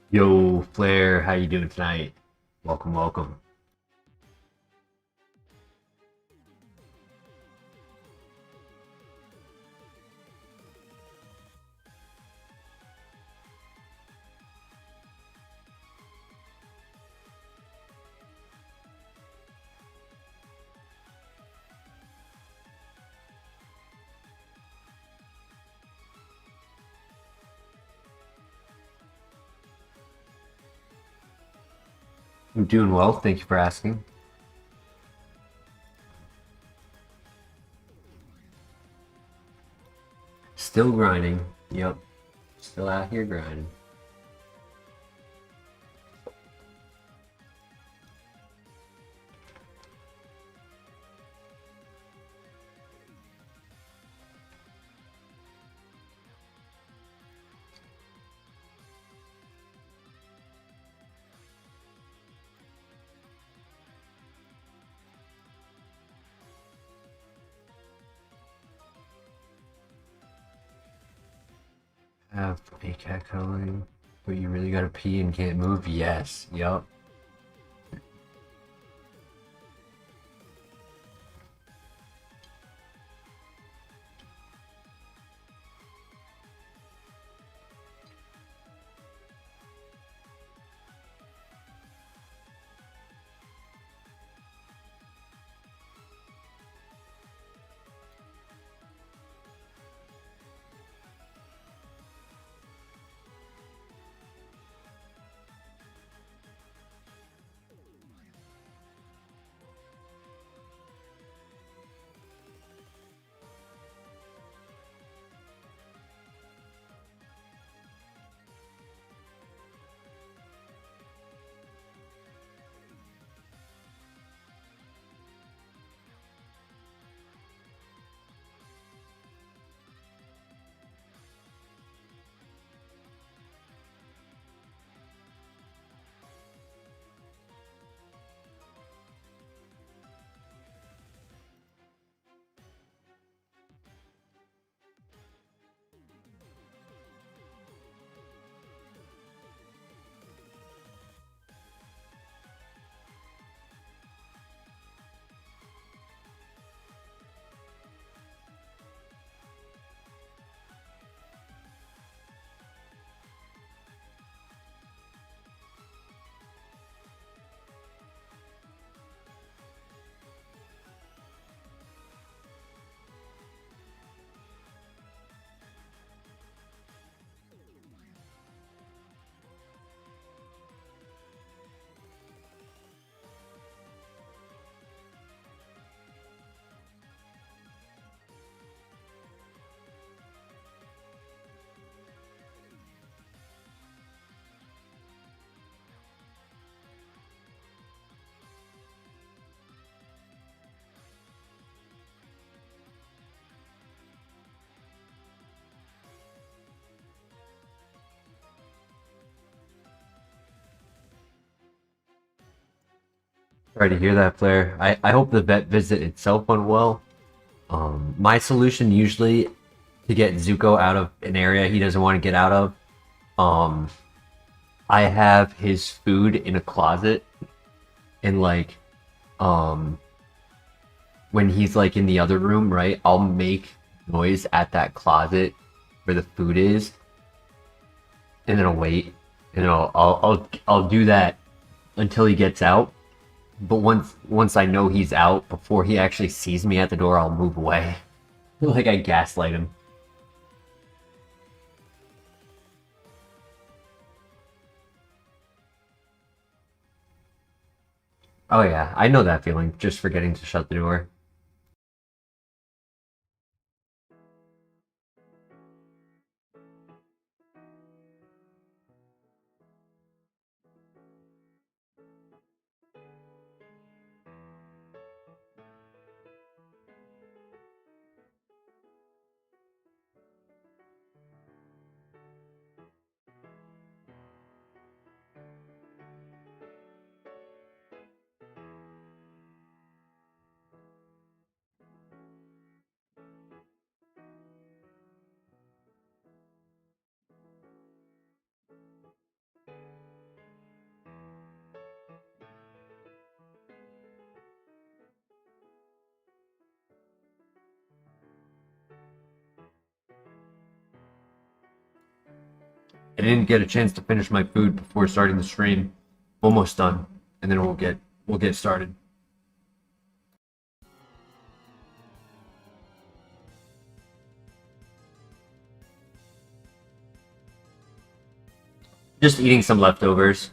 Yo, Flair, how you doing tonight? Welcome, welcome. I'm doing well, thank you for asking. Still grinding. Yep, still out here grinding. Have a cat calling, but you really gotta pee and can't move? Yes, yep. Sorry to hear that, Flair. I hope the vet visit itself went well. My solution usually to get Zuko out of an area he doesn't want to get out of, um, I have his food in a closet and um, when he's like in the other room, right? I'll make noise at that closet where the food is, and then I'll wait, and I'll do that until he gets out. But once I know he's out, before he actually sees me at the door, I'll move away. Like I gaslight him. Oh yeah, I know that feeling. Just forgetting to shut the door. I didn't get a chance to finish my food before starting the stream. Almost done, and then we'll get started. Just eating some leftovers.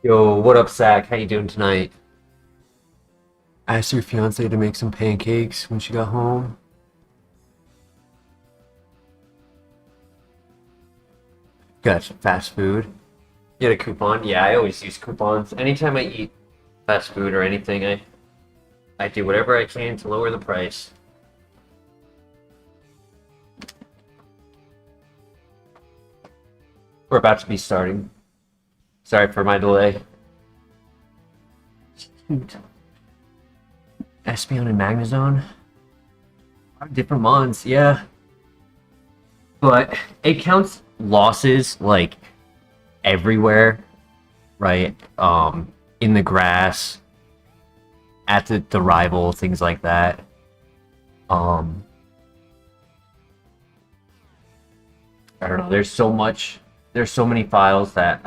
Yo, what up, Zach? How you doing tonight? I asked your fiance to make some pancakes when she got home. Got some fast food. You had a coupon? Yeah, I always use coupons. Anytime I eat fast food or anything, I do whatever I can to lower the price. We're about to be starting. Sorry for my delay. Espeon and Magnezone? Different mons, yeah. But it counts losses like everywhere, right? In the grass, at the rival, things like that. I don't know, there's so many files that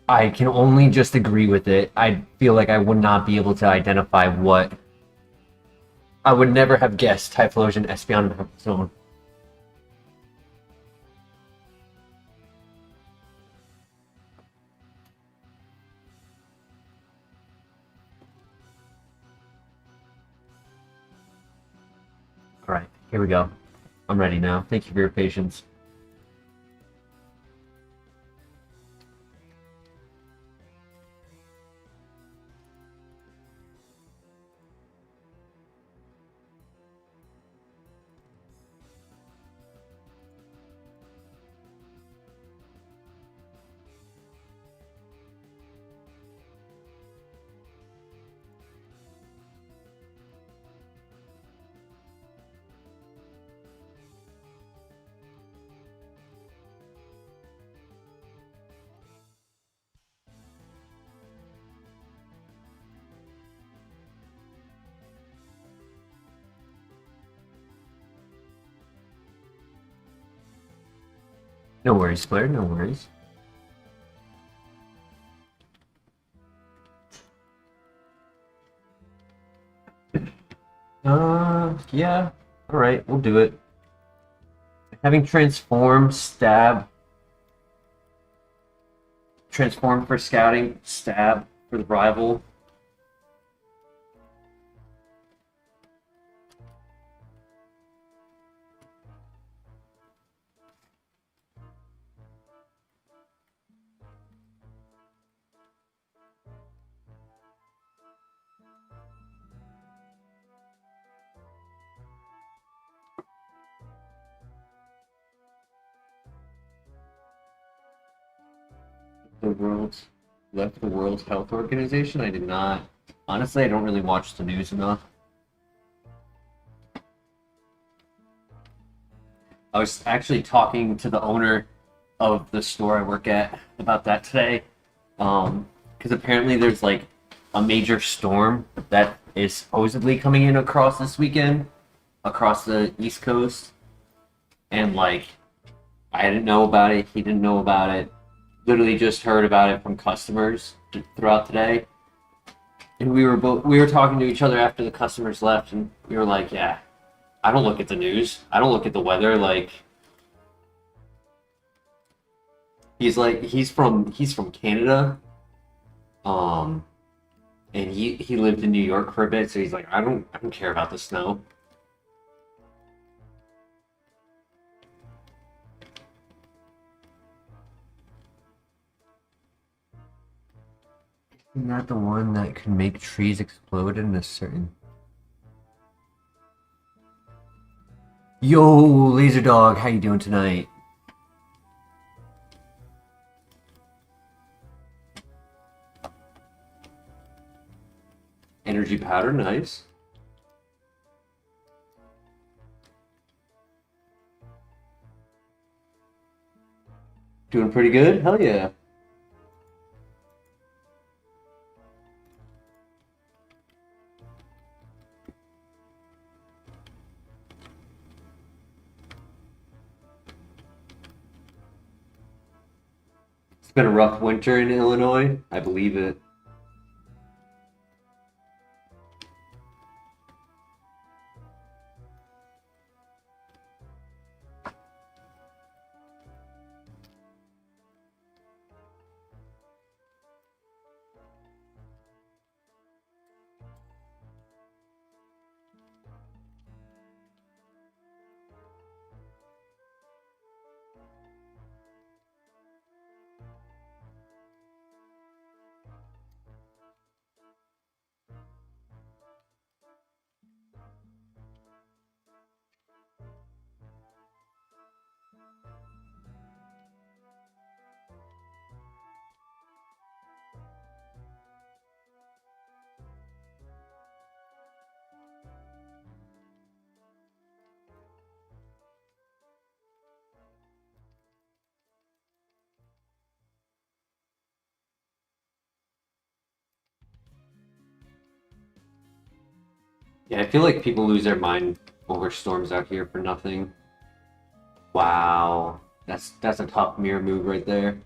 I can only just agree with it. I feel like I would not be able to identify what. I would never have guessed Typhlosion, Espeon, and Magnezone. Alright, here we go. I'm ready now. Thank you for your patience. No worries, Blair, no worries. Yeah. Alright, we'll do it. Having transform, stab. Transform for scouting, stab for the rival. The world's left the World Health Organization? I did not. Honestly, I don't really watch the news enough. I was actually talking to the owner of the store I work at about that today. Because apparently there's like a major storm that is supposedly coming in across this weekend, across the East Coast. And like, I didn't know about it. He didn't know about it. Literally just heard about it from customers throughout the day. And we were talking to each other after the customers left, and we were like, yeah, I don't look at the news. I don't look at the weather. Like, he's from Canada, and he lived in New York for a bit, so he's like, I don't care about the snow. Isn't that the one that can make trees explode in a certain... Yo, Laser Dog, how you doing tonight? Energy powder, nice. Doing pretty good? Hell yeah. It's been a rough winter in Illinois. I believe it. Yeah, I feel like people lose their mind over storms out here for nothing. Wow. That's a tough mirror move right there.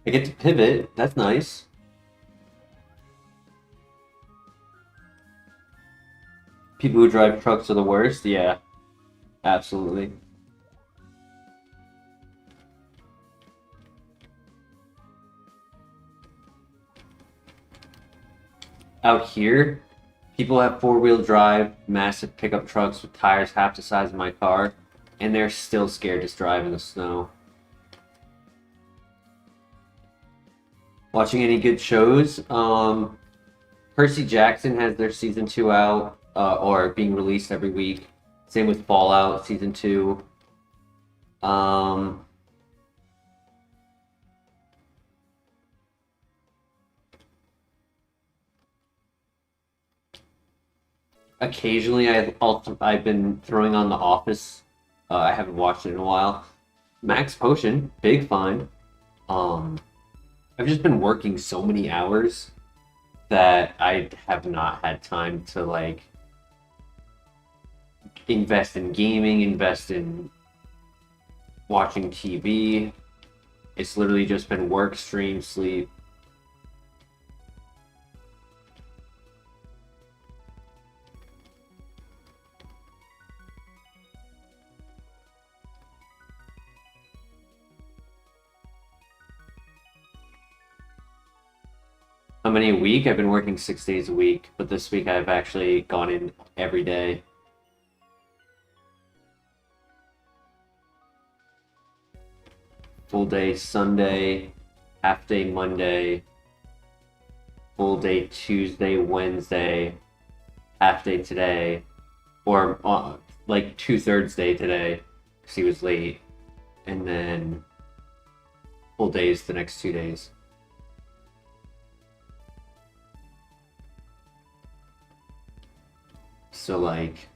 I get to pivot. That's nice. People who drive trucks are the worst. Yeah, absolutely. out here, people have four-wheel drive, massive pickup trucks with tires half the size of my car, and they're still scared to drive in the snow. Watching any good shows? Percy Jackson has their season 2 out, or being released every week. Same with Fallout season 2. Occasionally, I've been throwing on The Office. I haven't watched it in a while. Max Potion, big find. I've just been working so many hours that I have not had time to like invest in gaming, invest in watching TV. It's literally just been work, stream, sleep. How many a week? I've been working 6 days a week, but this week I've actually gone in every day. Full day Sunday, half day Monday, full day Tuesday, Wednesday, half day today, or like 2/3 day today because he was late, and then full days the next 2 days. So like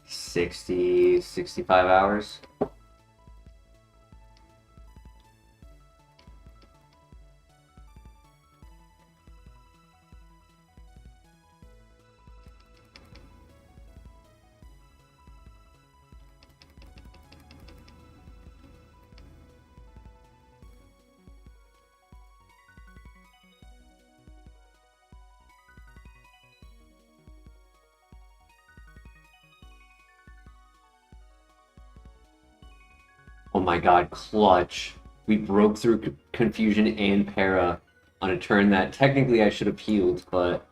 60, 65 hours. Oh my god, clutch. We broke through confusion and para on a turn that technically I should have healed, but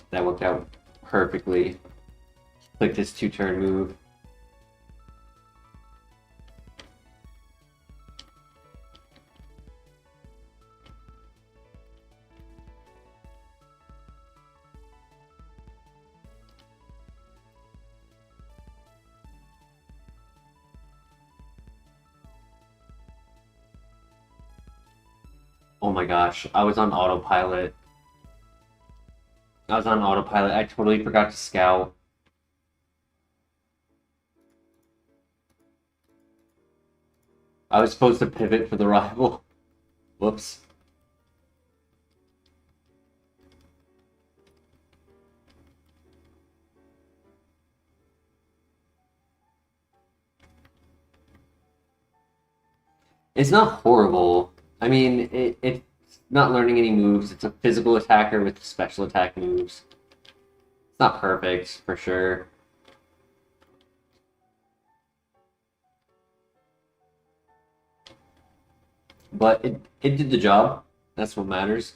that worked out perfectly. Click this 2-turn move. Oh my gosh, I was on autopilot. I totally forgot to scout. I was supposed to pivot for the rival. Whoops. It's not horrible. I mean, it's not learning any moves. It's a physical attacker with special attack moves. It's not perfect, for sure. But it did the job. That's what matters.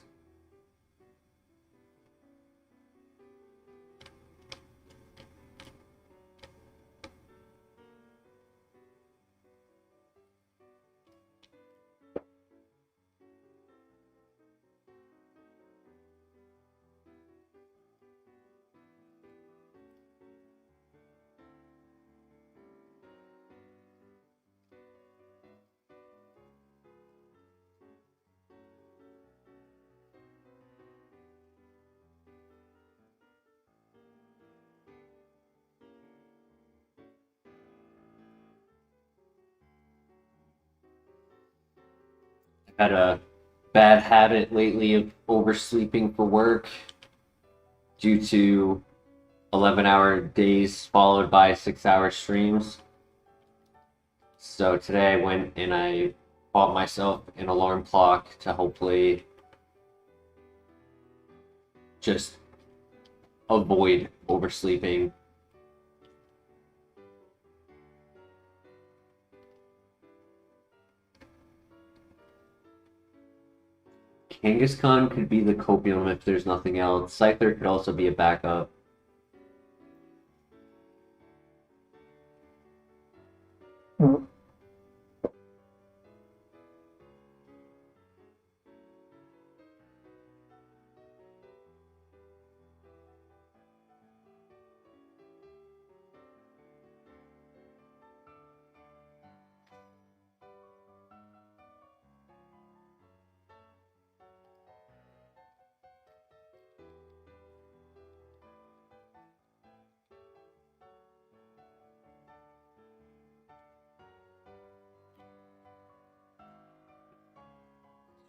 I've had a bad habit lately of oversleeping for work due to 11-hour days followed by 6-hour streams. So today I went and I bought myself an alarm clock to hopefully just avoid oversleeping. Kangaskhan could be the Copium if there's nothing else. Scyther could also be a backup.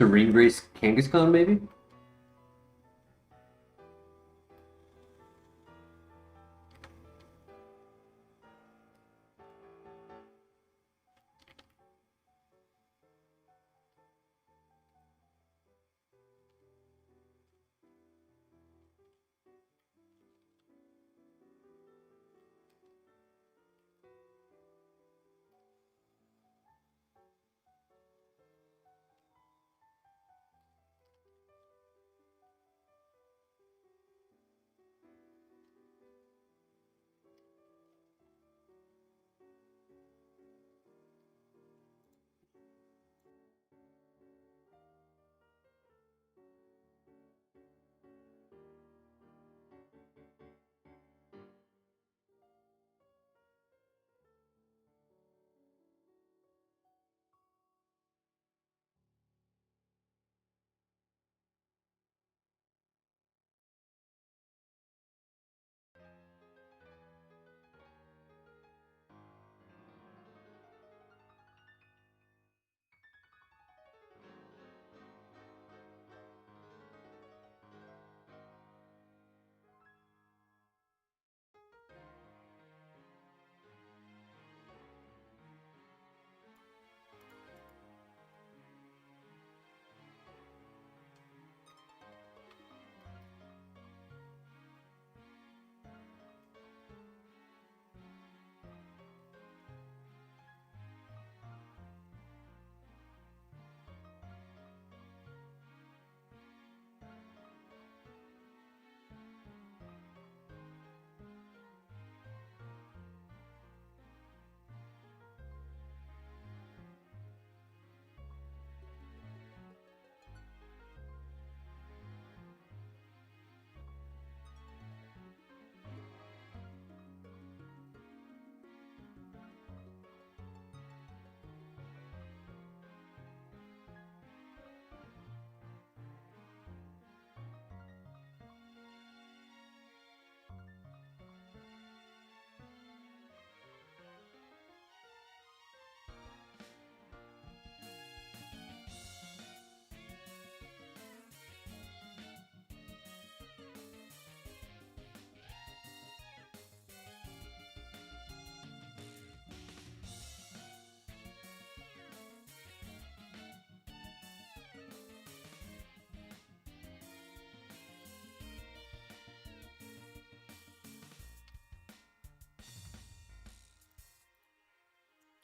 Serene Grace Kangaskhan, maybe?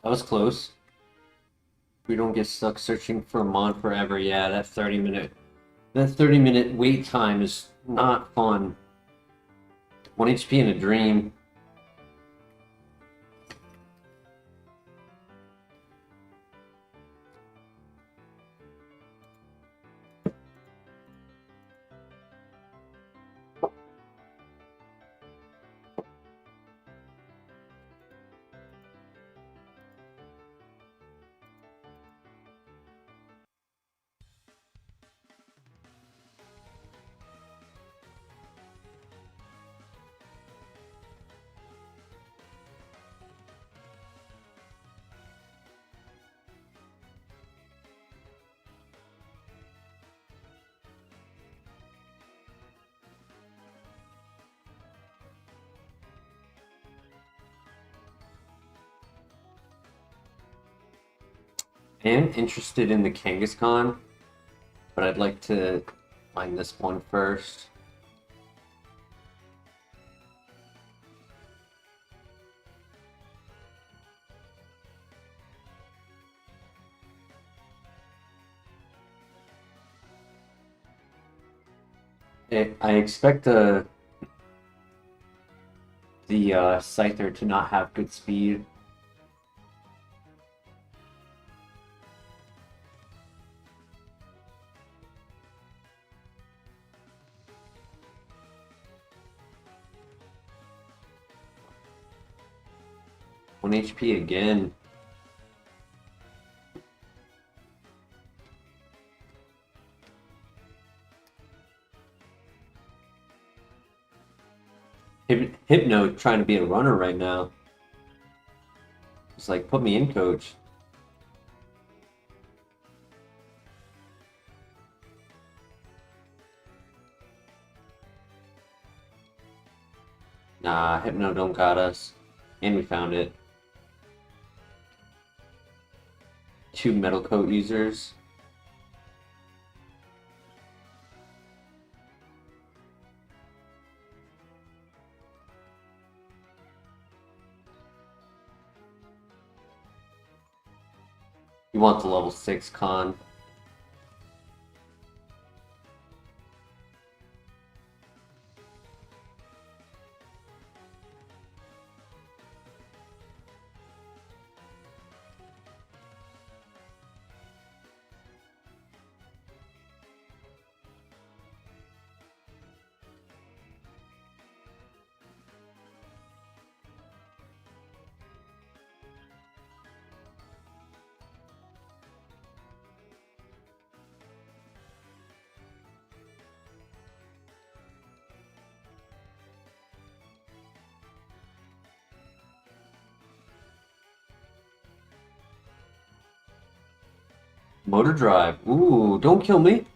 That was close. We don't get stuck searching for a Mon forever. Yeah, that 30-minute wait time is not fun. 1 HP in a dream. I am interested in the Kangaskhan, but I'd like to find this one first. I expect the Scyther to not have good speed. One HP again. Hypno trying to be a runner right now. It's like, put me in, coach. Nah, Hypno don't got us. And we found it. 2 metal coat users. You want the level 6 con. Motor drive. Ooh, don't kill me.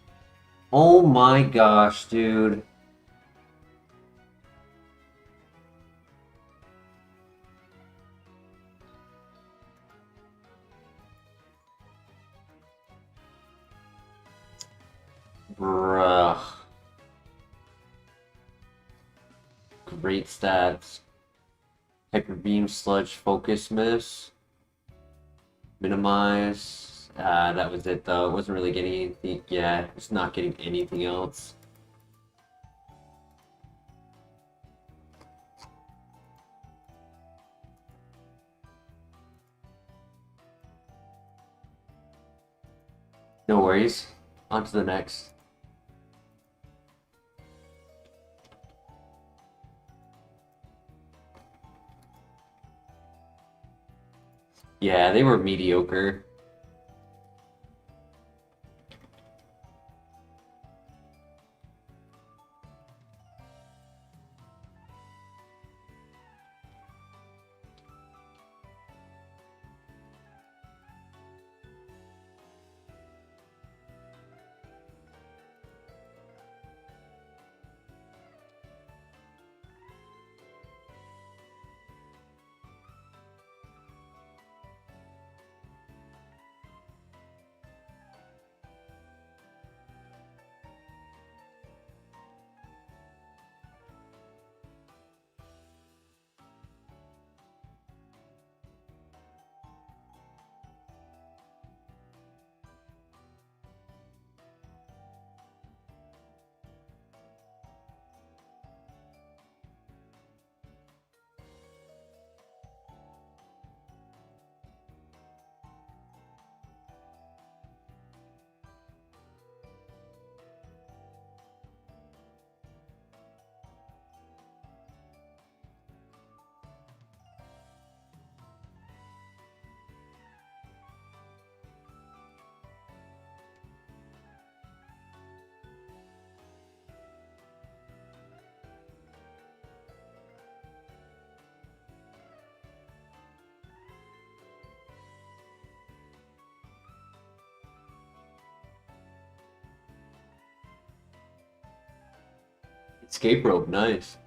Oh my gosh, dude. Bruh. Great stats. Hyper beam, sludge, focus miss. Minimize. That was it though. It wasn't really getting anything. Yeah, it's not getting anything else. No worries. On to the next. Yeah, they were mediocre. Escape rope, nice.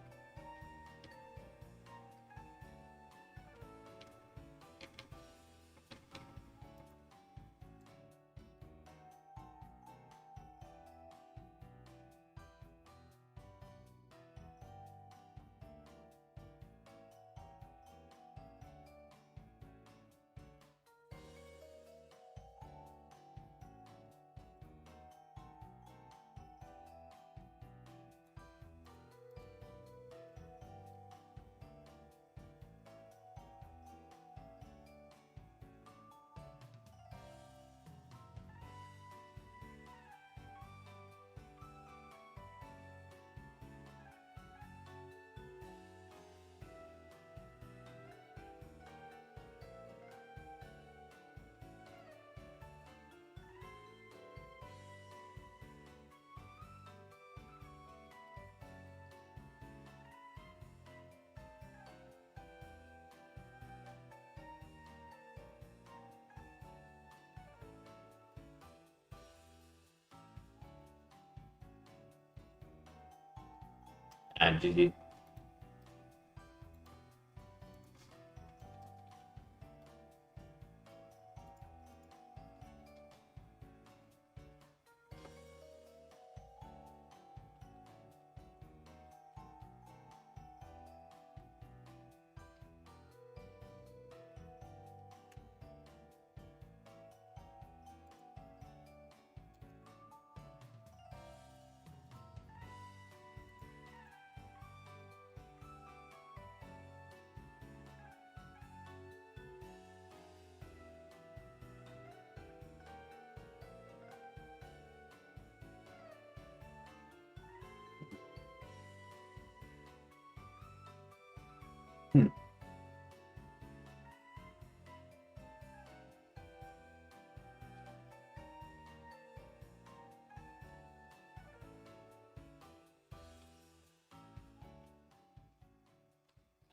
And GG.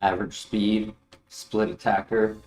Average speed, split attacker.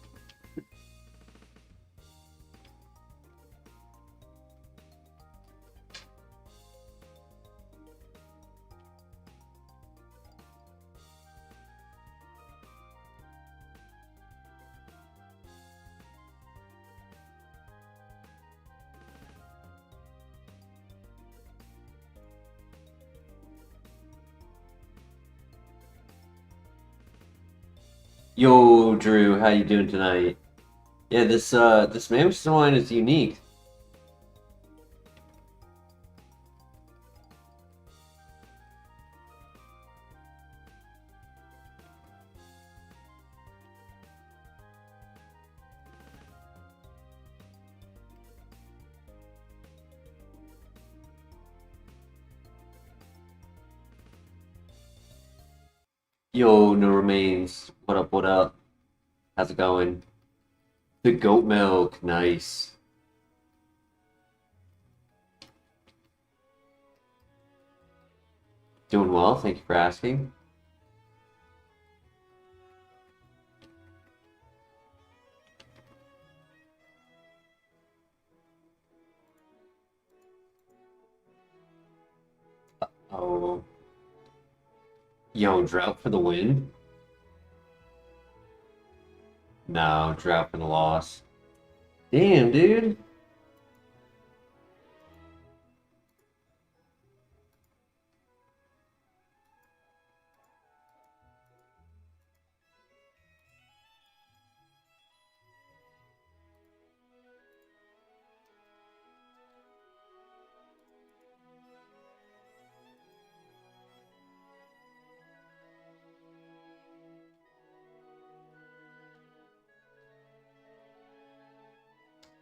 Yo, Drew, how you doing tonight? Yeah, this Mammoth line is unique. Yo, no remains. What up, what up? How's it going? The goat milk, nice. Doing well, thank you for asking. Oh. Yo, drought for the win? No, drought for the loss. Damn, dude.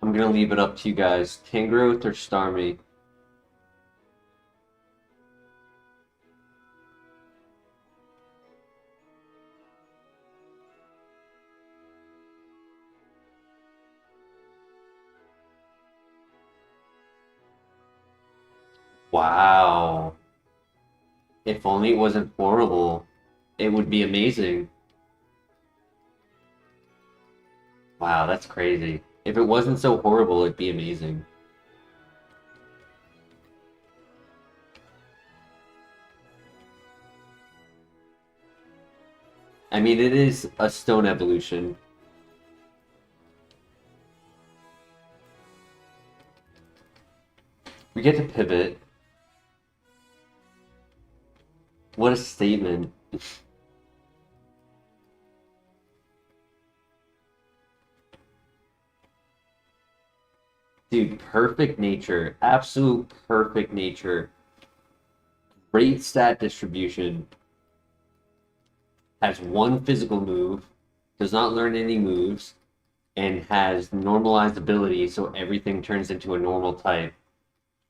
I'm gonna leave it up to you guys. Tangrowth or Starmie? Wow. If only it wasn't horrible, it would be amazing. Wow, that's crazy. If it wasn't so horrible, it'd be amazing. I mean, it is a stone evolution. We get to pivot. What a statement. Dude, perfect nature. Absolute perfect nature. Great stat distribution. Has one physical move. Does not learn any moves. And has normalized ability, so everything turns into a normal type.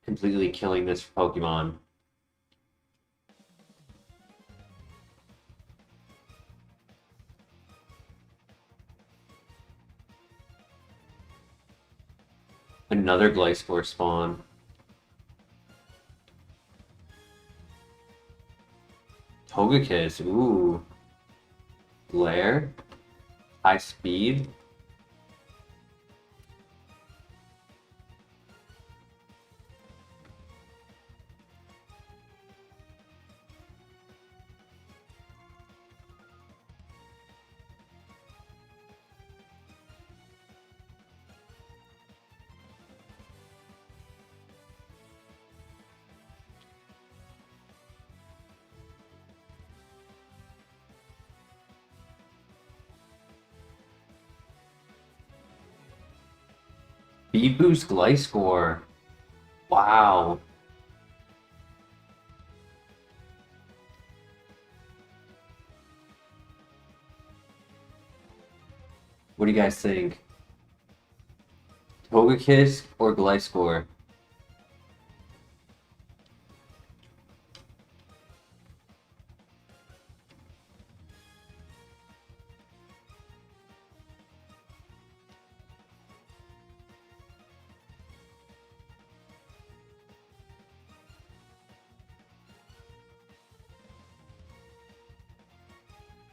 Completely killing this Pokemon. Another Gliscor spawn. Togekiss, ooh. Glare. High speed. Speed boost Gliscor. Wow. What do you guys think? Togekiss or Gliscor?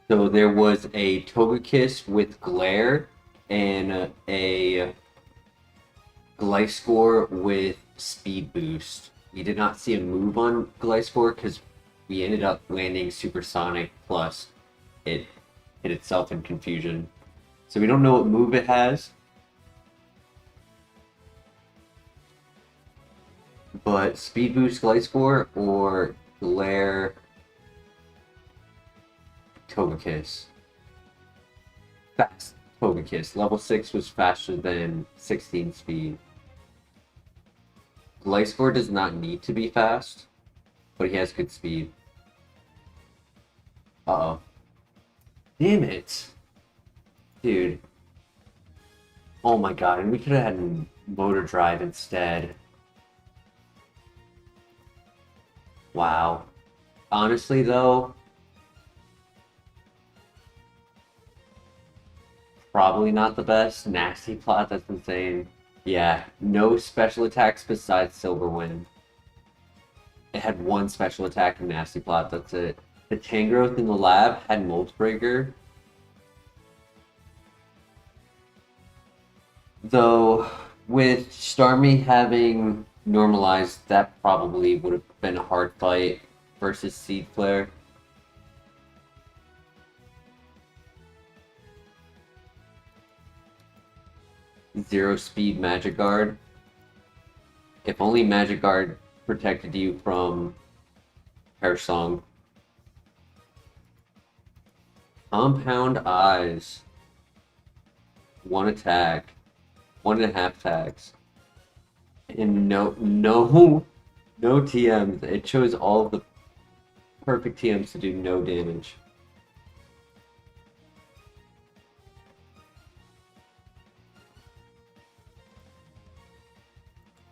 So there was a Togekiss with Glare and a Gliscor with Speed Boost. We did not see a move on Gliscor because we ended up landing Supersonic plus it hit itself in confusion. So we don't know what move it has. But Speed Boost Gliscor or Glare Togekiss. Fast Togekiss. Level 6 was faster than 16 speed. Gliscor does not need to be fast, but he has good speed. Uh-oh. Damn it. Dude. Oh my god, and we could have had Motor Drive instead. Wow. Honestly, though, probably not the best. Nasty Plot, that's insane. Yeah, no special attacks besides Silver Wind. It had one special attack in Nasty Plot, that's it. The Tangrowth in the lab had Mold Breaker. Though, with Starmie having normalized, that probably would have been a hard fight versus Seed Flare. Zero speed Magic Guard. If only Magic Guard protected you from Hair Song. Compound Eyes. One attack. 1.5 tags. And no TMs. It chose all of the perfect TMs to do no damage.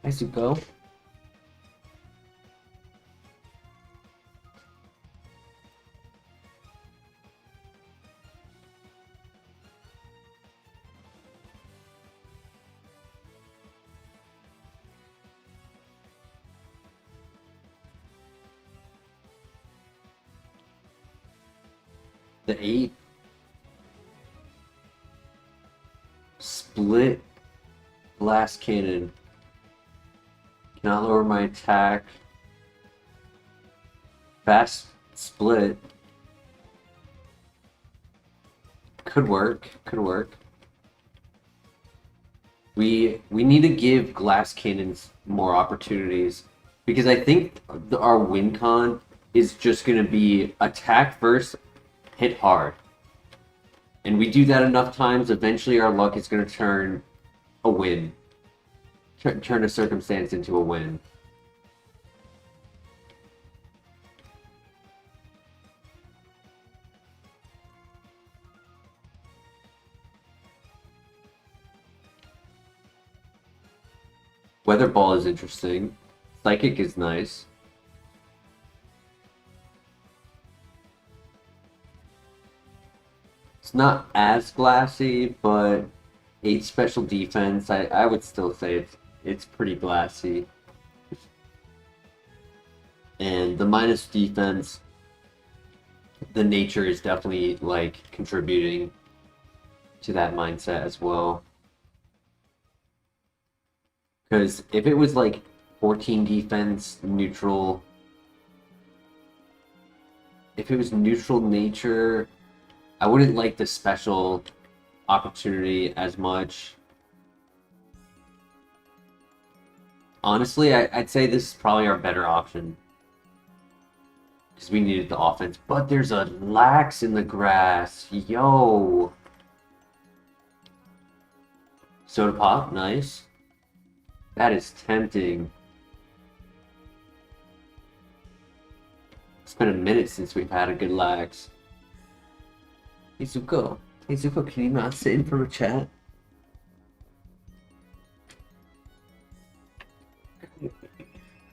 Izuko. The 8. Split Glass Cannon. Cannot lower my attack. Fast Split. Could work. Could work. We need to give Glass Cannons more opportunities because I think our win con is just going to be attack first, hit hard. And we do that enough times, eventually our luck is going to turn a win. Turn a circumstance into a win. Weather Ball is interesting. Psychic is nice. It's not as glassy, but 8 special defense, I would still say it's pretty glassy. And the minus defense, the nature is definitely like contributing to that mindset as well. Because if it was like 14 defense, neutral, if it was neutral nature, I wouldn't like the special opportunity as much. Honestly, I'd say this is probably our better option. Because we needed the offense. But there's a Lax in the grass. Yo! Soda Pop, nice. That is tempting. It's been a minute since we've had a good lax. Hey Zuko. Hey Zuko, can you not sit in front of chat?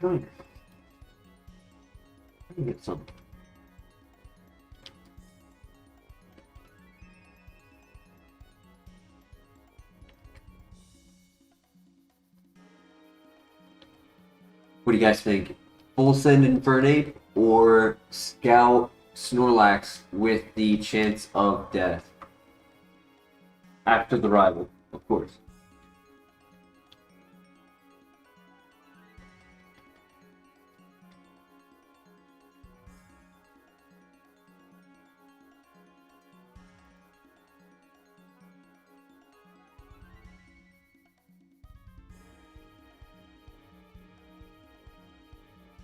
Let me get some. What do you guys think? Full send Infernape or Scout Snorlax with the chance of death? After the rival, of course.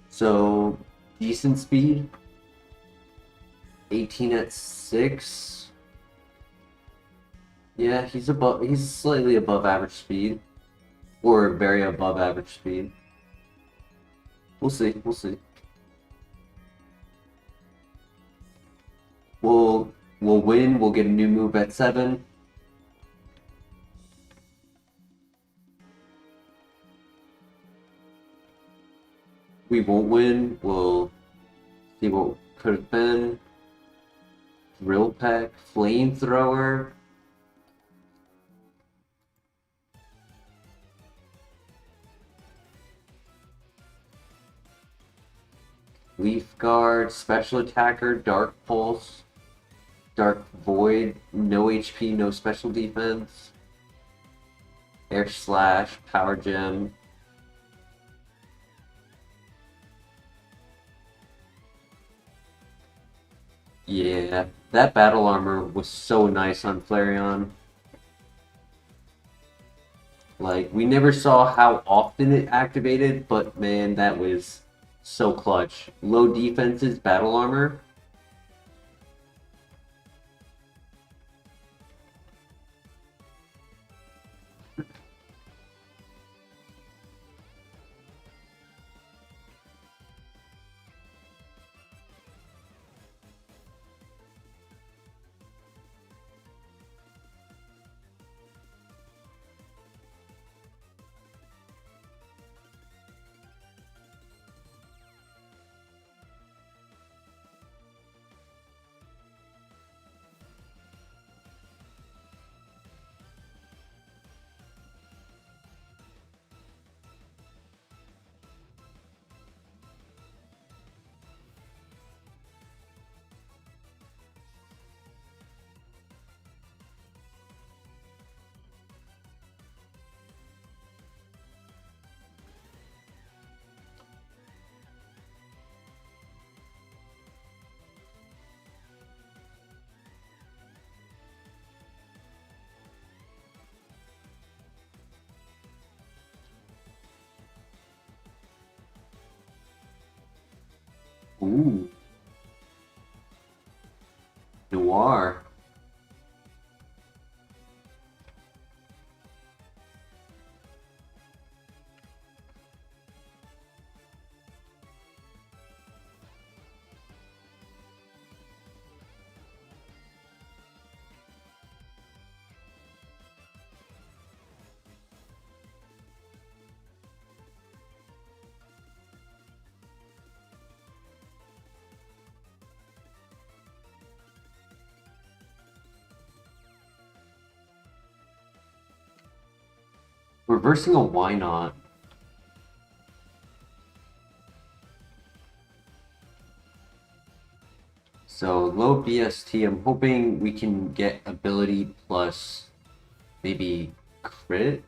So, decent speed. 18 at 6. Yeah, he's slightly above average speed. Or very above average speed. We'll see, we'll see. We'll win, we'll get a new move at 7. We won't win, we'll see what could have been. Drill Peck, Flamethrower. Leaf Guard, Special Attacker, Dark Pulse, Dark Void, no HP, no special defense. Air Slash, Power Gem. Yeah, that battle armor was so nice on Flareon. Like, we never saw how often it activated, but man, that was so clutch. Low defenses, battle armor. Ooh. Noir. Reversing a why not? So low BST, I'm hoping we can get ability plus maybe crit.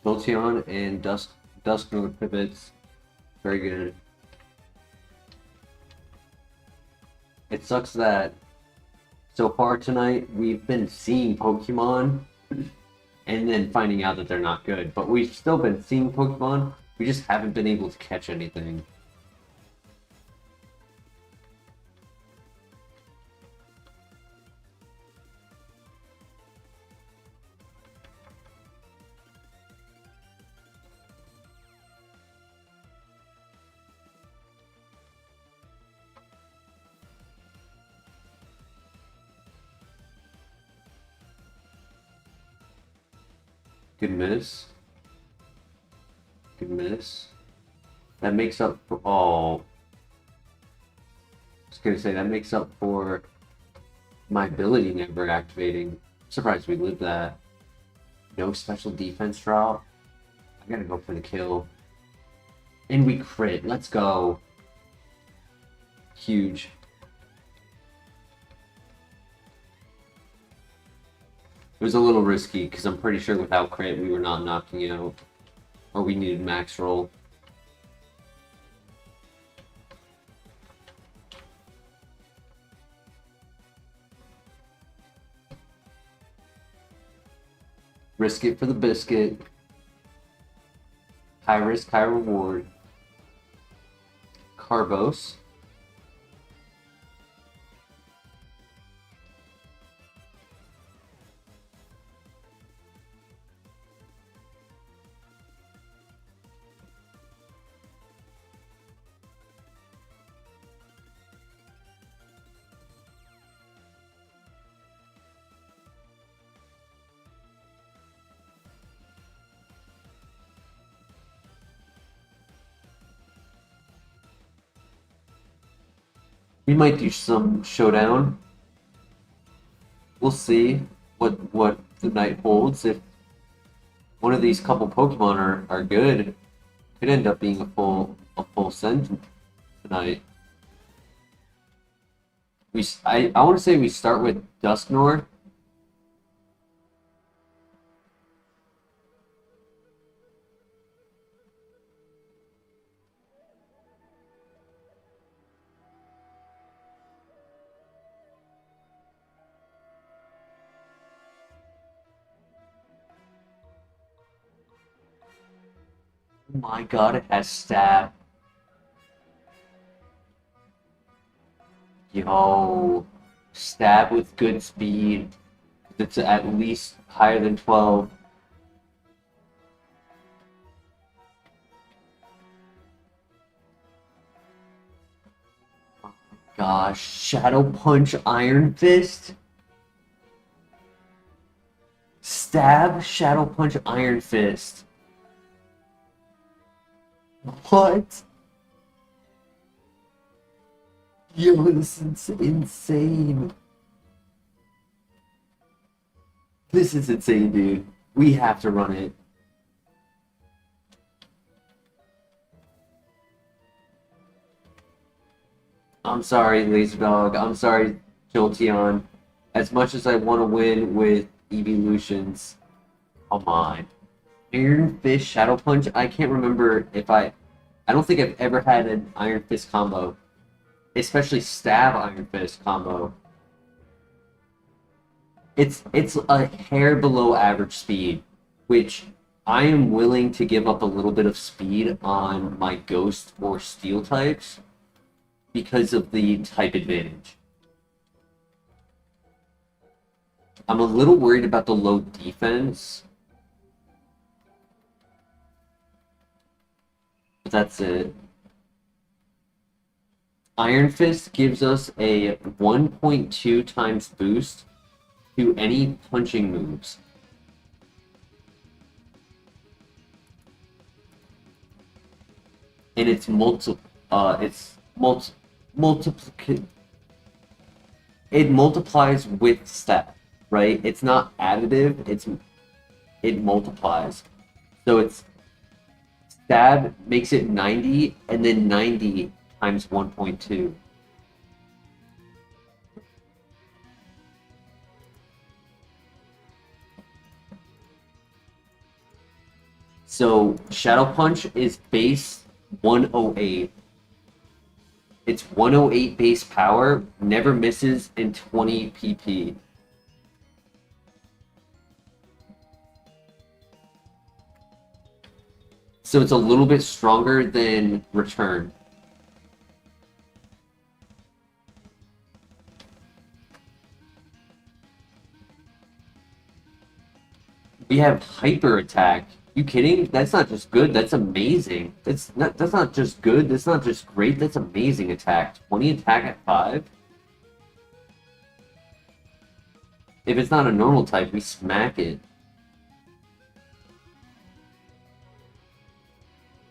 Jolteon and Dusknoir pivots. Very good. It sucks that so far tonight we've been seeing Pokemon and then finding out that they're not good. But we've still been seeing Pokemon, we just haven't been able to catch anything. Good miss. Good miss. That makes up for all. I was gonna say that makes up for my ability never activating. I'm surprised we lived that. No special defense drop. I gotta go for the kill. And we crit. Let's go. Huge. It was a little risky because I'm pretty sure without crit we were not knocking out. Or we needed max roll. Risk it for the biscuit. High risk, high reward. Carbos. We might do some showdown. We'll see what the night holds. If one of these couple Pokemon are good, it could end up being a full send tonight. I want to say we start with Dusknoir. Oh my god, it has stab. Yo, stab with good speed. It's at least higher than 12. Oh my gosh, Shadow Punch Iron Fist? Stab, Shadow Punch Iron Fist. What? Yo, this is insane. This is insane, dude. We have to run it. I'm sorry, Laser Dog. I'm sorry, Jolteon. As much as I want to win with Evolutions, come on. Iron Fist Shadow Punch. I can't remember if I don't think I've ever had an Iron Fist combo, especially Stab Iron Fist combo. It's a hair below average speed, which I am willing to give up a little bit of speed on my Ghost or Steel types because of the type advantage. I'm a little worried about the low defense. But that's it. Iron Fist gives us a 1.2 times boost to any punching moves. And it multiplies with step, right? It's not additive, it multiplies. So it's Stab makes it 90, and then 90 times 1.2. So Shadow Punch is base 108. It's 108 base power, never misses, and 20 PP. So it's a little bit stronger than Return. We have Hyper Attack. You kidding? That's not just good, that's amazing. That's not just good, that's not just great, that's amazing attack. 20 attack at 5? If it's not a normal type, we smack it.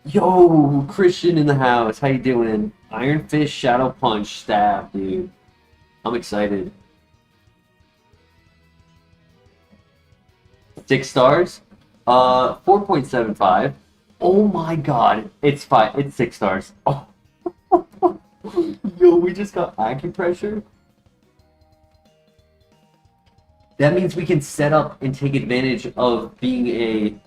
Yo, Christian in the house, how you doing? Iron Fist, Shadow Punch, Stab, dude. I'm excited. 6 stars? 4.75. Oh my god, it's 6 stars. Oh. Yo, we just got acupressure. That means we can set up and take advantage of being a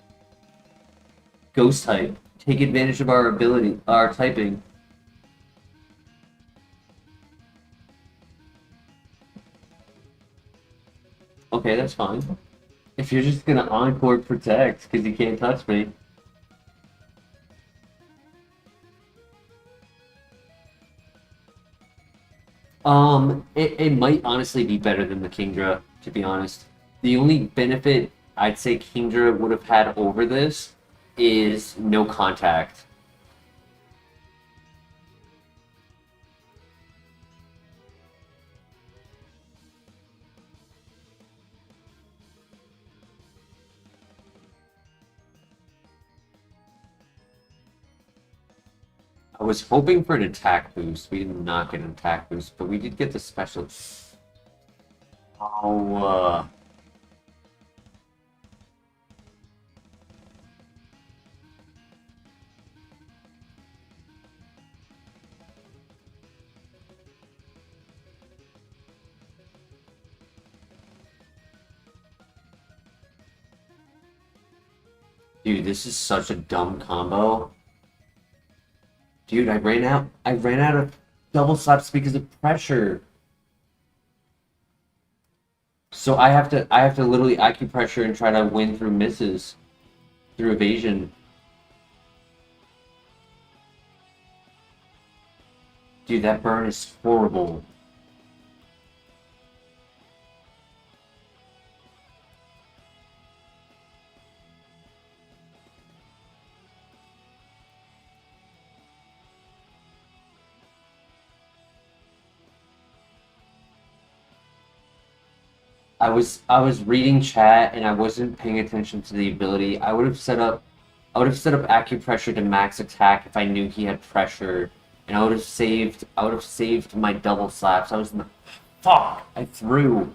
ghost type. Take advantage of our ability, our typing. Okay, that's fine. If you're just gonna Encore Protect, because you can't touch me. It might honestly be better than the Kingdra, to be honest. The only benefit I'd say Kingdra would have had over this is no contact. I was hoping for an attack boost. We did not get an attack boost, but we did get the special. Oh, dude, this is such a dumb combo. Dude, I ran out of double slaps because of pressure. So I have to literally acupressure and try to win through misses. Through evasion. Dude, that burn is horrible. I was reading chat and I wasn't paying attention to the ability. I would have set up acupressure to max attack if I knew he had pressure, and I would have saved my double slaps. I was in the fuck. I threw.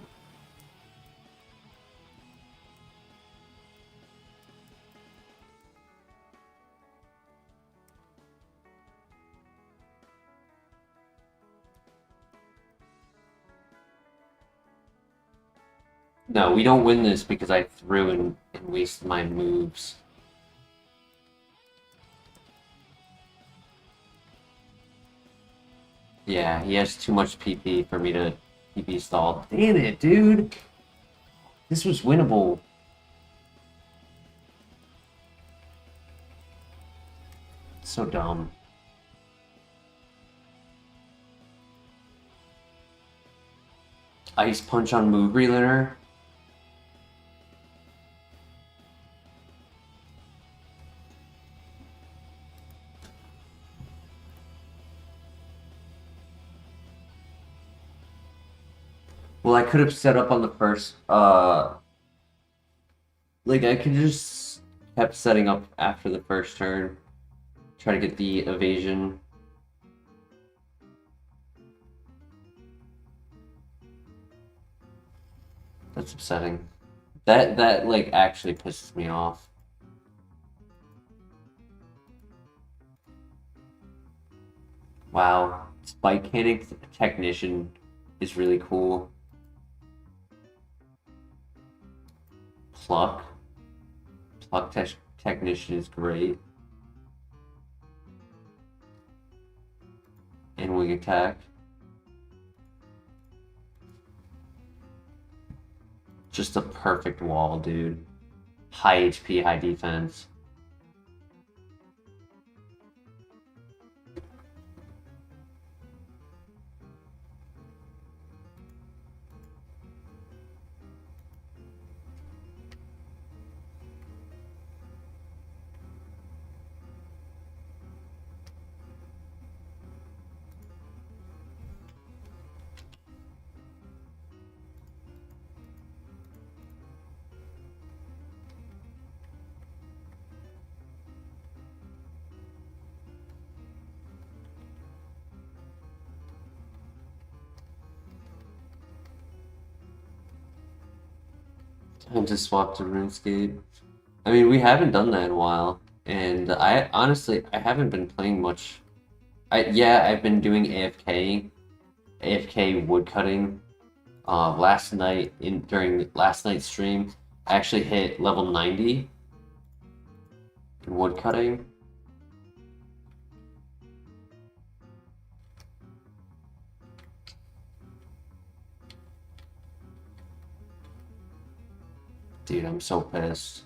No, we don't win this because I threw and wasted my moves. Yeah, he has too much PP for me to PP stall. Damn it, dude! This was winnable. So dumb. Ice Punch on move relearner. Well, I could have set up on the first, like, I could just kept setting up after the first turn. Try to get the evasion. That's upsetting. That, like, actually pisses me off. Wow. Spike Canning Technician is really cool. Pluck Technician is great. And wing attack. Just a perfect wall, dude. High HP, high defense. Time to swap to RuneScape. I mean, we haven't done that in a while, and I honestly I haven't been playing much. I've been doing AFK woodcutting. Last night during last night's stream, I actually hit level 90 in woodcutting. Dude, I'm so pissed.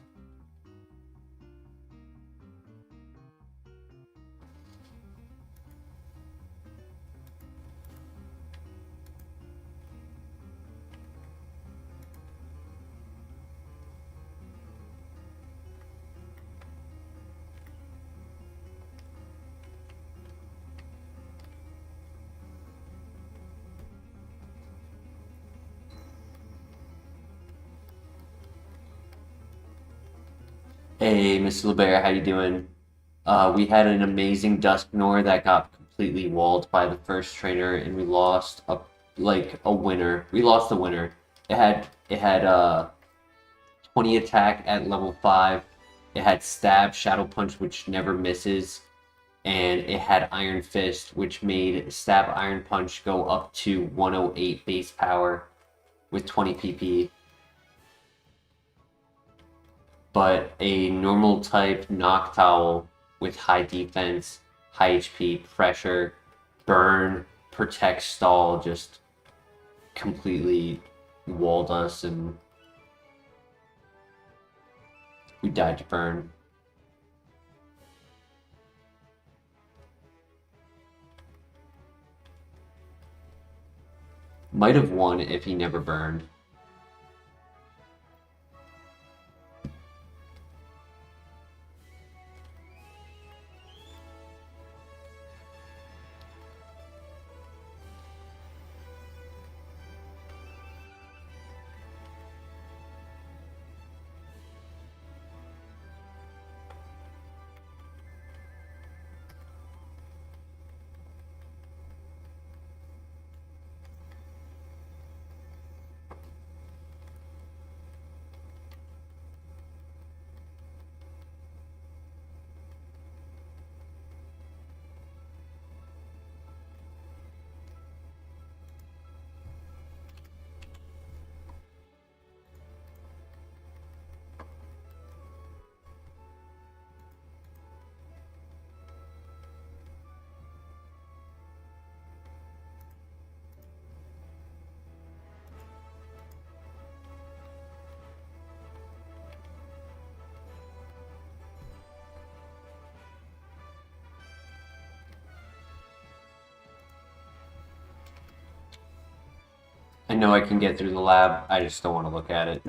Hey, Mr. LeBear, how you doing? We had an amazing Dusknor that got completely walled by the first trainer, and we lost a winner. We lost the winner. It had 20 attack at level 5. It had stab, shadow punch, which never misses, and it had Iron Fist, which made stab Iron Punch go up to 108 base power with 20 PP. But a normal type Noctowl with high defense, high HP, pressure, burn, protect, stall just completely walled us, and we died to burn. Might have won if he never burned. I know I can get through the lab, I just don't want to look at it.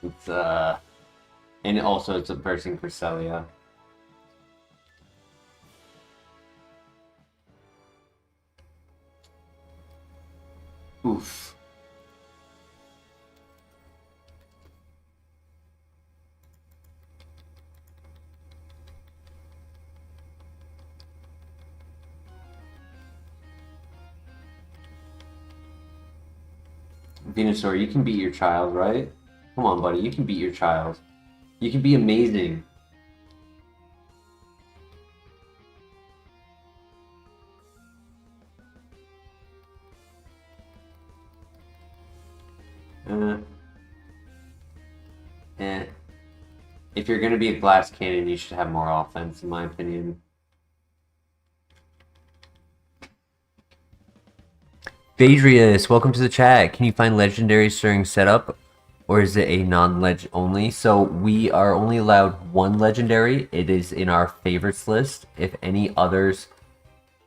It's, and also it's a bursting Cresselia. Oof. Venusaur, you can beat your child, right? Come on, buddy, you can beat your child. You can be amazing. Eh. If you're going to be a glass cannon, you should have more offense, in my opinion. Phaedrius, welcome to the chat. Can you find legendaries during setup, or is it a non-leg only? So we are only allowed one legendary. It is in our favorites list. If any others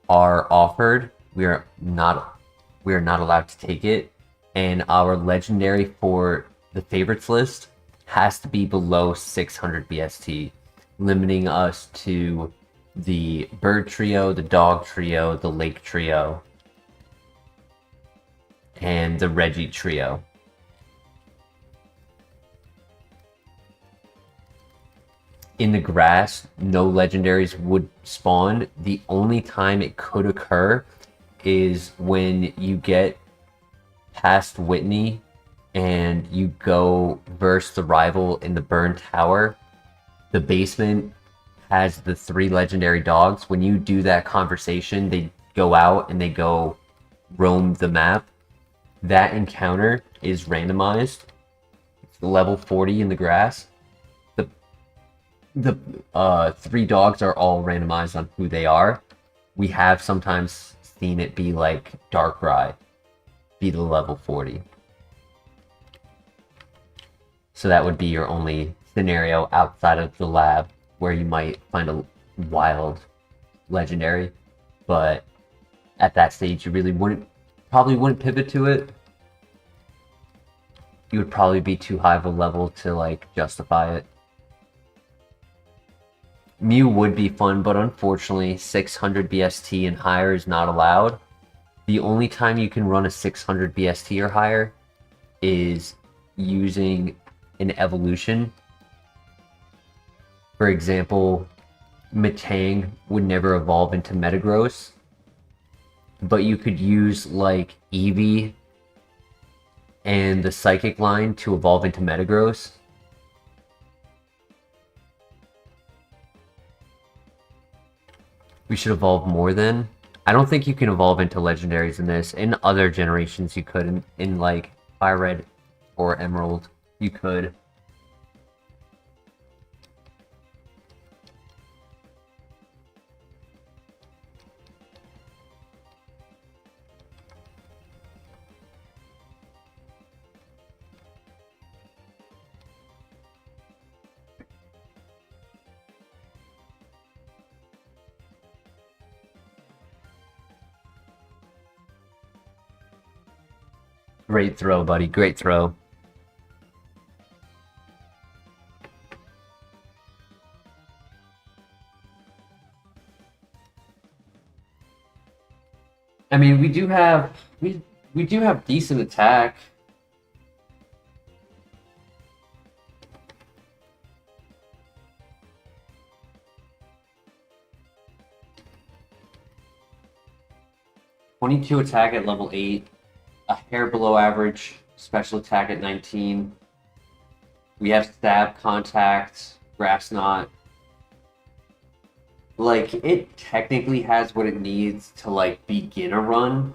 are offered, we are not allowed to take it. And our legendary for the favorites list has to be below 600 BST, limiting us to the bird trio, the dog trio, the lake trio, and the Reggie trio. In the grass, no legendaries would spawn. The only time it could occur is when you get past Whitney and you go versus the rival in the burn tower. The basement has the 3 legendary dogs. When you do that conversation, they go out and they go roam the map. That encounter is randomized. It's level 40 in the grass. The 3 dogs are all randomized on who they are. We have sometimes seen it be like Darkrai, be the level 40. So that would be your only scenario outside of the lab where you might find a wild legendary. But at that stage, you really probably wouldn't pivot to it. You would probably be too high of a level to like justify it. Mew would be fun, but unfortunately 600 BST and higher is not allowed. The only time you can run a 600 BST or higher is using an evolution. For example, Metang would never evolve into Metagross, but you could use like Eevee and the Psychic line to evolve into Metagross. We should evolve more then. I don't think you can evolve into legendaries in this. In other generations you could. In like FireRed or Emerald, you could. Great throw, buddy. Great throw. I mean, we do have decent attack. (22) attack at level 8. A hair below average special attack at 19. We have stab, contact, grass knot. Like, it technically has what it needs to like begin a run.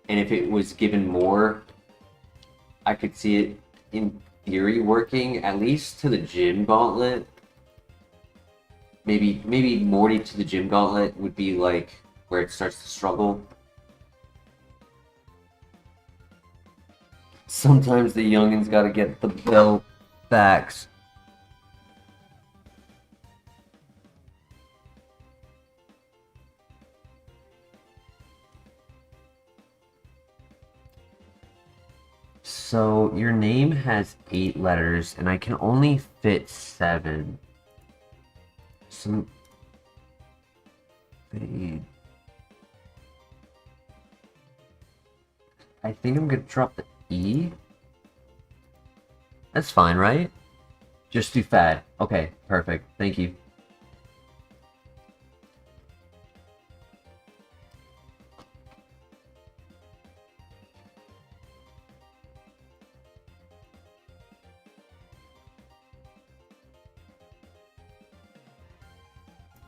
And if it was given more, I could see it in theory working at least to the gym gauntlet. Maybe Morty to the gym gauntlet would be like where it starts to struggle. Sometimes the youngins gotta get the bell facts. So your name has 8 letters and I can only fit 7. Some fade. I think I'm gonna drop the E. That's fine, right? Just do fad. Okay, perfect. Thank you.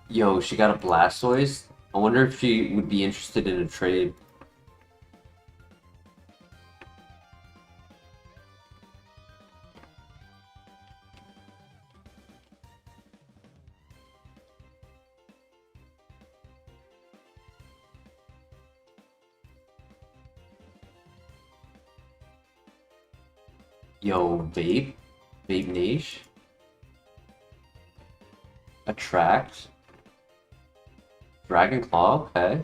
Yo, she got a Blastoise. I wonder if she would be interested in a trade. Yo, vape? Vape niche? Attract? Dragon Claw? Okay.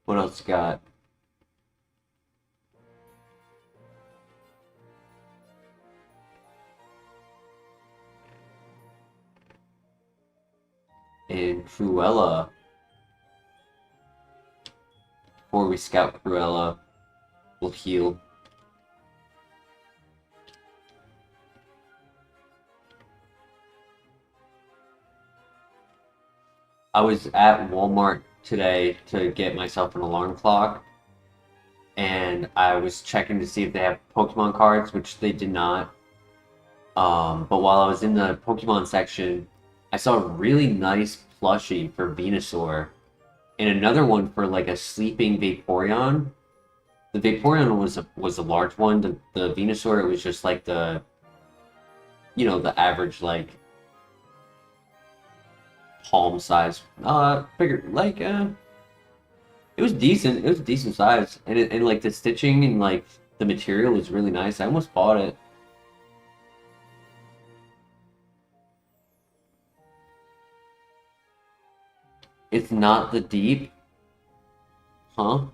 What else got? And Cruella. Before we scout Cruella, we'll heal. I was at Walmart today to get myself an alarm clock, and I was checking to see if they have Pokemon cards, which they did not. But while I was in the Pokemon section, I saw a really nice plushie for Venusaur, and another one for like a sleeping Vaporeon. The Vaporeon was a large one. The Venusaur, it was just like the, you know, the average like palm size. Bigger like it was decent. It was a decent size, and like the stitching and like the material was really nice. I almost bought it. It's not the deep, huh?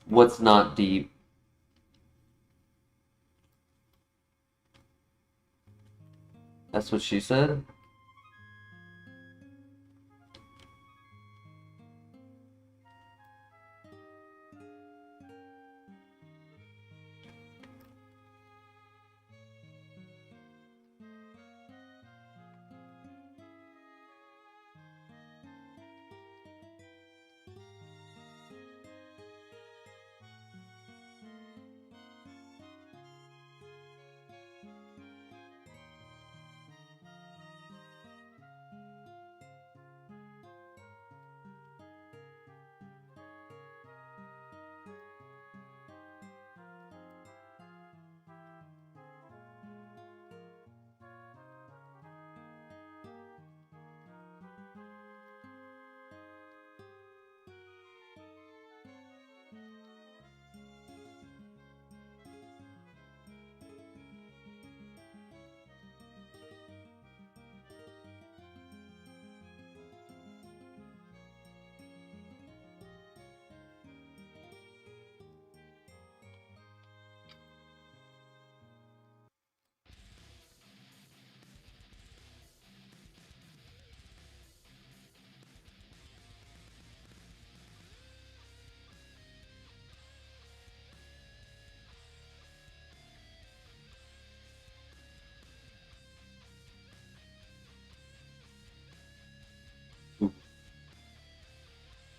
What's not deep? That's what she said.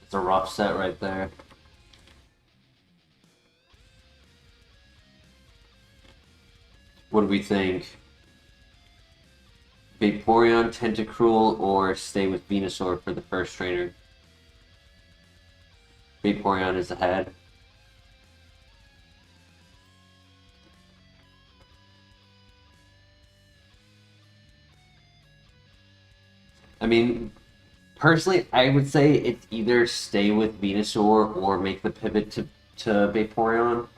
It's a rough set right there. What do we think? Vaporeon, Tentacruel, or stay with Venusaur for the first trainer? Vaporeon is ahead. I mean, personally, I would say it's either stay with Venusaur or make the pivot to Vaporeon.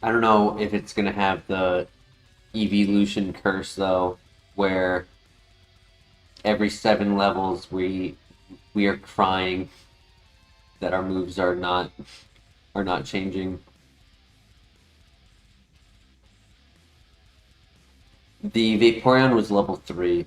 I don't know if it's gonna have the evolution curse though, where every 7 levels we are crying that our moves are not changing. The Vaporeon was level 3.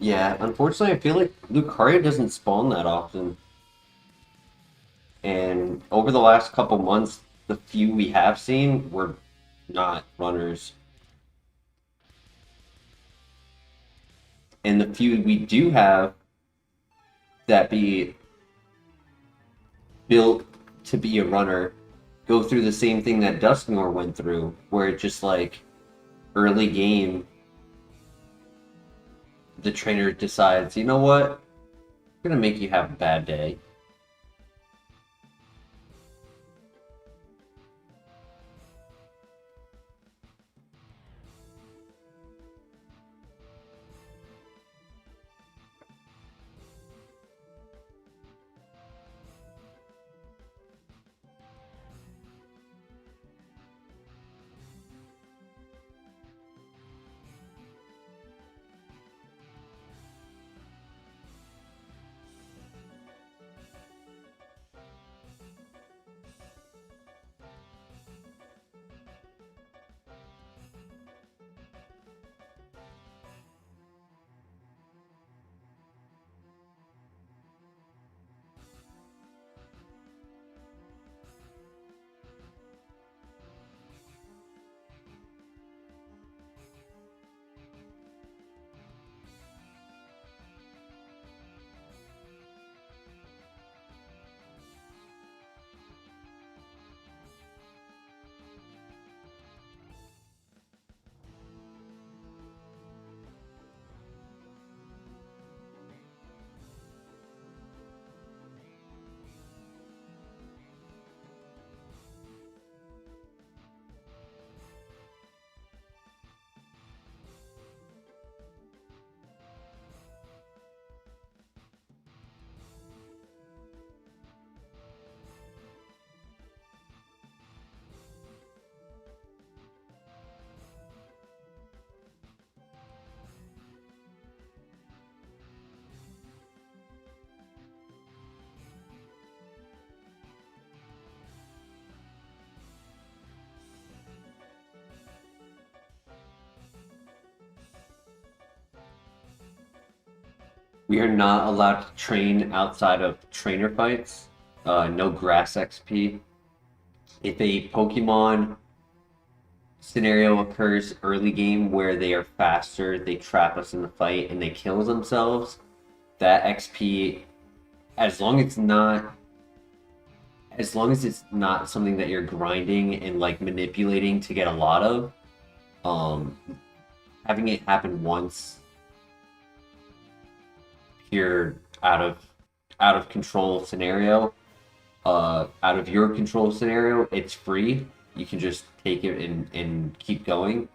Yeah, unfortunately, I feel like Lucario doesn't spawn that often. And over the last couple months, the few we have seen were not runners. And the few we do have that be built to be a runner go through the same thing that Dusknoir went through, where it just like early game, the trainer decides, you know what, I'm gonna make you have a bad day. We are not allowed to train outside of trainer fights. No grass XP. If a Pokemon scenario occurs early game where they are faster, they trap us in the fight, and they kill themselves, that XP, as long as it's not something that you're grinding and like manipulating to get a lot of, um, having it happen once, pure out of control scenario, out of your control scenario, it's free. You can just take it and keep going.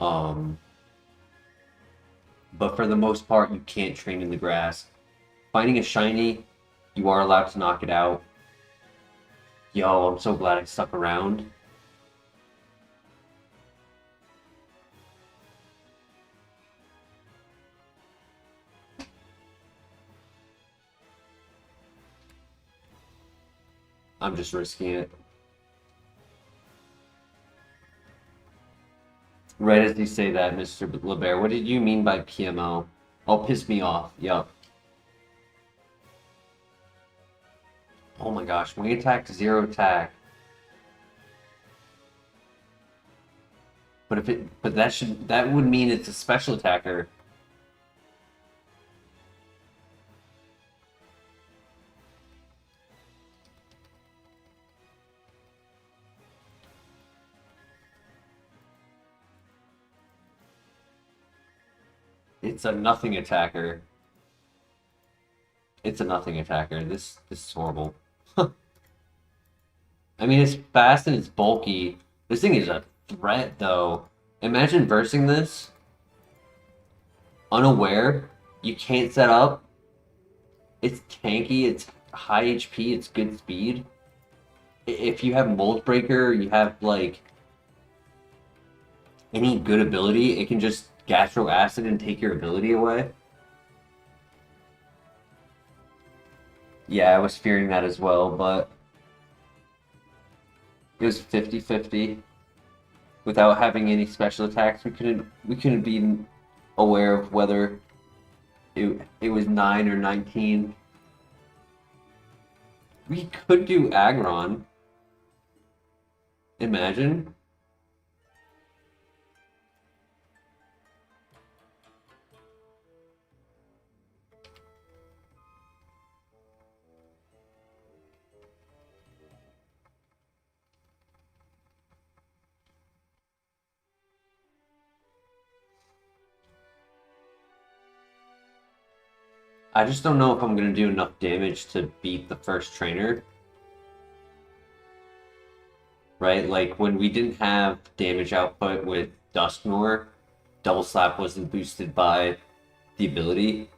Um, but for the most part, you can't train in the grass. Finding a shiny, you are allowed to knock it out. Yo, I'm so glad I stuck around. I'm just risking it. Right as you say that, Mr. LeBear, what did you mean by PMO? Oh, piss me off. Yup. Oh my gosh, wing attack, zero attack. But that would mean it's a special attacker. It's a nothing attacker. It's a nothing attacker. This is horrible. I mean, it's fast and it's bulky. This thing is a threat, though. Imagine versing this unaware. You can't set up. It's tanky. It's high HP. It's good speed. If you have Mold Breaker, you have like any good ability, it can just Gastro Acid and take your ability away. Yeah, I was fearing that as well, but it was 50-50. Without having any special attacks, we couldn't be aware of whether It was 9 or 19. We could do Aggron. Imagine. I just don't know if I'm going to do enough damage to beat the first trainer. Right? Like, when we didn't have damage output with Dusknoir, Double Slap wasn't boosted by the ability.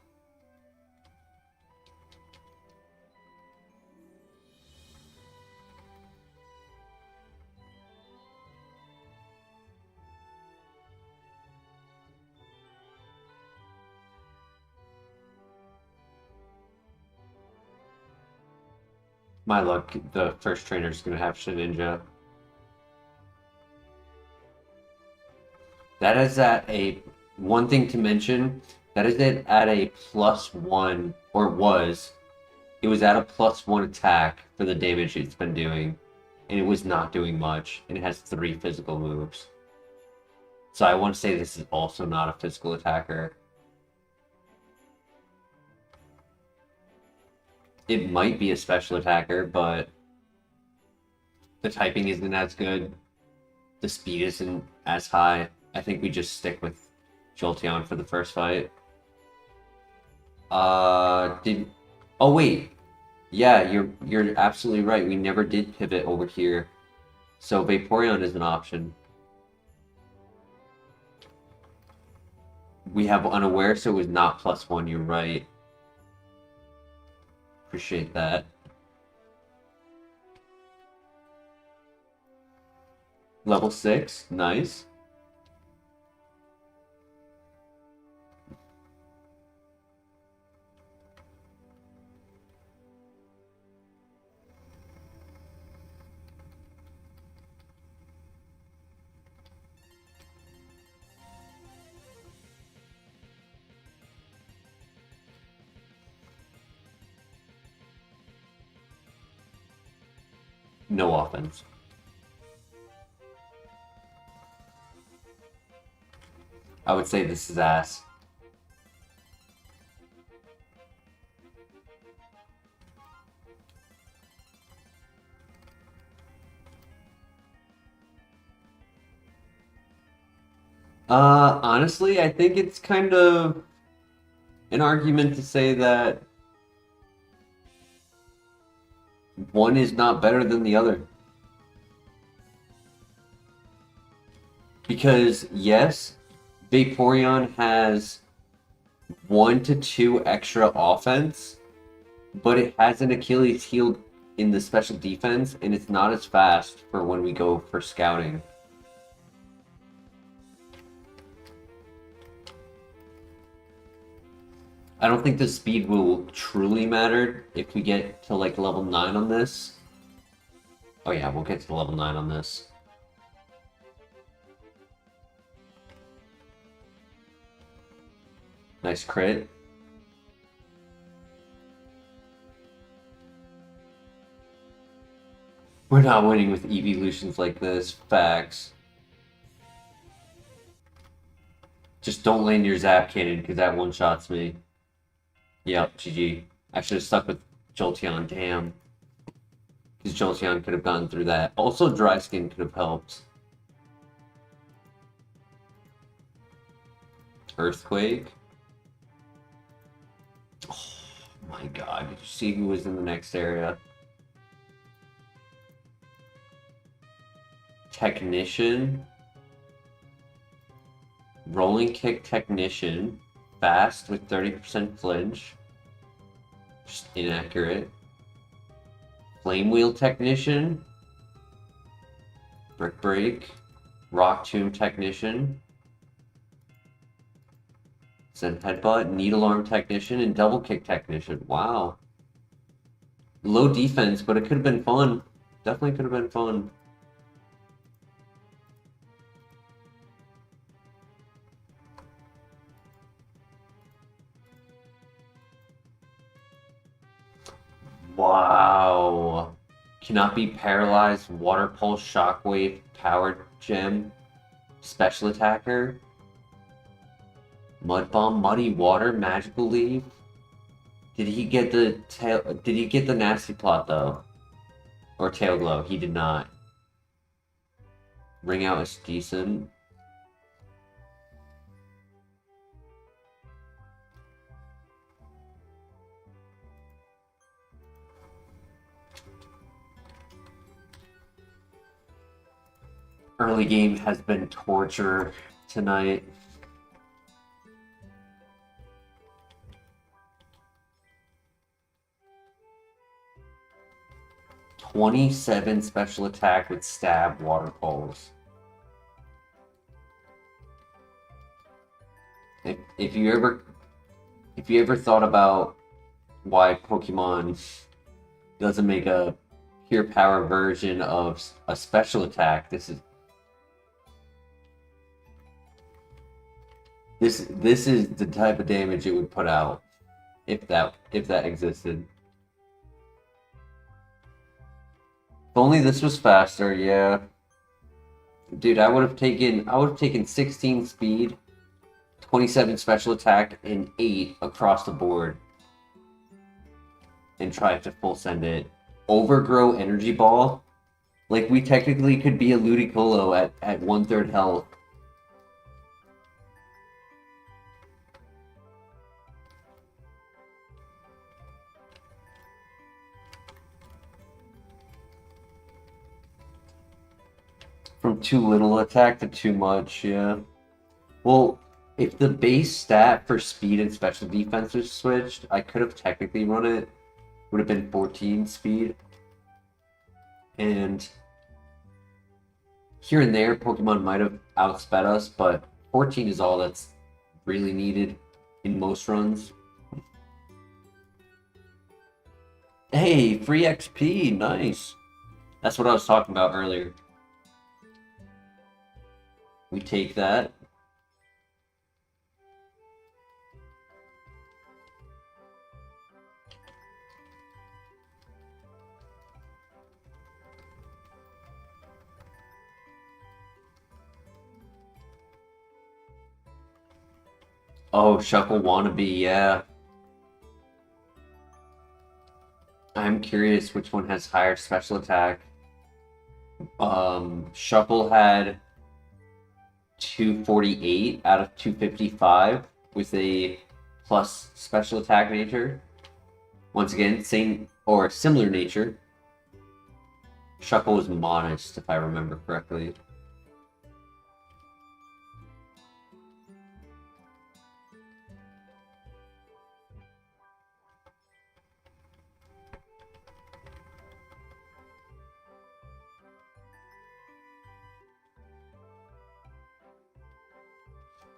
My luck, the first trainer is going to have Shedinja. That is at a... One thing to mention, that is it at a +1, or was. It was at a +1 attack for the damage it's been doing. And it was not doing much. And it has 3 physical moves. So I want to say this is also not a physical attacker. It might be a special attacker, but the typing isn't as good. The speed isn't as high. I think we just stick with Jolteon for the first fight. Oh wait. Yeah, you're absolutely right. We never did pivot over here. So Vaporeon is an option. We have Unaware, so it was not +1, you're right. Appreciate that. Level 6, nice. No offense. I would say this is ass. Honestly, I think it's kind of an argument to say that one is not better than the other. Because, yes, Vaporeon has 1 to 2 extra offense, but it has an Achilles heel in the special defense, and it's not as fast for when we go for scouting. I don't think the speed will truly matter if we get to like level 9 on this. Oh yeah, we'll get to level 9 on this. Nice crit. We're not winning with evolutions like this. Facts. Just don't land your Zap Cannon, because that one-shots me. Yep, GG. I should have stuck with Jolteon, damn. Because Jolteon could have gone through that. Also, Dry Skin could have helped. Earthquake. Oh my god, did you see who was in the next area? Technician. Rolling Kick Technician. Fast with 30% flinch. Just inaccurate. Flame Wheel Technician. Brick Break. Rock Tomb Technician. Zen Headbutt, Needle Arm Technician, and Double Kick Technician. Wow. Low defense, but it could have been fun. Definitely could have been fun. Wow. Cannot be paralyzed. Water pulse, shockwave, powered gem, special attacker. Mud bomb, muddy water, magical leaf. Did he get the tail? Did he get the nasty plot though? Or tail glow? He did not. Ring out is decent. Early game has been torture tonight. "27 special attack with stab water pulse. If you ever thought about why Pokemon doesn't make a pure power version of a special attack, this is the type of damage it would put out if that existed. If only this was faster, yeah. Dude, I would have taken 16 speed, 27 special attack, and 8 across the board. And try to full send it. Overgrow energy ball? Like, we technically could be a Ludicolo at 1/3 health. From too little attack to too much, yeah. Well, if the base stat for speed and special defense was switched, I could have technically run it. Would have been 14 speed. And here and there, Pokemon might have outsped us, but 14 is all that's really needed in most runs. Hey, free XP, nice. That's what I was talking about earlier. We take that. Oh, Shuckle Wannabe, yeah. I'm curious which one has higher special attack. Shuckle had 248 out of 255 with a plus special attack nature. Once again, same or similar nature. Shuckle was modest, if I remember correctly.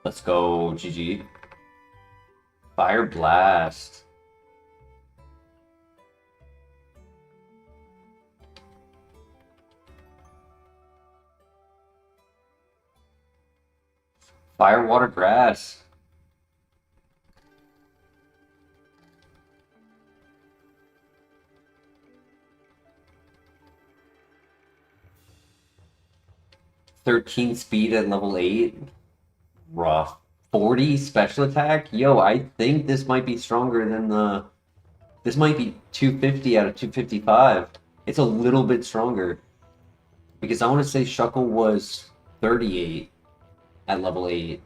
Let's go, GG. Fire Blast. Fire, Water, Grass. "13 speed at level 8. Rough. 40 special attack? Yo, I think this might be stronger than the... This might be 250 out of 255. It's a little bit stronger. Because I want to say Shuckle was 38 at level 8.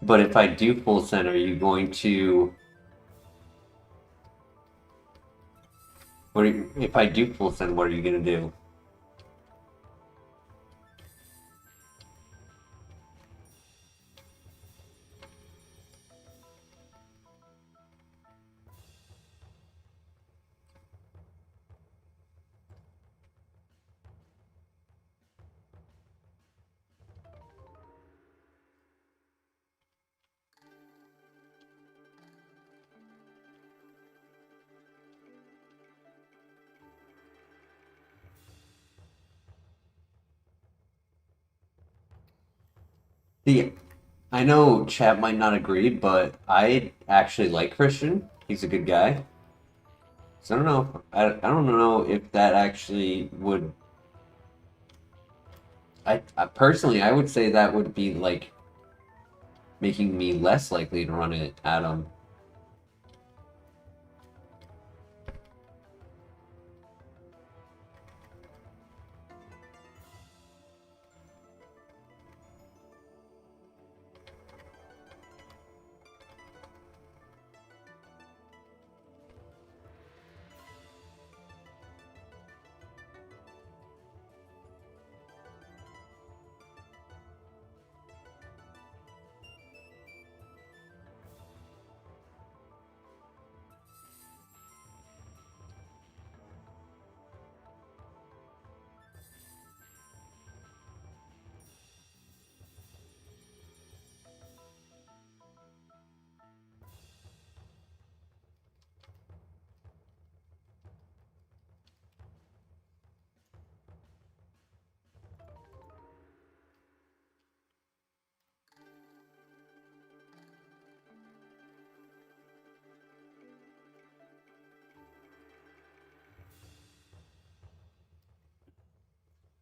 But if I do full send, are you going to... If I do full send, what are you going to do? The I know Chad might not agree, but I actually like Christian. He's a good guy. So I don't know. I don't know if that actually would. I personally, I would say that would be like making me less likely to run it at him.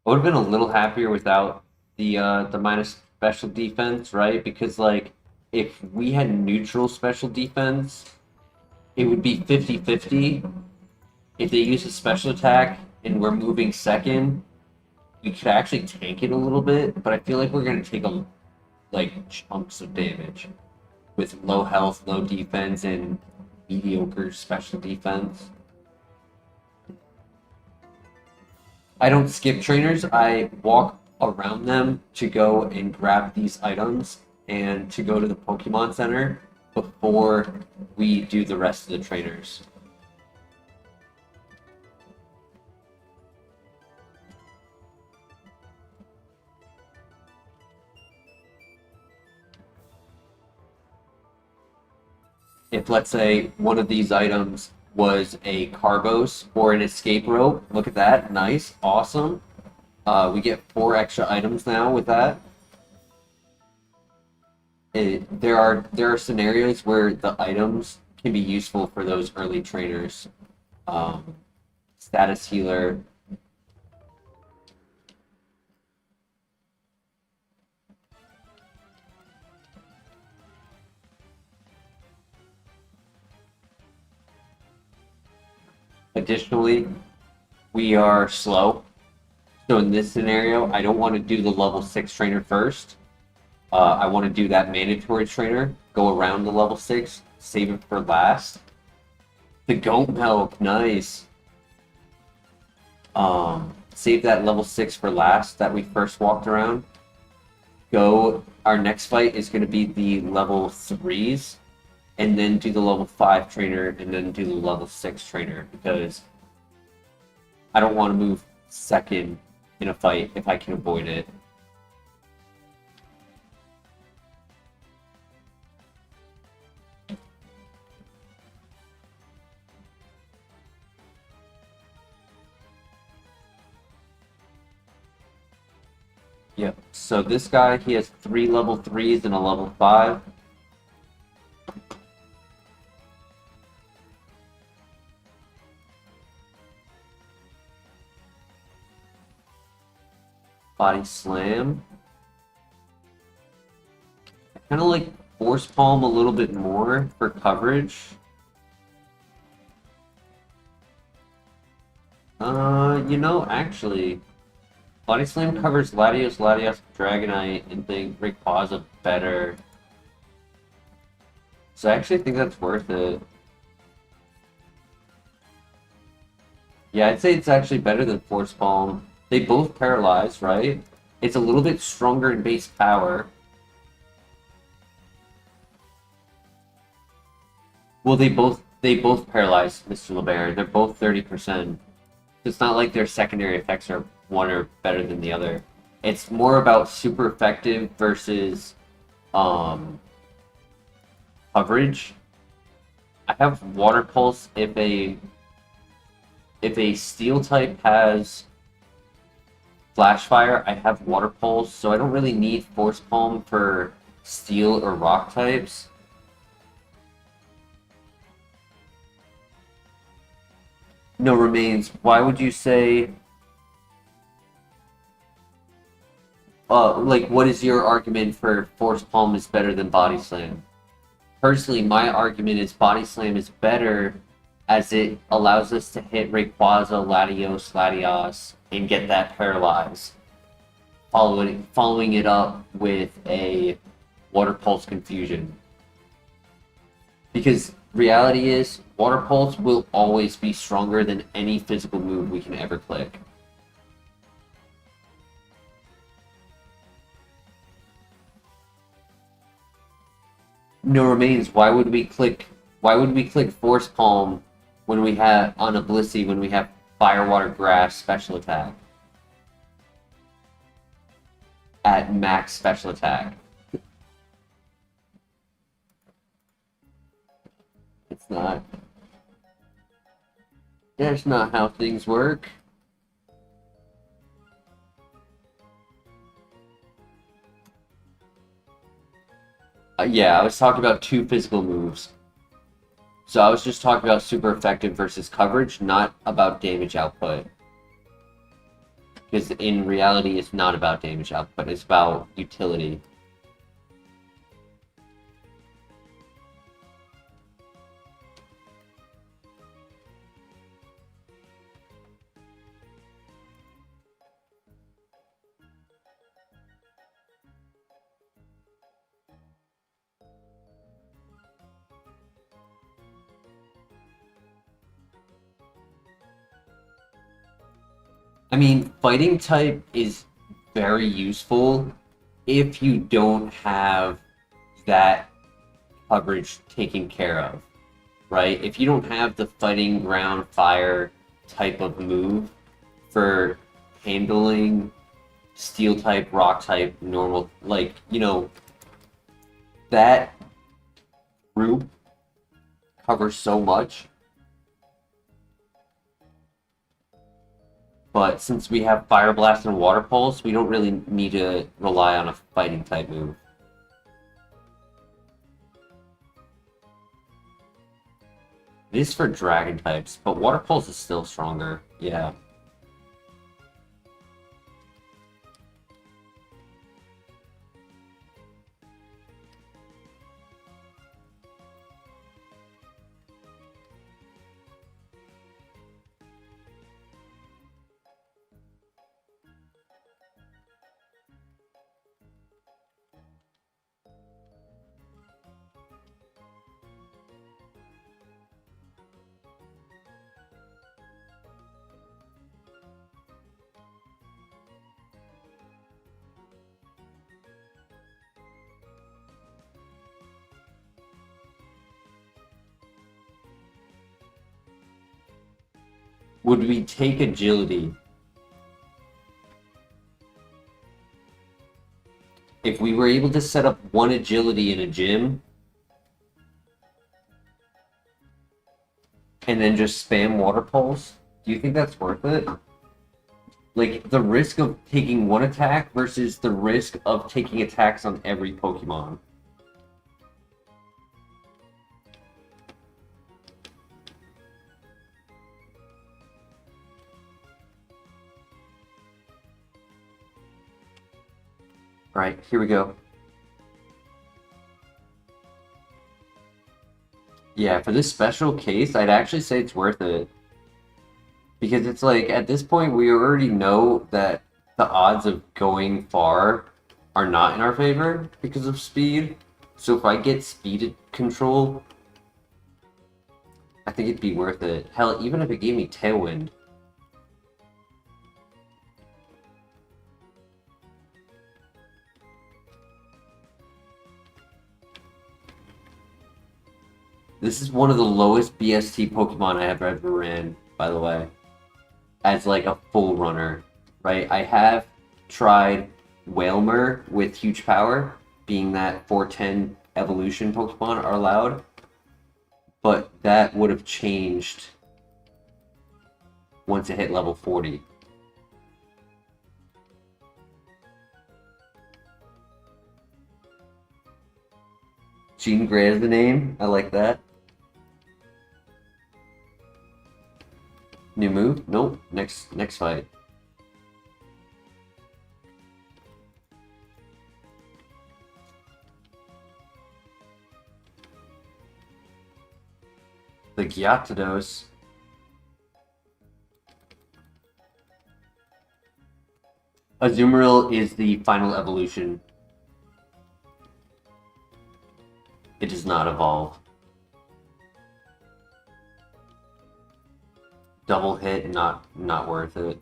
I would have been a little happier without the minus special defense, right? Because like if we had neutral special defense, it would be 50-50. If they use a special attack and we're moving second, we could actually tank it a little bit, but I feel like we're gonna take a like chunks of damage with low health, low defense, and mediocre special defense. I don't skip trainers. I walk around them to go and grab these items and to go to the Pokemon Center before we do the rest of the trainers. If, let's say, one of these items was a Carbos or an Escape Rope, look at that. Nice. Awesome. We get 4 extra items now with that. There are scenarios where the items can be useful for those early trainers. Um, Status healer. Additionally, we are slow. So in this scenario, I don't want to do the level 6 trainer first. I want to do that mandatory trainer, go around the level 6, save it for last. The goat milk, nice. Save that level 6 for last that we first walked around. Our next fight is going to be the level 3s, and then do the level 5 trainer, and then do the level 6 trainer, because I don't want to move second in a fight if I can avoid it. Yep. So this guy, he has 3 level 3s and a level 5. Body slam. I kind of like force palm a little bit more for coverage. Actually, Body Slam covers Latios, Dragonite, and think Rayquaza better. So I actually think that's worth it. Yeah, I'd say it's actually better than Force Palm. They both paralyze, right? It's a little bit stronger in base power. Well, they both paralyze, Mr. LeBaron. They're both 30%. It's not like their secondary effects are one or better than the other. It's more about super effective versus coverage. I have Water Pulse if a steel type has Flash Fire, I have Water Pulse, so I don't really need Force Palm for Steel or Rock types. No remains. Why would you say... like, what is your argument for Force Palm is better than Body Slam? Personally, my argument is Body Slam is better as it allows us to hit Rayquaza, Latios, Latios, and get that Paralyze. Following it up with a Water Pulse Confusion. Because reality is, Water Pulse will always be stronger than any physical move we can ever click. No remains. Why would we click Force Palm when we have on a Blissey when we have Fire, Water, Grass special attack at max special attack? It's not. That's not how things work. Yeah, I was talking about two physical moves. So I was just talking about super effective versus coverage, not about damage output. Because in reality, it's not about damage output, it's about utility. I mean, fighting type is very useful if you don't have that coverage taken care of, right? If you don't have the fighting ground fire type of move for handling steel type, rock type, normal, like, you know, that group covers so much. But since we have Fire Blast and Water Pulse, we don't really need to rely on a fighting type move. It is for Dragon types, but Water Pulse is still stronger. Yeah. Would we take agility if we were able to set up one agility in a gym and then just spam Water Pulse? Do you think that's worth it? Like, the risk of taking one attack versus the risk of taking attacks on every Pokemon. Alright, here we go. Yeah, for this special case, I'd actually say it's worth it. Because it's like, at this point, we already know that the odds of going far are not in our favor because of speed. So if I get speed control, I think it'd be worth it. Hell, even if it gave me Tailwind. This is one of the lowest BST Pokemon I have ever ran, by the way. As like a full runner, right? I have tried Wailmer with huge power, being that 410 evolution Pokemon are allowed. But that would have changed once it hit level 40. Jean Grey is the name. I like that. New move? Nope. Next fight. The Gyarados. Azumarill is the final evolution. It does not evolve. Double hit, not worth it.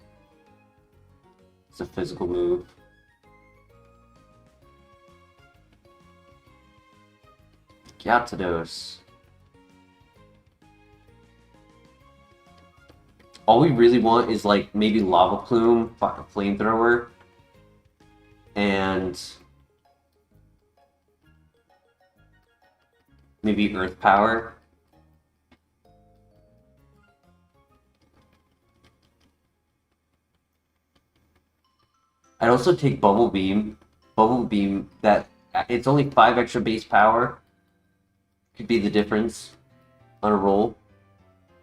It's a physical move. Gyarados. All we really want is like maybe Lava Plume, Flamethrower, and maybe Earth Power. I'd also take Bubble Beam. Bubble Beam, that it's only 5 extra base power. Could be the difference on a roll.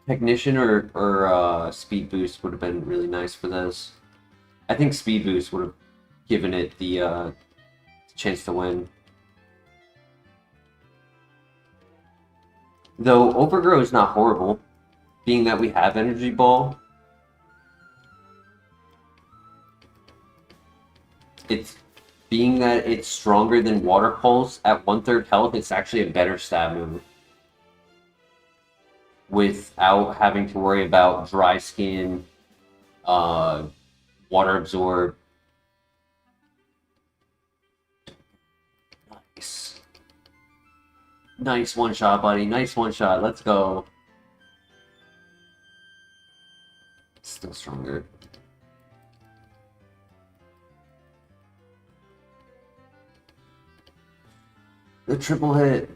Technician or Speed Boost would have been really nice for this. I think Speed Boost would have given it the chance to win. Though Overgrow is not horrible, being that we have Energy Ball. It's being that it's stronger than Water Pulse at 1/3 health, it's actually a better stab move. Without having to worry about dry skin, water absorb. Nice. Nice one shot, buddy. Nice one shot. Let's go. Still stronger. The triple hit.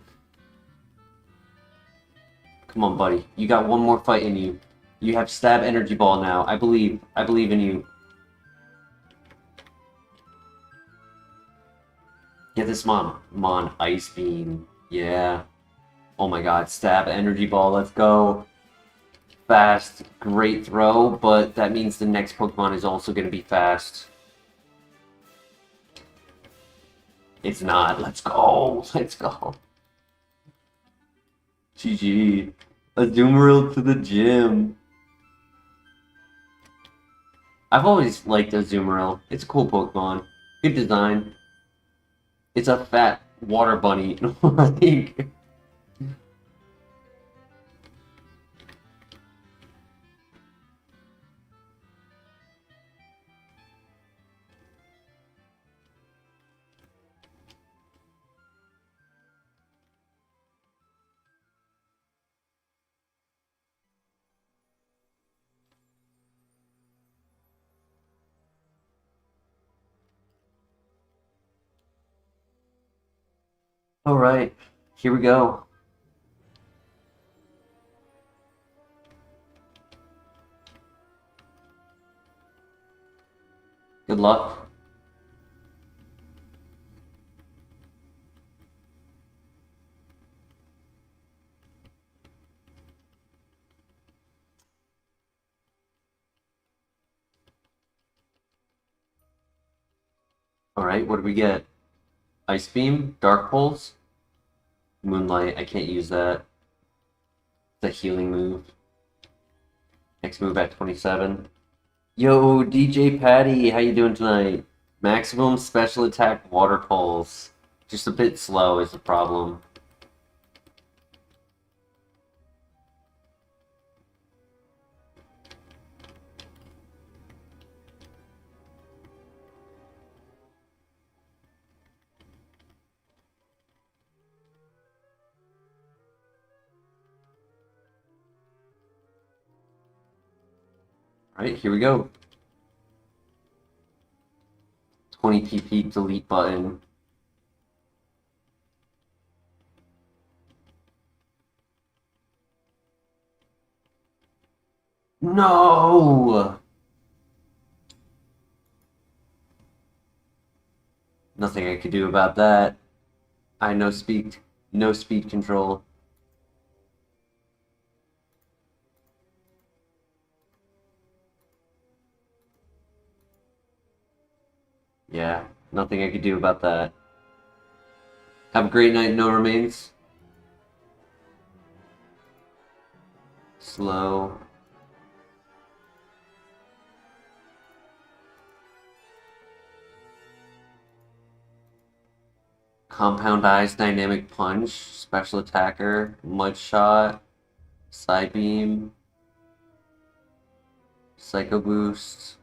Come on, buddy. You got one more fight in you. You have Stab Energy Ball now. I believe in you. Get this Mon Ice Beam. Yeah. Oh my god. Stab Energy Ball. Let's go. Fast. Great throw, but that means the next Pokemon is also going to be fast. It's not. Let's go. Let's go. GG. Azumarill to the gym. I've always liked Azumarill. It's a cool Pokemon. Good design. It's a fat water bunny. Like... Alright, here we go. Good luck. Alright, what do we get? Ice Beam, Dark Pulse, Moonlight. I can't use that. It's a healing move. Next move at 27. Yo, DJ Patty, how you doing tonight? Maximum special attack Water Pulse. Just a bit slow is the problem. Alright, here we go. 20 PP delete button. No! Nothing I could do about that. I no speak. No speed control. Yeah, nothing I could do about that. Have a great night, no remains. Slow. Compound Eyes, Dynamic Punch, Special Attacker, Mud Shot, Side Beam, Psycho Boost.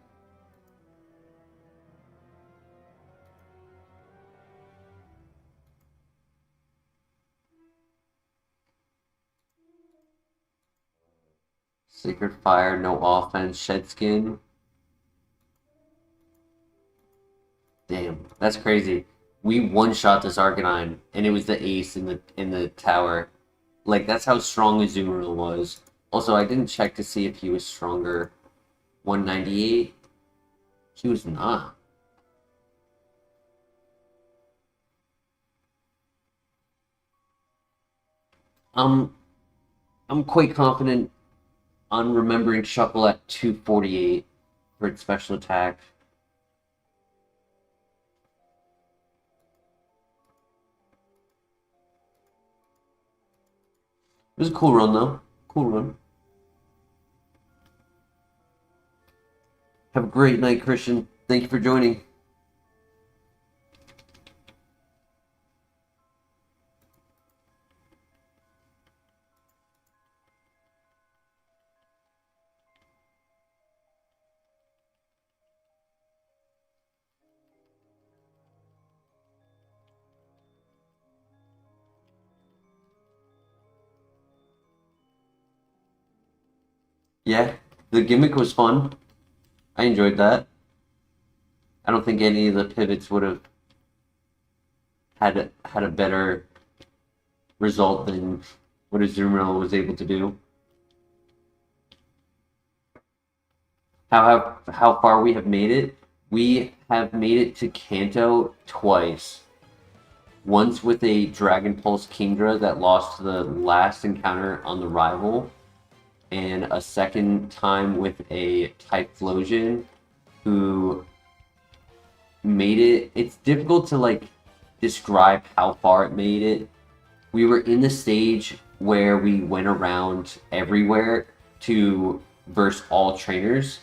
Sacred Fire, no offense, Shed Skin. Damn, that's crazy. We one-shot this Arcanine, and it was the ace in the tower. Like, that's how strong Azumarill was. Also, I didn't check to see if he was stronger. 198? He was not. I'm quite confident on remembering Shuckle at 248 for its special attack. It was a cool run, though. Cool run. Have a great night, Christian. Thank you for joining. Yeah, the gimmick was fun. I enjoyed that. I don't think any of the pivots would have had a better result than what Azumarill was able to do. How far we have made it? We have made it to Kanto twice. Once with a Dragon Pulse Kingdra that lost to the last encounter on the rival, and a second time with a Typhlosion who made it. It's difficult to like describe how far it made it. We were in the stage where we went around everywhere to verse all trainers,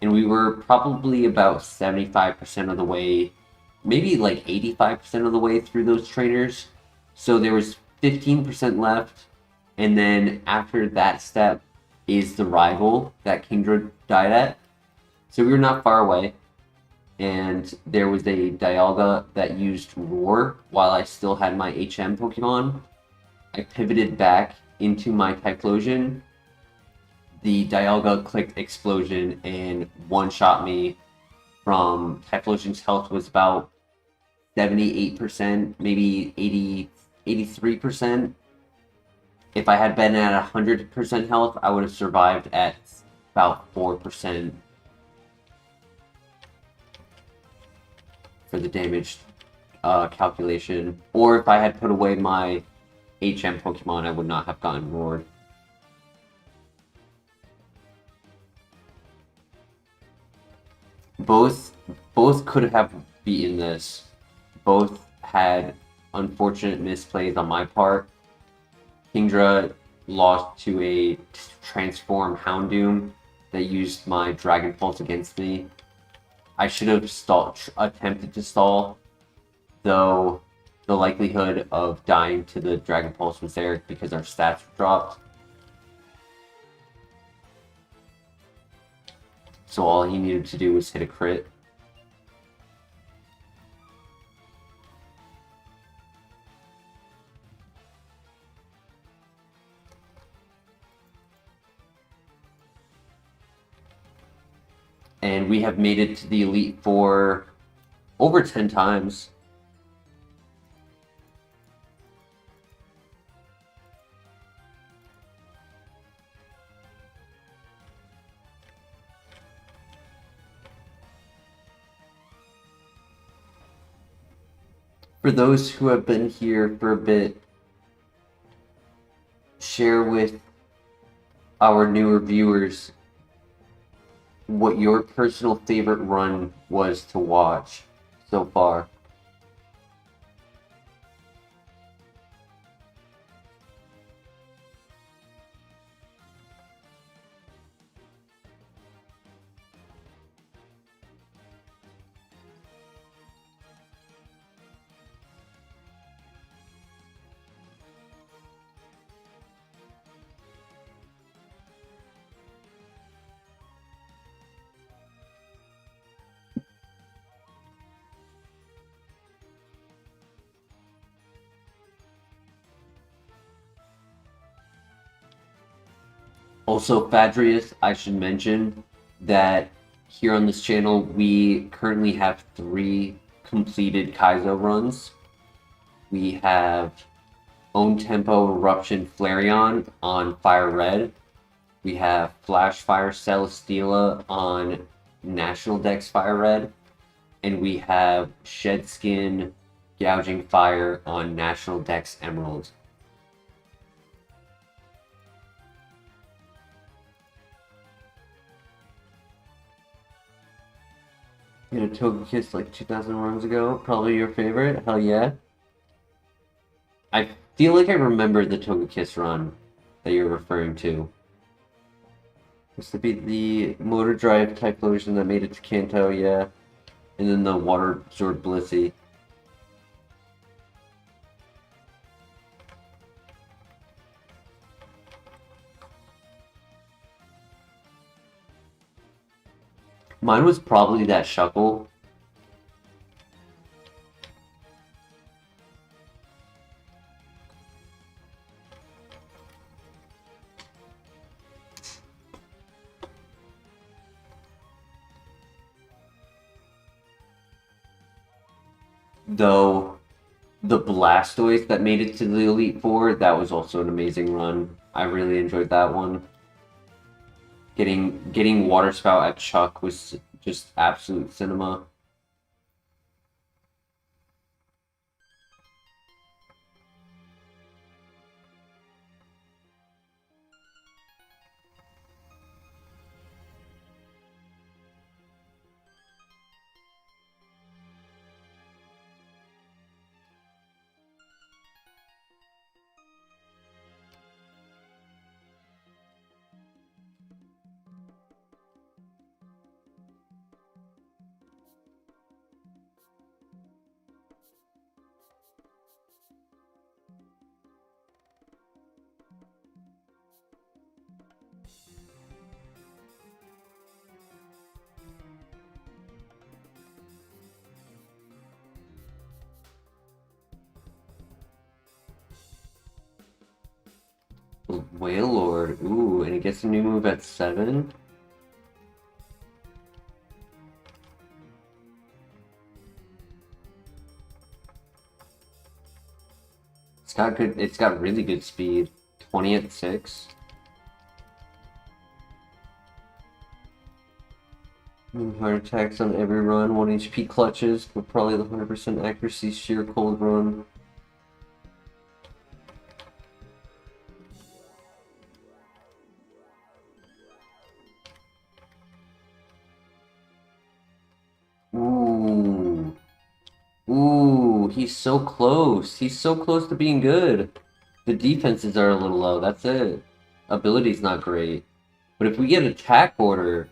and we were probably about 75% of the way, maybe like 85% of the way through those trainers. So there was 15% left, and then after that step is the rival that Kingdra died at. So we were not far away, and there was a Dialga that used Roar while I still had my HM Pokemon. I pivoted back into my Typhlosion. The Dialga clicked Explosion and one-shot me from Typhlosion's health was about 78%, maybe 83%. If I had been at 100% health, I would have survived at about 4% for the damage calculation. Or if I had put away my HM Pokemon, I would not have gotten roared. Both could have beaten this. Both had unfortunate misplays on my part. Kingdra lost to a transform Houndoom that used my Dragon Pulse against me. I should have attempted to stall, though the likelihood of dying to the Dragon Pulse was there because our stats dropped. So all he needed to do was hit a crit. And we have made it to the Elite Four over 10 times. For those who have been here for a bit, share with our newer viewers what your personal favorite run was to watch so far. Also, Fadrius, I should mention that here on this channel, we currently have 3 completed Kaizo runs. We have Own Tempo Eruption Flareon on FireRed. We have Flash Fire Celesteela on National Dex FireRed. And we have Shed Skin Gouging Fire on National Dex Emerald. You had a Togekiss like 2,000 runs ago. Probably your favorite. Hell yeah. I feel like I remember the Togekiss run that you're referring to. Used to be the Motor Drive Typhlosion that made it to Kanto, yeah. And then the Water Sword Blissey. Mine was probably that Shuckle. Though the Blastoise that made it to the Elite Four, that was also an amazing run. I really enjoyed that one. Getting Water Spout at Chuck was just absolute cinema. Wailord, ooh, and it gets a new move at 7. It's got really good speed. 20 at 6. Heart attacks on every run, 1 HP clutches, but probably the 100% accuracy sheer cold run. Ooh. Ooh, he's so close. He's so close to being good. The defenses are a little low, that's it. Ability's not great. But if we get attack order,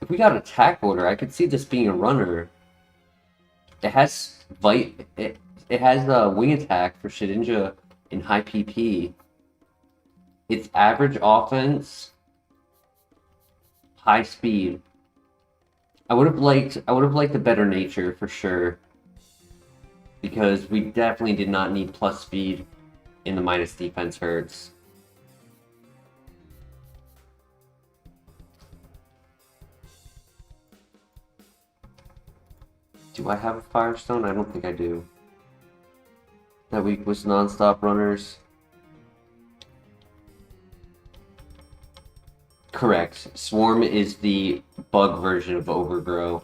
I could see this being a runner. It has it has a wing attack for Shedinja in high PP. It's average offense, high speed. I would have liked a better nature for sure. Because we definitely did not need plus speed in the minus defense hurts. Do I have a Firestone? I don't think I do. That week was non-stop runners. Correct. Swarm is the bug version of Overgrow.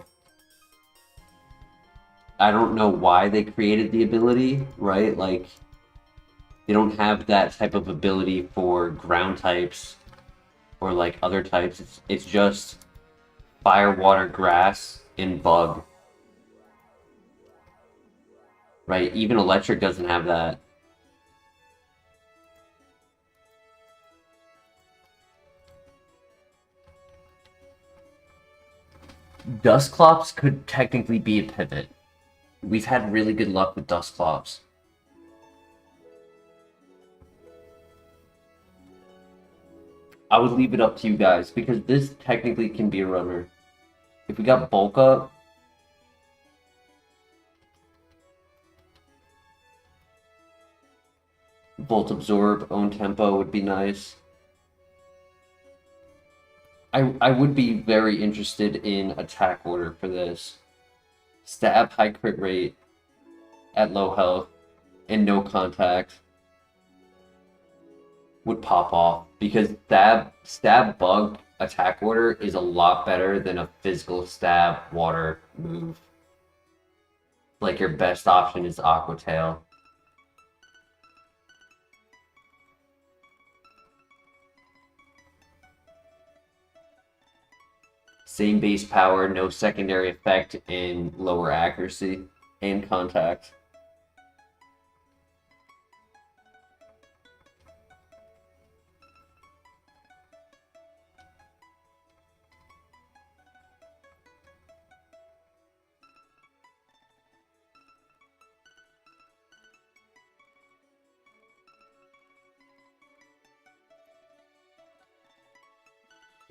I don't know why they created the ability, right? Like, They don't have that type of ability for ground types or like other types. It's just fire, water, grass, and bug. Right? Even electric doesn't have that. Dusclops could technically be a pivot. We've had really good luck with Dusclops. I would leave it up to you guys, because this technically can be a runner. If we got bulk up, Volt Absorb, own tempo would be nice. I would be very interested in attack order for this. Stab, high crit rate at low health and no contact would pop off, because stab bug attack order is a lot better than a physical stab water move. Like, your best option is Aqua Tail. Same base power, no secondary effect, and lower accuracy and contact.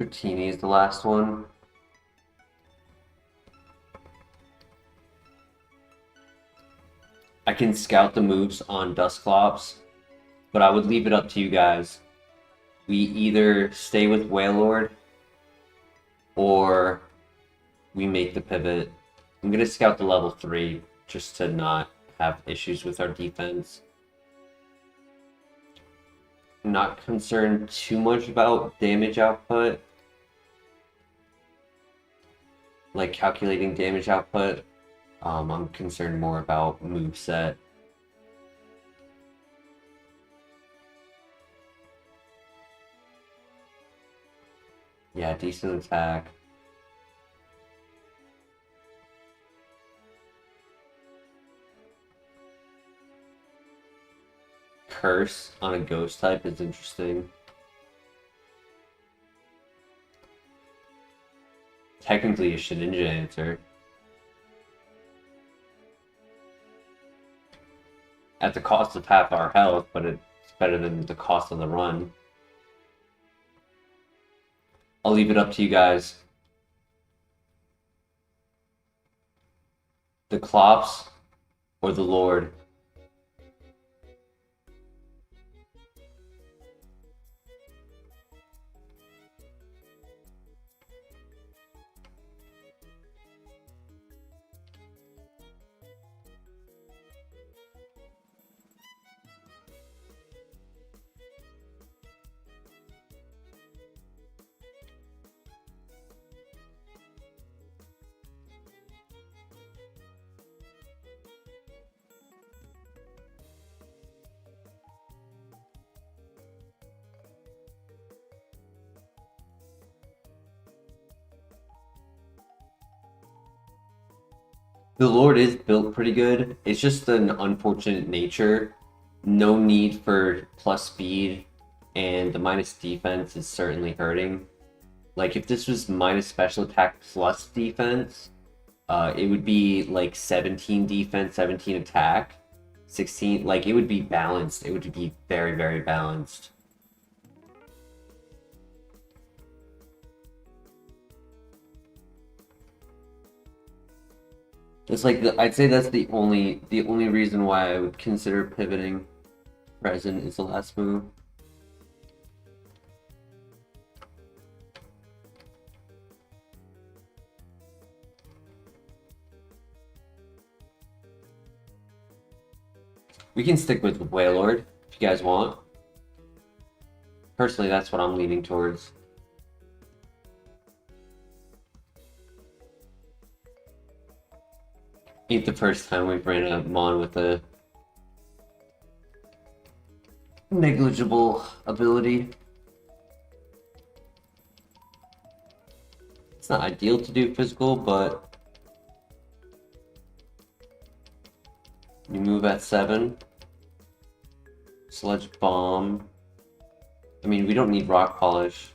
Dratini is the last one. I can scout the moves on Dusclops, but I would leave it up to you guys. We either stay with Wailord or we make the pivot. I'm going to scout the level 3 just to not have issues with our defense. I'm not concerned too much about damage output, like calculating damage output. I'm concerned more about moveset. Yeah, decent attack. Curse on a ghost type is interesting. Technically a Shedinja answer. At the cost of half our health, but it's better than the cost on the run. I'll leave it up to you guys. The Clops or the Lord? The Lord is built pretty good. It's just an unfortunate nature. No need for plus speed, and the minus defense is certainly hurting. Like, if this was minus special attack plus defense, it would be like 17 defense, 17 attack, 16. Like, it would be balanced. It would be very, very balanced. It's like I'd say that's the only reason why I would consider pivoting. Present is the last move. We can stick with Wailord if you guys want. Personally, that's what I'm leaning towards. Ain't the first time we've ran a Mon with a negligible ability. It's not ideal to do physical, but you move at 7. Sludge bomb. I mean, we don't need rock polish.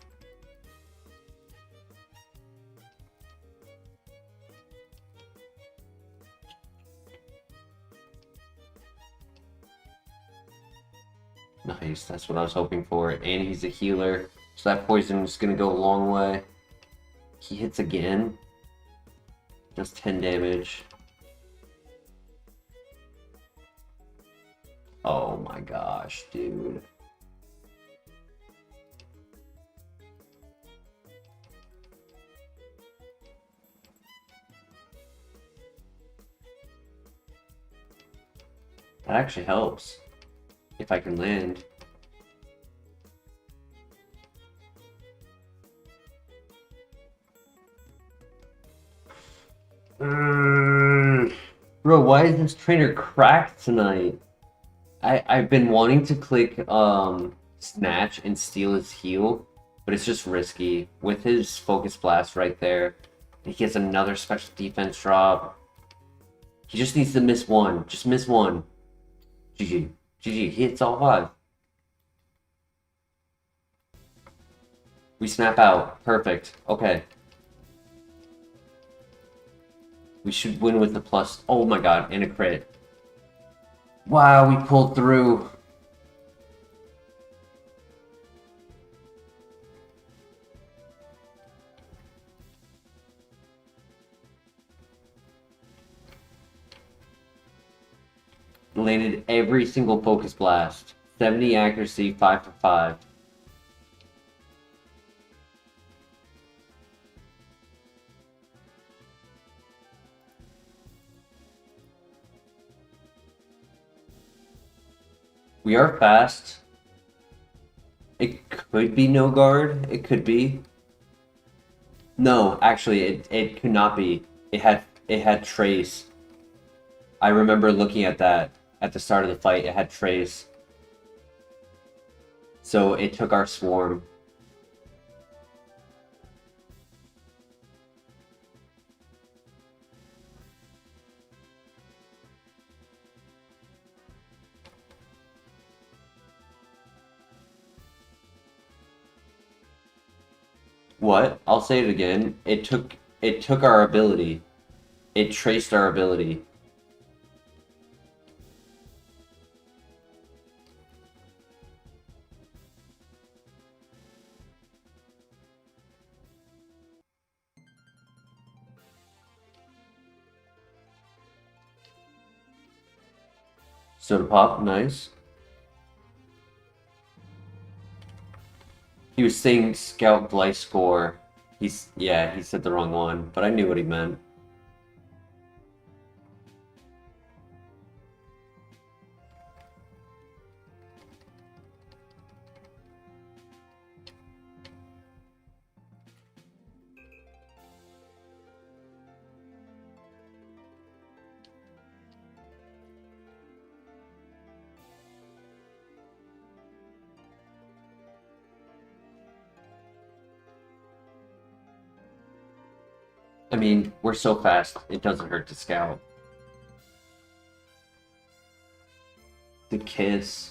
Nice, that's what I was hoping for. And he's a healer, so that poison is gonna go a long way. He hits again. Does 10 damage. Oh my gosh, dude. That actually helps. If I can land. Bro, why is this trainer cracked tonight? I've been wanting to click Snatch and steal his heal, but it's just risky. With his Focus Blast right there, he gets another special defense drop. He just needs to miss one. Just miss one. GG. GG. He hits all 5. We snap out. Perfect. Okay. We should win with the plus. Oh my god, and a crit. Wow, we pulled through. Landed every single Focus Blast. 70 accuracy, 5 for 5. We are fast. It could be no guard. It could be. No, actually, it could not be. It had trace. I remember looking at that at the start of the fight. It had trace. So it took our swarm. What? I'll say it again. It took our ability. It traced our ability. Soda pop, nice. He was saying Scout Glyce score. He said the wrong one, but I knew what he meant. I mean, we're so fast, it doesn't hurt to scout. The kiss.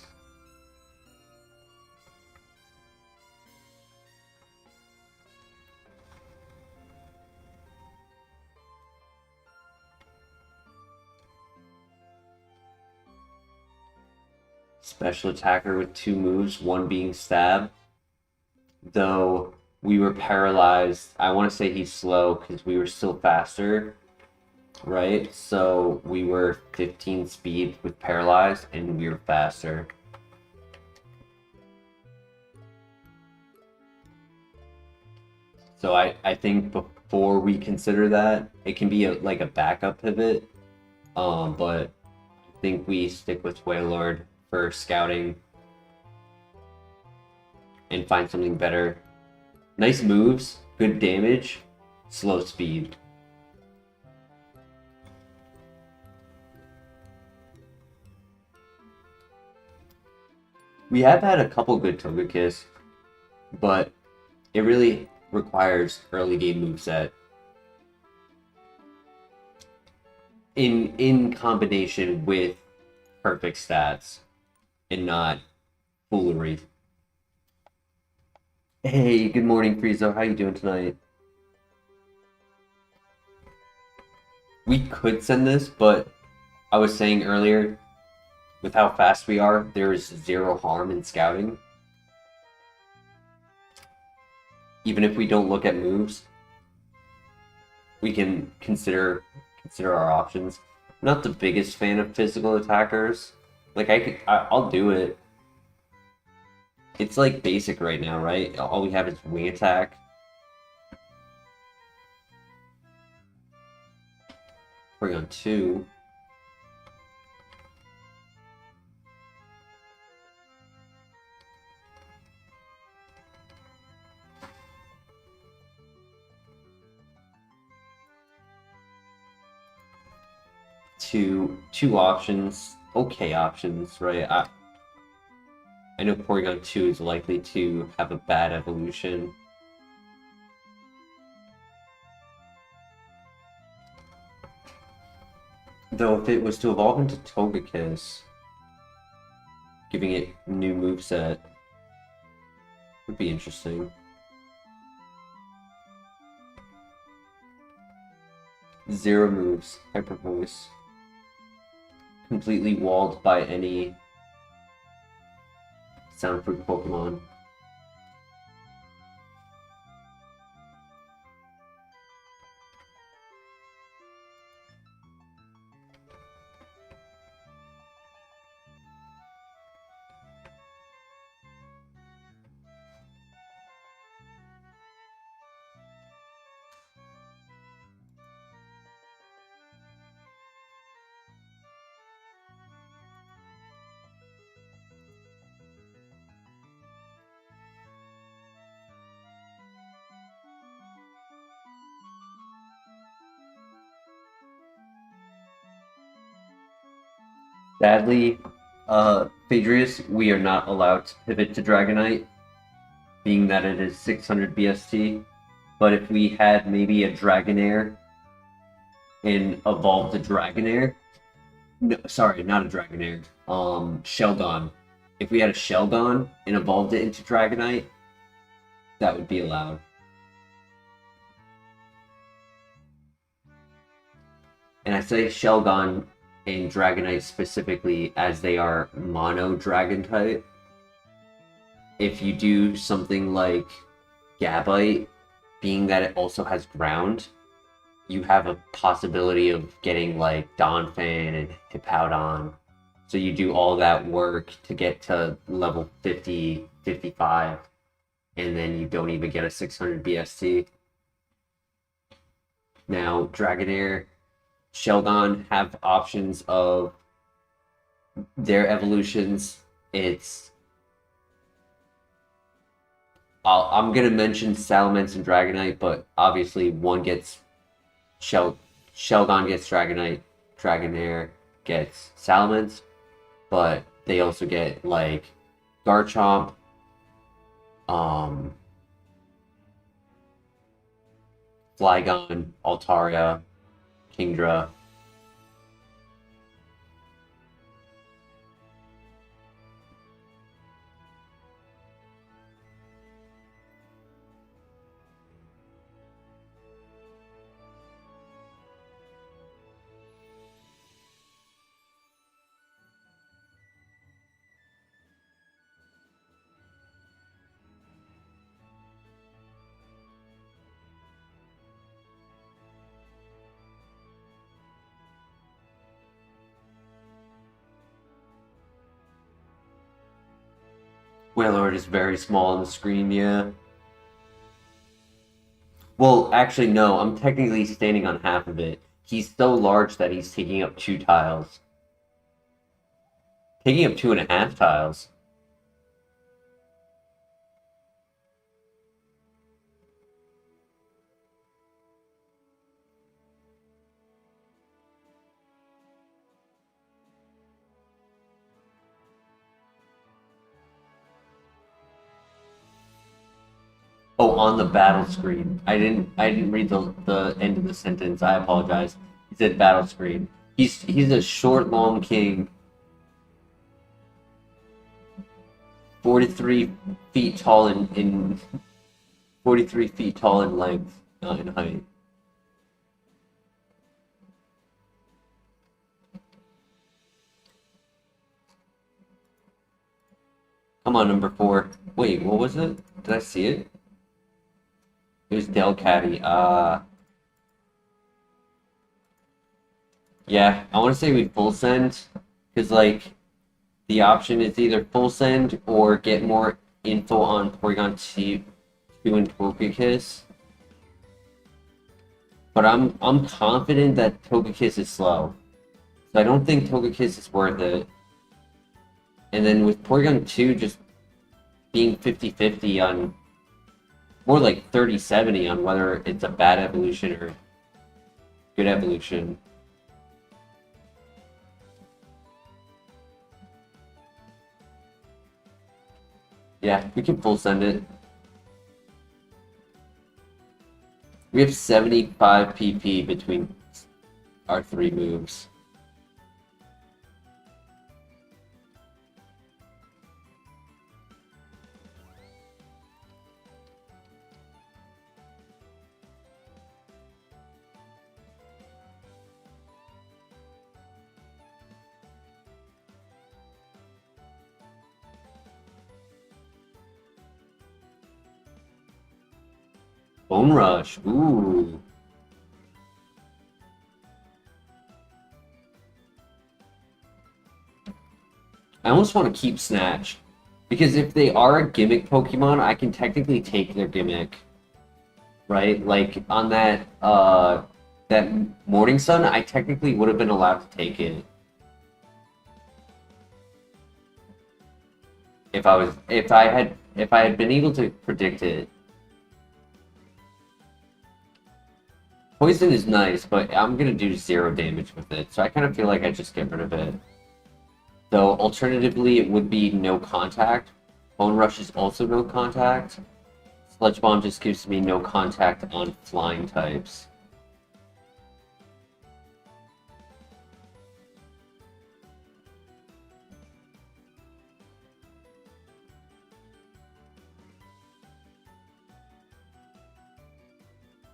Special attacker with 2 moves, one being stab. Though we were paralyzed. I want to say he's slow because we were still faster, right? So we were 15 speed with paralyzed and we were faster. So I think before we consider that, it can be like a backup pivot. But I think we stick with Wailord for scouting and find something better. Nice moves, good damage, slow speed. We have had a couple good Togekiss, but it really requires early game moveset in combination with perfect stats and not foolery. Hey, good morning, Friezo. How you doing tonight? We could send this, but I was saying earlier, with how fast we are, there is zero harm in scouting. Even if we don't look at moves, we can consider our options. I'm not the biggest fan of physical attackers. Like I'll do it. It's like basic right now, right? All we have is wing attack. Bring on 2. Two options, okay options, right? I know Porygon 2 is likely to have a bad evolution. Though if it was to evolve into Togekiss, giving it new moveset would be interesting. 0 moves, Hyper Voice. Completely walled by any soundproof Pokemon. Sadly, Phaedrius, we are not allowed to pivot to Dragonite, being that it is 600 BST. But if we had maybe a Dragonair and evolved a Dragonair, no, sorry, not a Dragonair, Shelgon. If we had a Shelgon and evolved it into Dragonite, that would be allowed. And I say Shelgon and Dragonite specifically as they are mono dragon type. If you do something like Gabite, being that it also has ground, you have a possibility of getting like Donphan and Hippowdon. So you do all that work to get to level 50, 55, and then you don't even get a 600 BST. Now, Dragonair, Shelgon have options of their evolutions. I'm gonna mention Salamence and Dragonite, but obviously one gets Shelgon gets Dragonite, Dragonair gets Salamence, but they also get like Garchomp, Flygon, Altaria, Kingdra. Wailord is very small on the screen, yeah. Well, actually, no, I'm technically standing on half of it. He's so large that he's taking up 2 tiles. Taking up 2.5 tiles. Oh, on the battle screen. I didn't read the end of the sentence. I apologize. He said battle screen. He's a short, long king. 43 feet tall in 43 feet tall in length, not in height. Come on, number 4. Wait, what was it? Did I see it? It was Delcatty. Yeah, I want to say we full send, because, like, the option is either full send or get more info on Porygon 2 and Togekiss. But I'm confident that Togekiss is slow. So I don't think Togekiss is worth it. And then with Porygon 2 just being 50-50 on, more like 30-70 on whether it's a bad evolution or good evolution. Yeah, we can full send it. We have 75 PP between our 3 moves. Bone Rush, ooh. I almost want to keep Snatch. Because if they are a gimmick Pokemon, I can technically take their gimmick. Right? Like, on that, that Morning Sun, I technically would have been allowed to take it. If I had been able to predict it. Poison is nice, but I'm gonna do 0 damage with it, so I kind of feel like I just get rid of it. Though, alternatively, it would be no contact. Bone Rush is also no contact. Sludge Bomb just gives me no contact on flying types.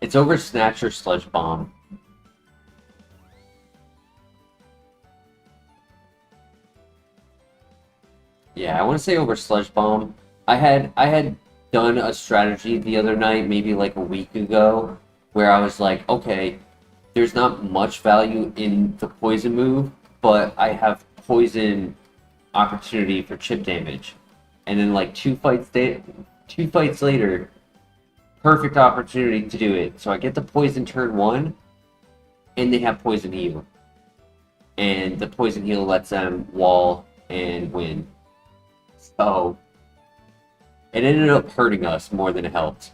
It's over Snatch or Sludge Bomb. Yeah, I want to say over Sludge Bomb. I had done a strategy the other night, maybe like a week ago, where I was like, okay, there's not much value in the poison move, but I have poison opportunity for chip damage. And then like 2 fights later, perfect opportunity to do it. So I get the poison turn 1, and they have poison heal. And the poison heal lets them wall and win. So it ended up hurting us more than it helped.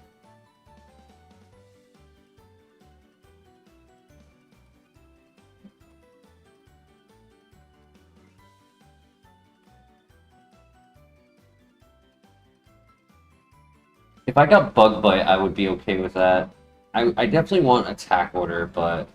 If I got Bug Bite, I would be okay with that. I definitely want Attack Order, but...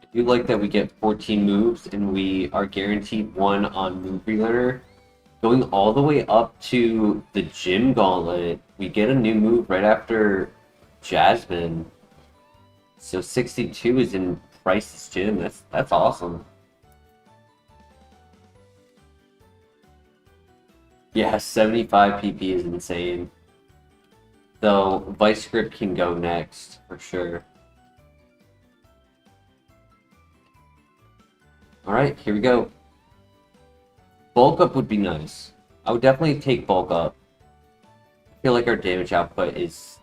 I do like that we get 14 moves and we are guaranteed 1 on Move Relearner. Going all the way up to the Gym Gauntlet, we get a new move right after Jasmine. So 62 is in Price's Gym. That's awesome. Yeah, 75 PP is insane. Though Vice Grip can go next, for sure. Alright, here we go. Bulk up would be nice. I would definitely take bulk up. I feel like our damage output is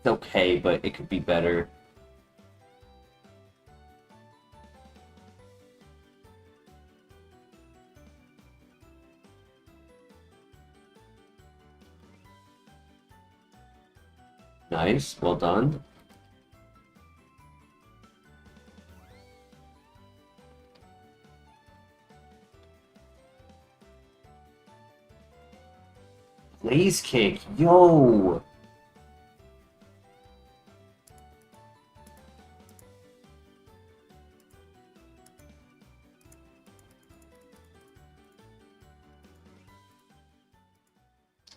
okay, but it could be better. Nice, well done. Blaze kick, yo!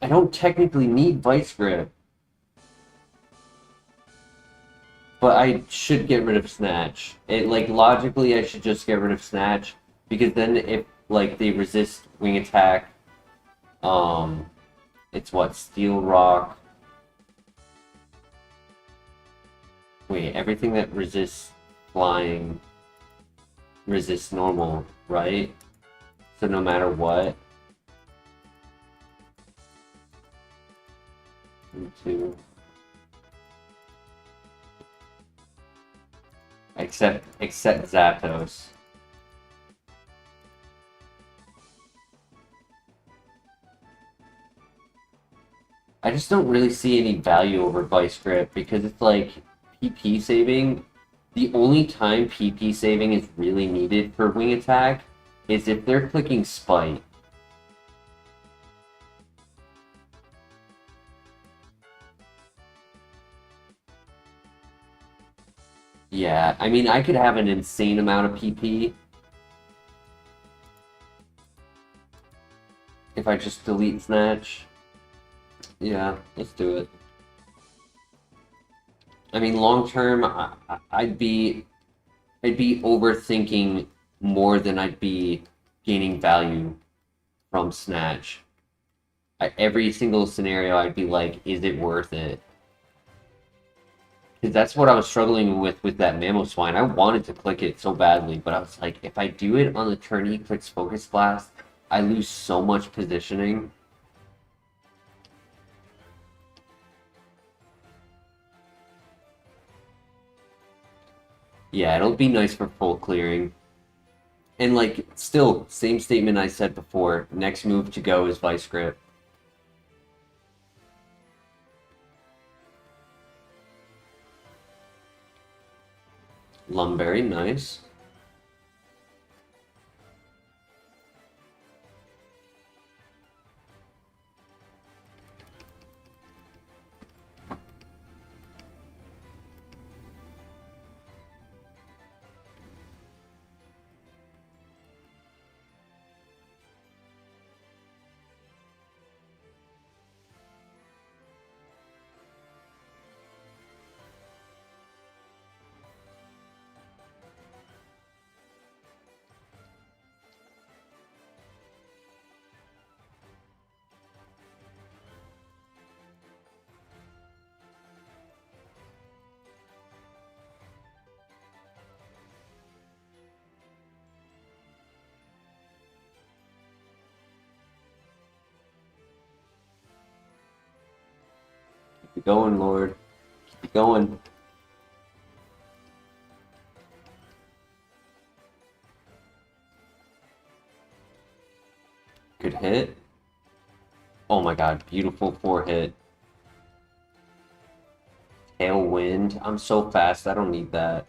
I don't technically need Vice Grip. But I should get rid of Snatch. Like, logically, I should just get rid of Snatch. Because then if, like, they resist Wing Attack, it's what? Steel Rock. Wait, everything that resists flying resists normal, right? So no matter what. 2. Except Zapdos. I just don't really see any value over Vice Grip because it's like PP saving. The only time PP saving is really needed for Wing Attack is if they're clicking Spite. Yeah, I mean, I could have an insane amount of PP if I just delete Snatch. Yeah, let's do it. I mean, long term, I'd be overthinking more than I'd be gaining value from Snatch. Every single scenario, I'd be like, is it worth it? Because that's what I was struggling with that Mamoswine. I wanted to click it so badly, but I was like, if I do it on the turn he clicks Focus Blast, I lose so much positioning. Yeah, it'll be nice for full clearing. And like, still, same statement I said before. Next move to go is Vice Grip. Lumberry, nice. Keep it going, Lord. Keep it going. Good hit. Oh my god, beautiful 4-hit. Tailwind. I'm so fast, I don't need that.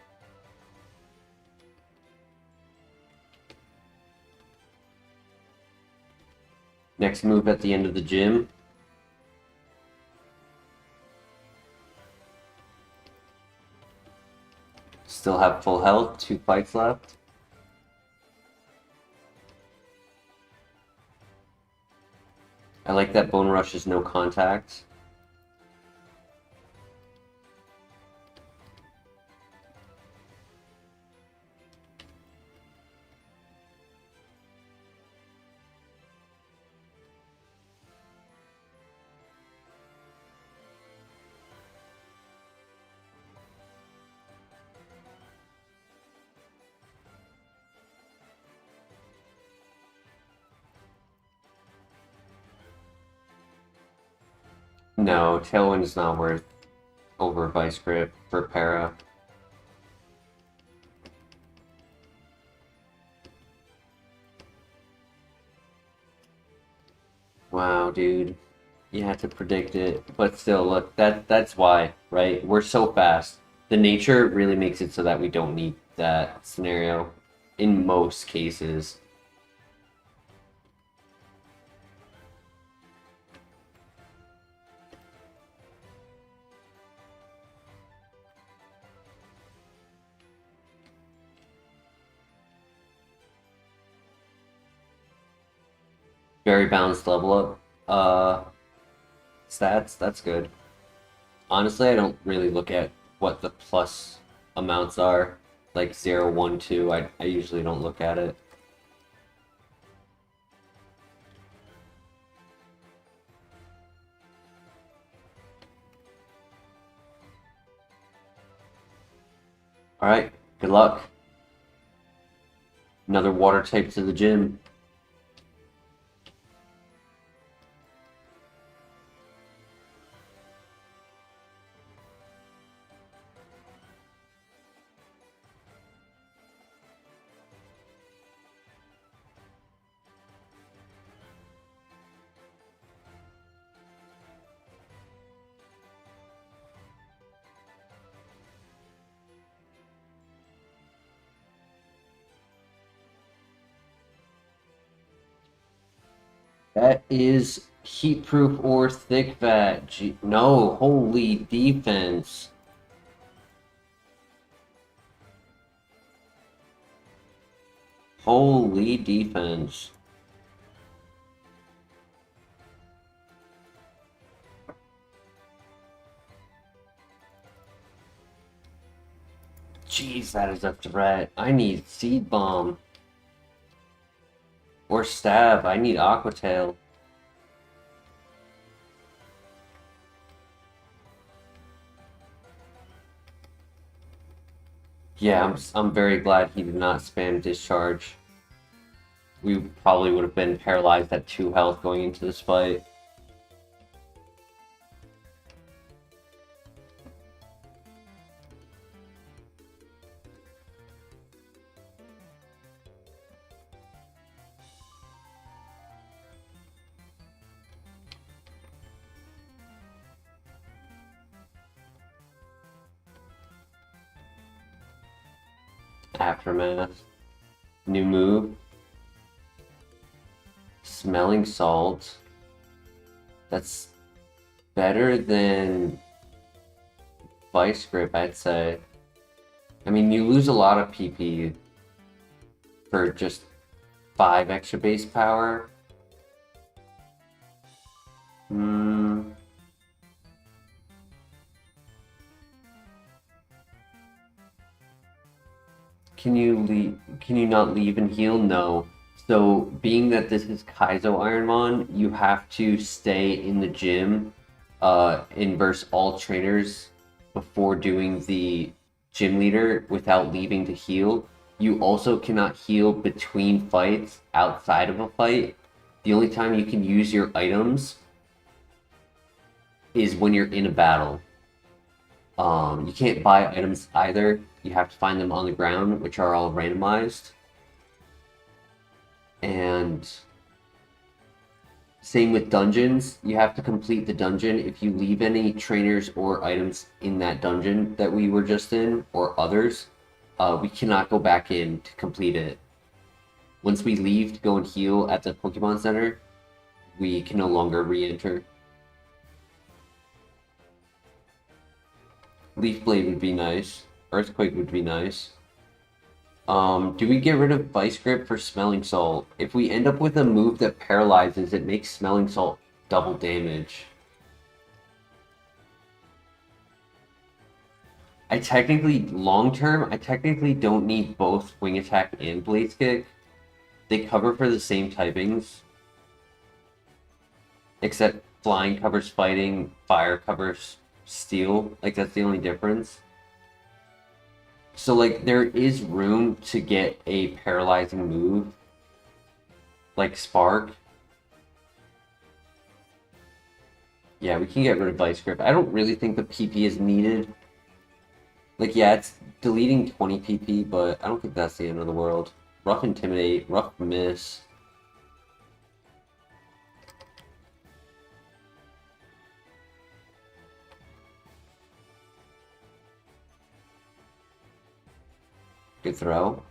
Next move at the end of the gym. Still have full health, 2 fights left. I like that Bone Rush is no contact. No, Tailwind is not worth over Vice Grip for para. Wow, dude. You had to predict it. But still, look, that's why, right? We're so fast. The nature really makes it so that we don't need that scenario in most cases. Very balanced level up. Stats, that's good. Honestly, I don't really look at what the plus amounts are. Like 0, 1, 2. I usually don't look at it. Alright, good luck. Another water type to the gym. That is heat proof or thick vat. No, holy defense. Holy defense. Jeez, that is a threat. I need Seed Bomb. Or Stab. I need Aqua Tail. Yeah, I'm very glad he did not spam Discharge. We probably would have been paralyzed at 2 health going into this fight. Aftermath. New move. Smelling Salt. That's better than Vice Grip, I'd say. I mean, you lose a lot of PP for just 5 extra base power. Can you not leave and heal? No. So, being that this is Kaizo Ironmon, you have to stay in the gym, and verse all trainers before doing the gym leader without leaving to heal. You also cannot heal between fights outside of a fight. The only time you can use your items is when you're in a battle. You can't buy items either. You have to find them on the ground, which are all randomized. And same with dungeons. You have to complete the dungeon. If you leave any trainers or items in that dungeon that we were just in, or others, we cannot go back in to complete it. Once we leave to go and heal at the Pokemon Center, we can no longer re-enter. Leaf Blade would be nice. Earthquake would be nice. Do we get rid of Vice Grip for Smelling Salt? If we end up with a move that paralyzes, it makes Smelling Salt double damage. Long term, I technically don't need both Wing Attack and Blaze Kick. They cover for the same typings. Except Flying covers Fighting, Fire covers Steel. Like, that's the only difference. So, like, there is room to get a paralyzing move, like Spark. Yeah, we can get rid of Vice Grip. I don't really think the PP is needed. Like, yeah, it's deleting 20 PP, but I don't think that's the end of the world. Rough Intimidate, Rough Miss. Good throw.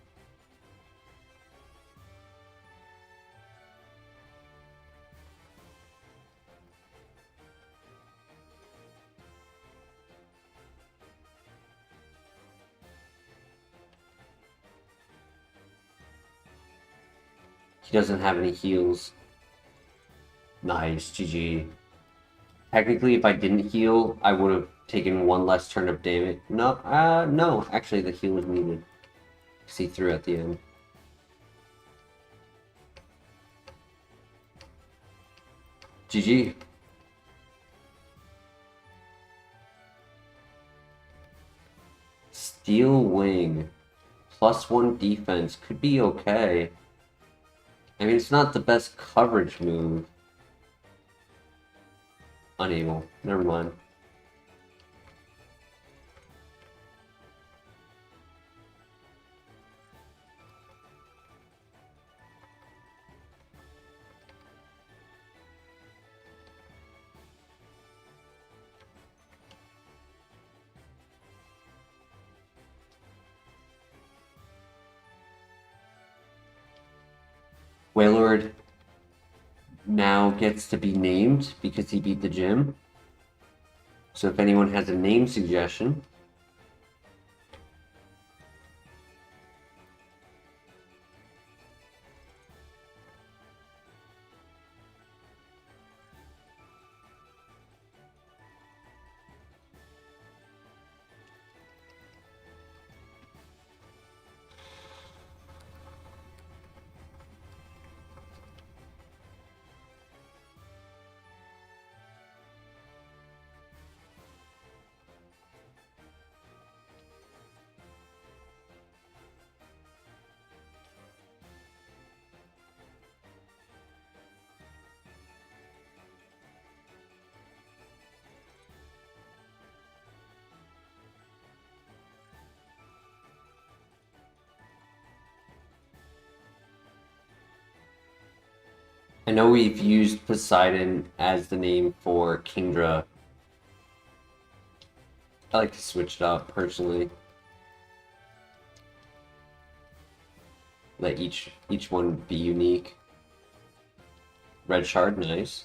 He doesn't have any heals. Nice, GG. Technically, if I didn't heal, I would have taken one less turn of damage. No, no. Actually, the heal was needed. See through at the end. GG. Steel Wing. +1 defense. Could be okay. I mean, it's not the best coverage move. Unable. Never mind. Wailord now gets to be named because he beat the gym. So if anyone has a name suggestion, I know we've used Poseidon as the name for Kingdra. I like to switch it up personally. Let each one be unique. Red Shard, nice.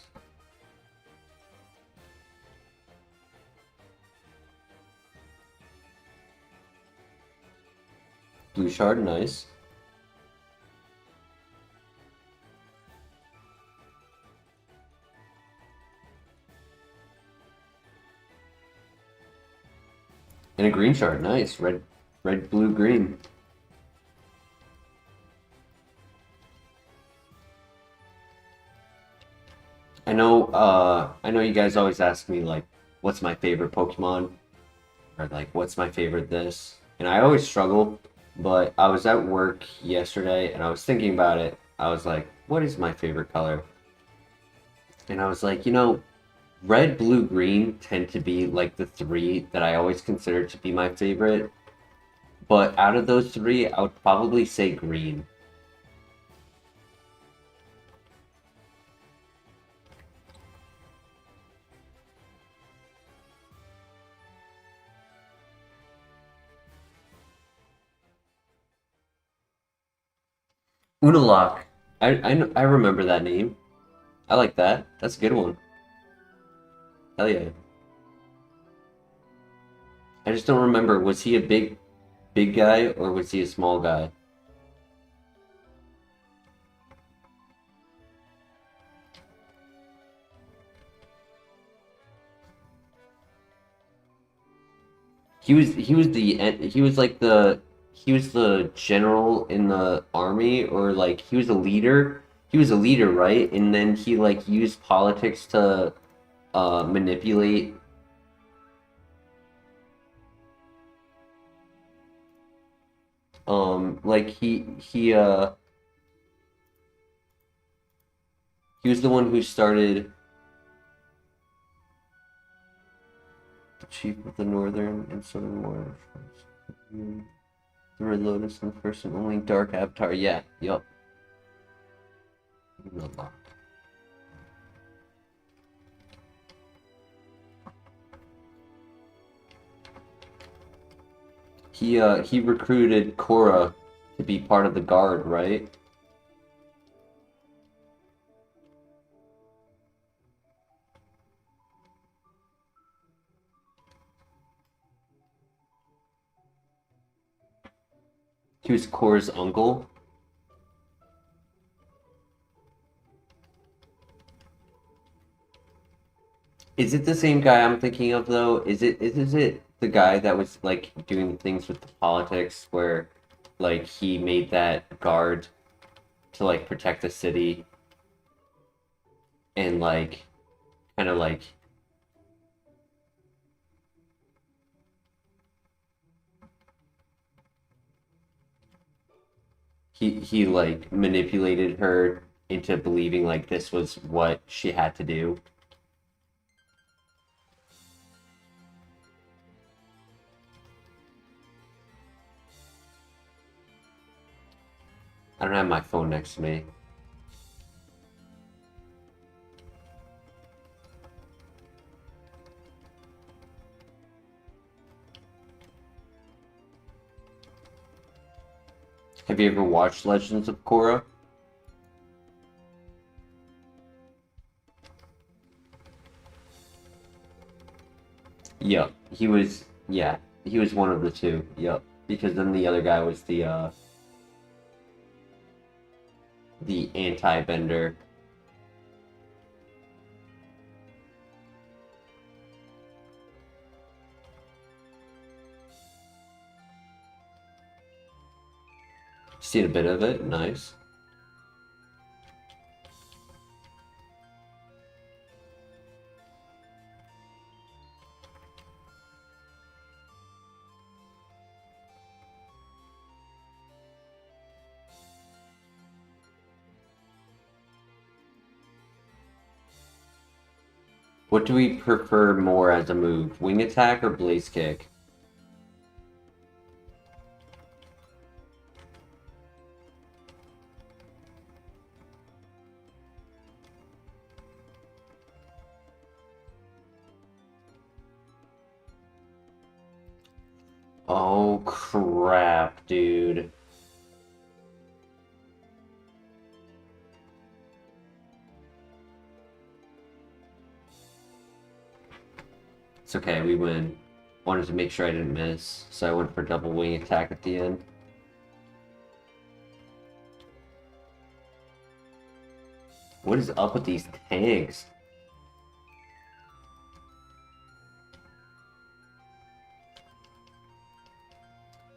Blue Shard, nice. And a green shard, nice. Red, blue, green. I know you guys always ask me, like, what's my favorite Pokemon? Or, like, what's my favorite this? And I always struggle, but I was at work yesterday, and I was thinking about it. I was like, what is my favorite color? And I was like, you know, red, blue, green tend to be, like, the three that I always consider to be my favorite. But out of those three, I would probably say green. Unalak. I remember that name. I like that. That's a good one. Hell yeah. I just don't remember. Was he a big guy or was he a small guy? He was the general in the army, or like he was a leader. He was a leader, right? And then he like used politics to manipulate. Like he was the one who started. chief of the northern and southern warriors. The Red Lotus and the first and only dark avatar. Yeah, yup. He recruited Korra to be part of the guard, right? He was Korra's uncle. Is it the same guy I'm thinking of though? Is it the guy that was like doing things with the politics where like he made that guard to like protect the city and like kind of like he like manipulated her into believing like this was what she had to do. I don't have my phone next to me. Have you ever watched Legends of Korra? Yup. Yeah, he was one of the two. Yup. Because then the other guy was the anti-bender. Seen a bit of it. Nice. What do we prefer more as a move? Wing attack or blaze kick? Oh crap, dude. It's okay, we win. Wanted to make sure I didn't miss, so I went for double wing attack at the end. What is up with these tanks?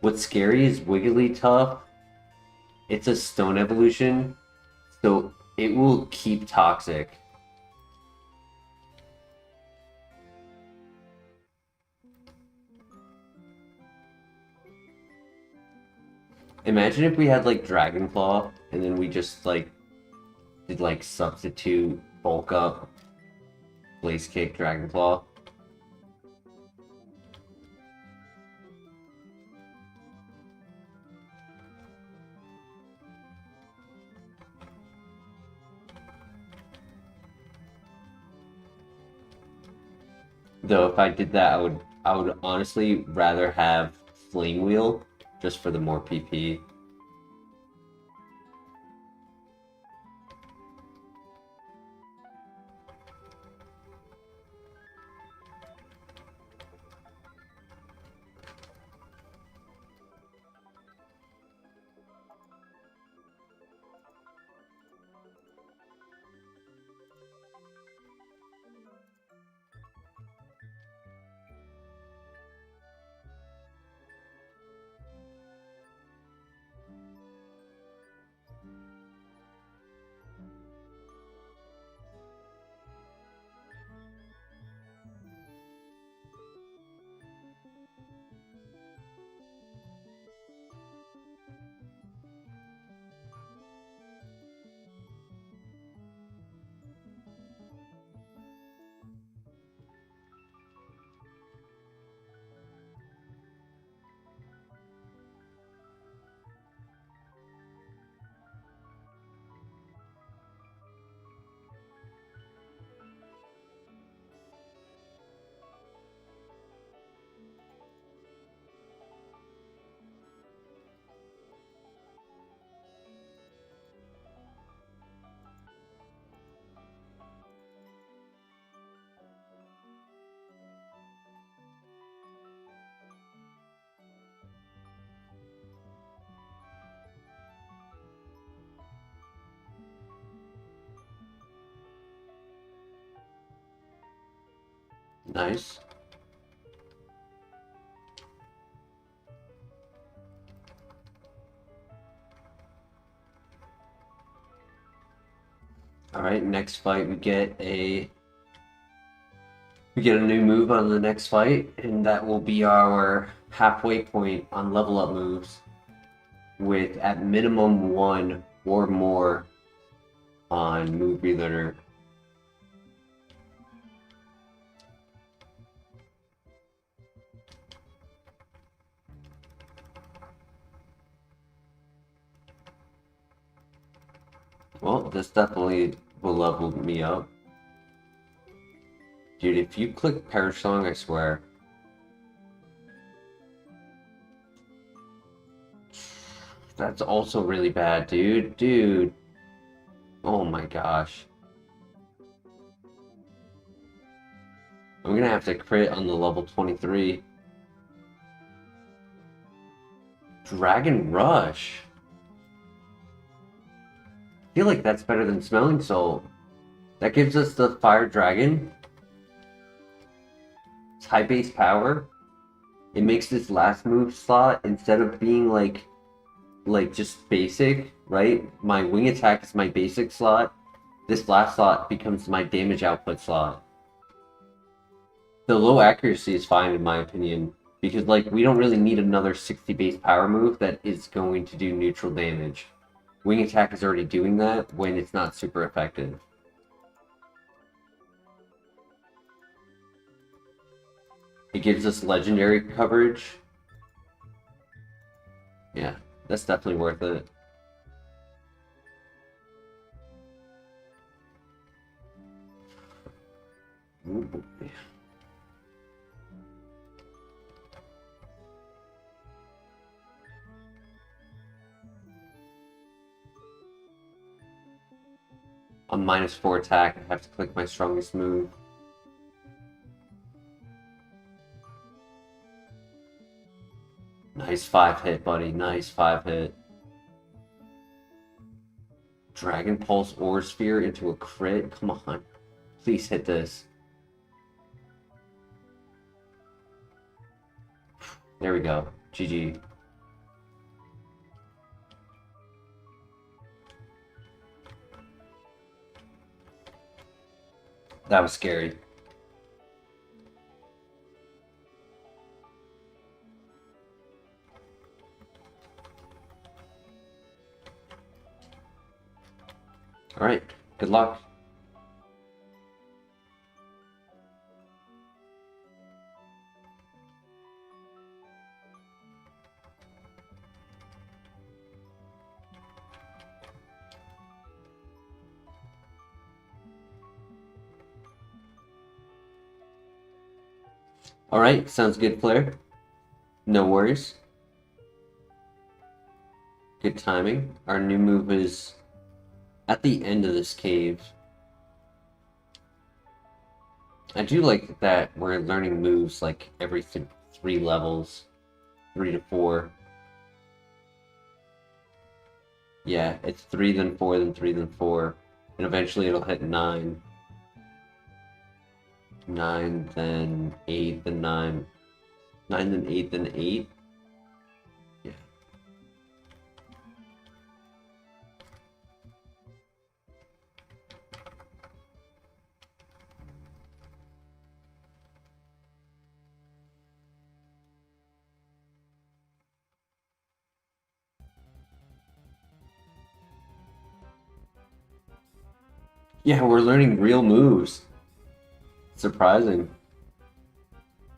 What's scary is Wigglytuff. It's a stone evolution, so it will keep toxic. Imagine if we had like Dragon Claw and then we just like did like substitute bulk up Blaze Kick Dragon Claw. Though if I did that, I would honestly rather have Flame Wheel just for the more PP. Nice. Alright, next fight we get a new move on the next fight, and that will be our halfway point on level up moves with at minimum 1 or more on move relearner. Well, this definitely will level me up. Dude, if you click Perish Song, I swear. That's also really bad, dude. Dude. Oh my gosh. I'm gonna have to crit on the level 23. Dragon Rush. I feel like that's better than Smelling Salt. That gives us the Fire Dragon. It's high base power. It makes this last move slot, instead of being like just basic, right? My wing attack is my basic slot. This last slot becomes my damage output slot. The low accuracy is fine in my opinion, because like we don't really need another 60 base power move that is going to do neutral damage. Wing attack is already doing that when it's not super effective. It gives us legendary coverage. Yeah, that's definitely worth it. Ooh, boy. On -4 attack, I have to click my strongest move. Nice 5-hit, buddy. Nice 5-hit. Dragon Pulse Ore Sphere into a crit? Come on. Please hit this. There we go. GG. That was scary. Alright, good luck. Alright, sounds good, player. No worries. Good timing. Our new move is at the end of this cave. I do like that we're learning moves like every 3 levels. 3 to 4. Yeah, it's 3 then 4 then 3 then 4. And eventually it'll hit 9. 9 then 8 then 9. 9 then 8 then 8. Yeah. Yeah, we're learning real moves. Surprising.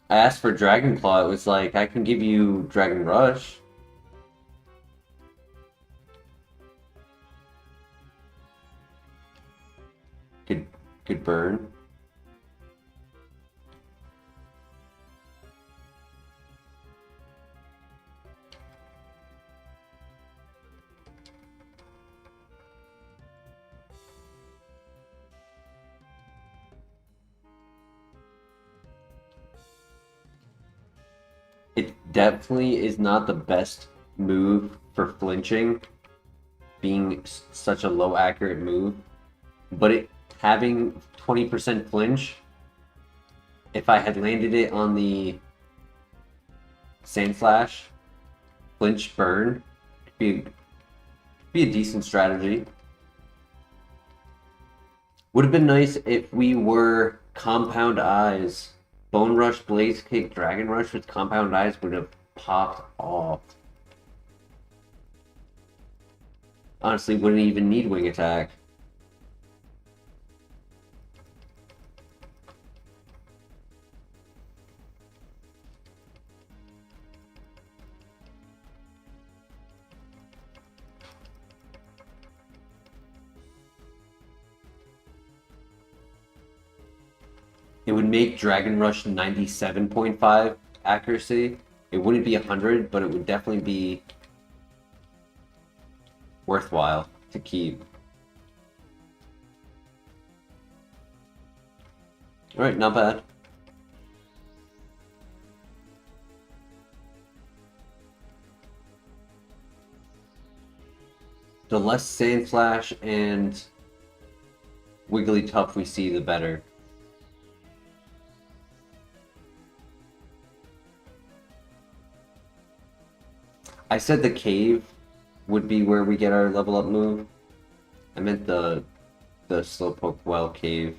I asked for Dragon Claw, it was like, I can give you Dragon Rush. Good burn. It definitely is not the best move for flinching, being such a low accurate move, but it having 20% flinch if I had landed it on the Sand Slash, flinch burn, be a decent strategy. Would have been nice if we were Compound Eyes. Bone Rush, Blaze Kick, Dragon Rush with Compound Eyes would have popped off. Honestly, wouldn't even need Wing Attack. It would make Dragon Rush 97.5 accuracy. It wouldn't be 100, but it would definitely be worthwhile to keep. Alright, not bad. The less Sand Slash and Wigglytuff we see, the better. I said the cave would be where we get our level up move. I meant the Slowpoke Well cave.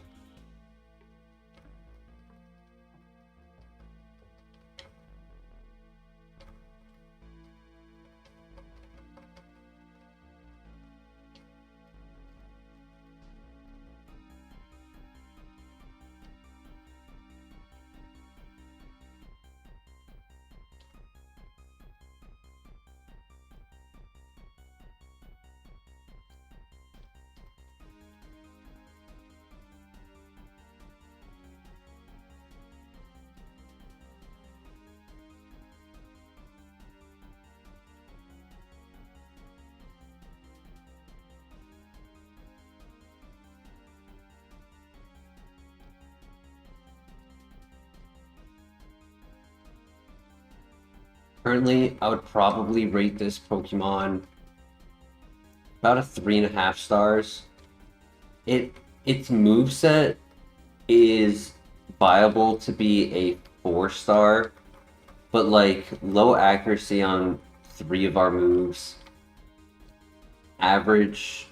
Currently, I would probably rate this Pokemon about a 3.5 stars. Its moveset is viable to be a 4-star, but like low accuracy on 3 of our moves, average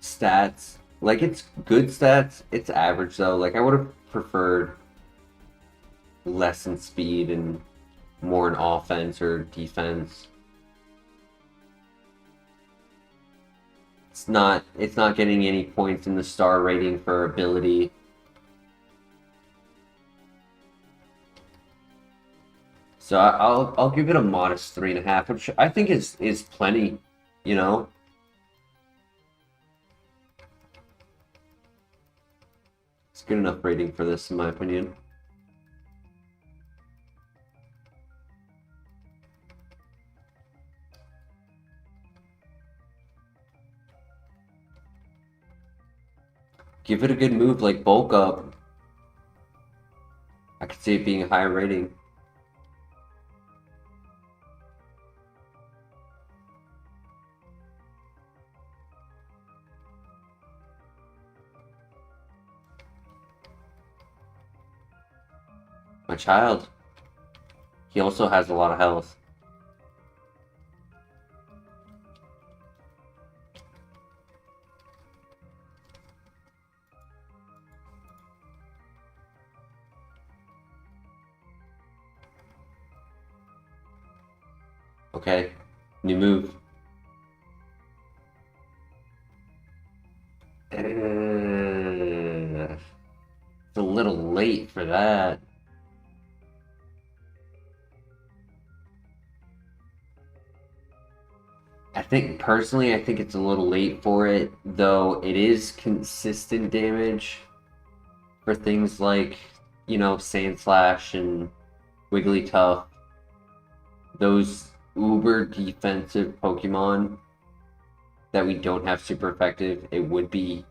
stats. Like, it's good stats, it's average though. Like, I would have preferred less in speed and more in offense or defense. It's not getting any points in the star rating for ability. So I'll give it a modest 3.5, which I think is plenty, you know. It's good enough rating for this, in my opinion. Give it a good move like Bulk Up. I could see it being a higher rating. My child. He also has a lot of health. Okay, new move. It's a little late for that. Personally, I think it's a little late for it, though it is consistent damage for things like, you know, Sand Slash and Wigglytuff. Those uber defensive Pokemon that we don't have super effective, it would be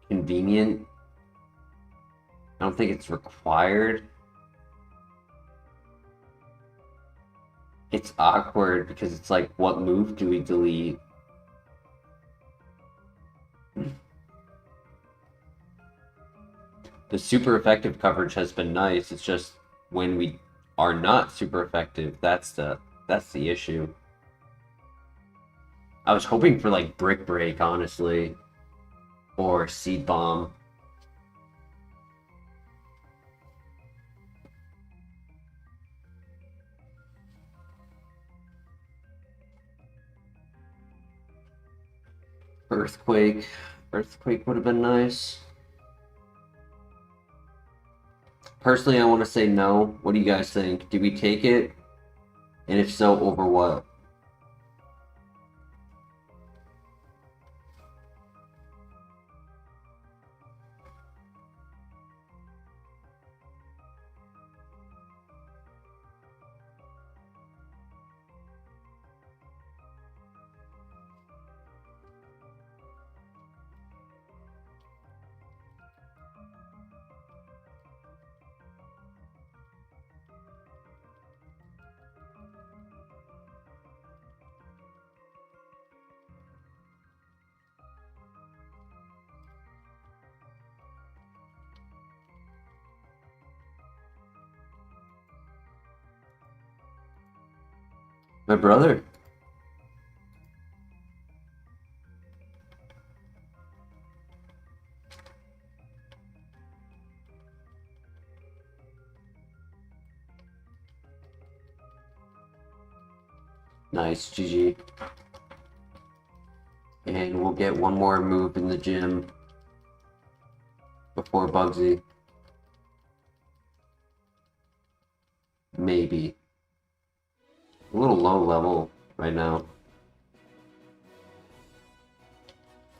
convenient. I don't think it's required. It's awkward because it's like, what move do we delete? The super effective coverage has been nice. It's just when we are not super effective, that's the issue. I was hoping for like Brick Break, honestly, or Seed Bomb. Earthquake. Earthquake would have been nice. Personally, I want to say no. What do you guys think? Do we take it? And if so, over what? My brother. Nice, GG. And we'll get one more move in the gym before Bugsy. Maybe. A little low level right now.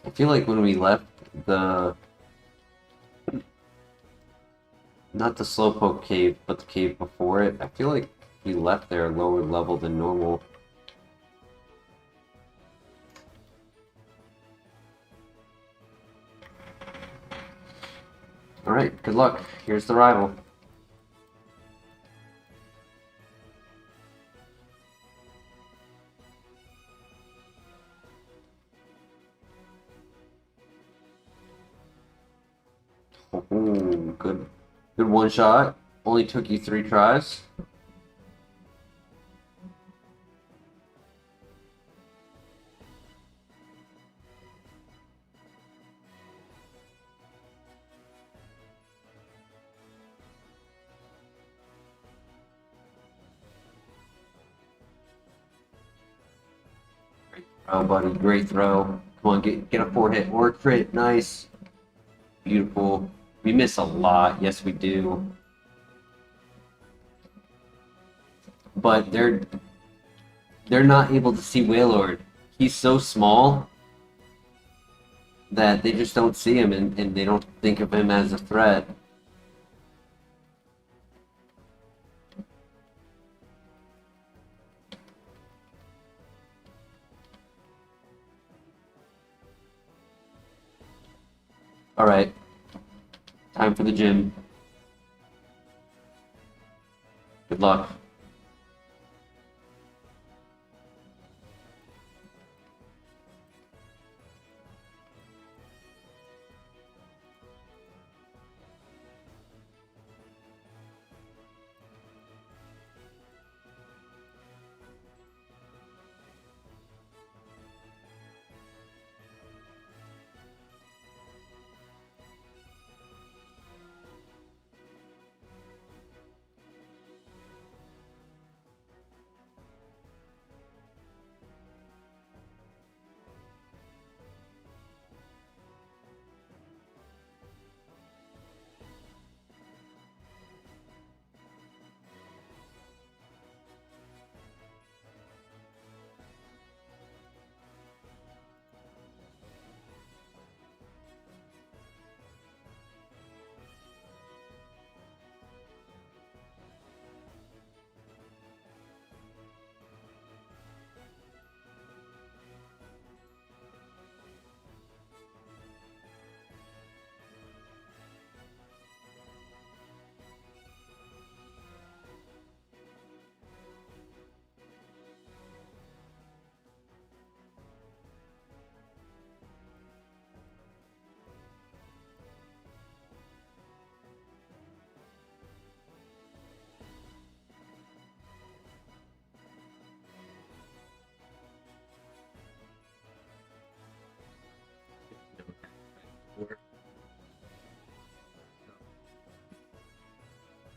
I feel like when we left the... Not the Slowpoke cave, but the cave before it, I feel like we left there lower level than normal. Alright, good luck. Here's the rival. Oh, good one shot. Only took you 3 tries. Oh, buddy, great throw. Come on, get a 4-hit or a crit. Nice. Beautiful. We miss a lot. Yes, we do. But they're not able to see Wailord. He's so small that they just don't see him and they don't think of him as a threat. Alright. Time for the gym. Good luck.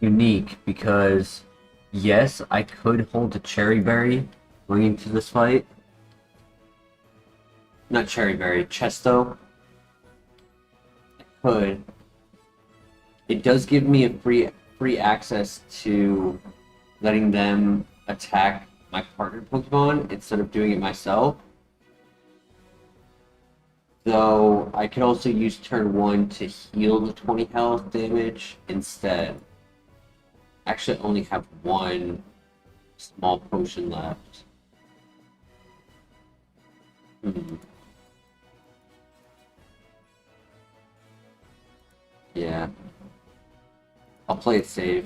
Unique because yes, I could hold a cherry berry going into this fight. Not cherry berry, chesto. I could. It does give me a free access to letting them attack my partner Pokemon instead of doing it myself. Though I could also use turn 1 to heal the 20 health damage instead. Actually, I only have one small potion left. Yeah. I'll play it safe.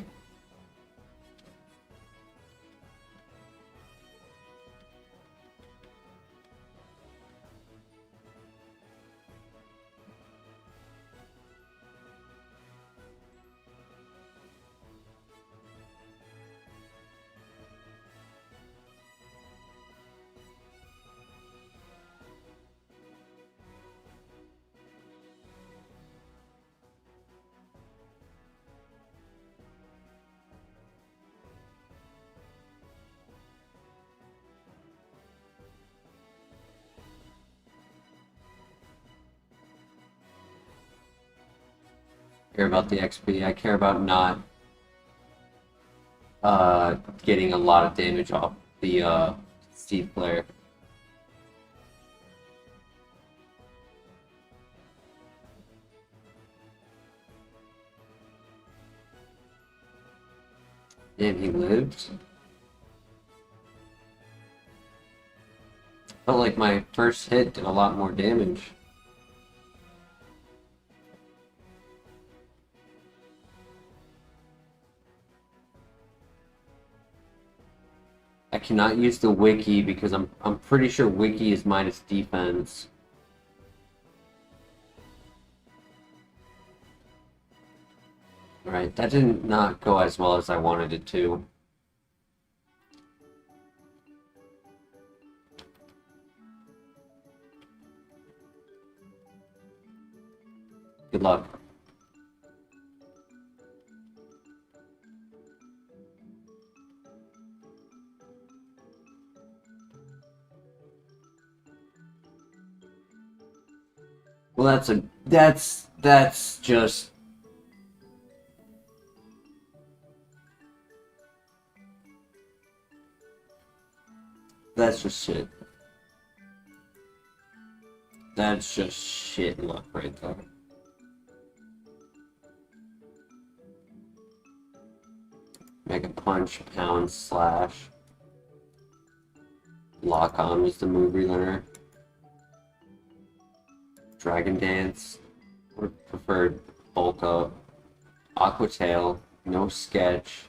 Care about the XP. I care about not getting a lot of damage off the Steve player. Damn, he lived? Felt like my first hit did a lot more damage. I cannot use the wiki because I'm pretty sure wiki is minus defense. Alright, that did not go as well as I wanted it to. Good luck. Well, that's just shit. That's just shit luck right there. Mega Punch, Pound, Slash. Lock On was the move relearner. Dragon Dance. Would have preferred Bulk Up. Aqua Tail. No Sketch.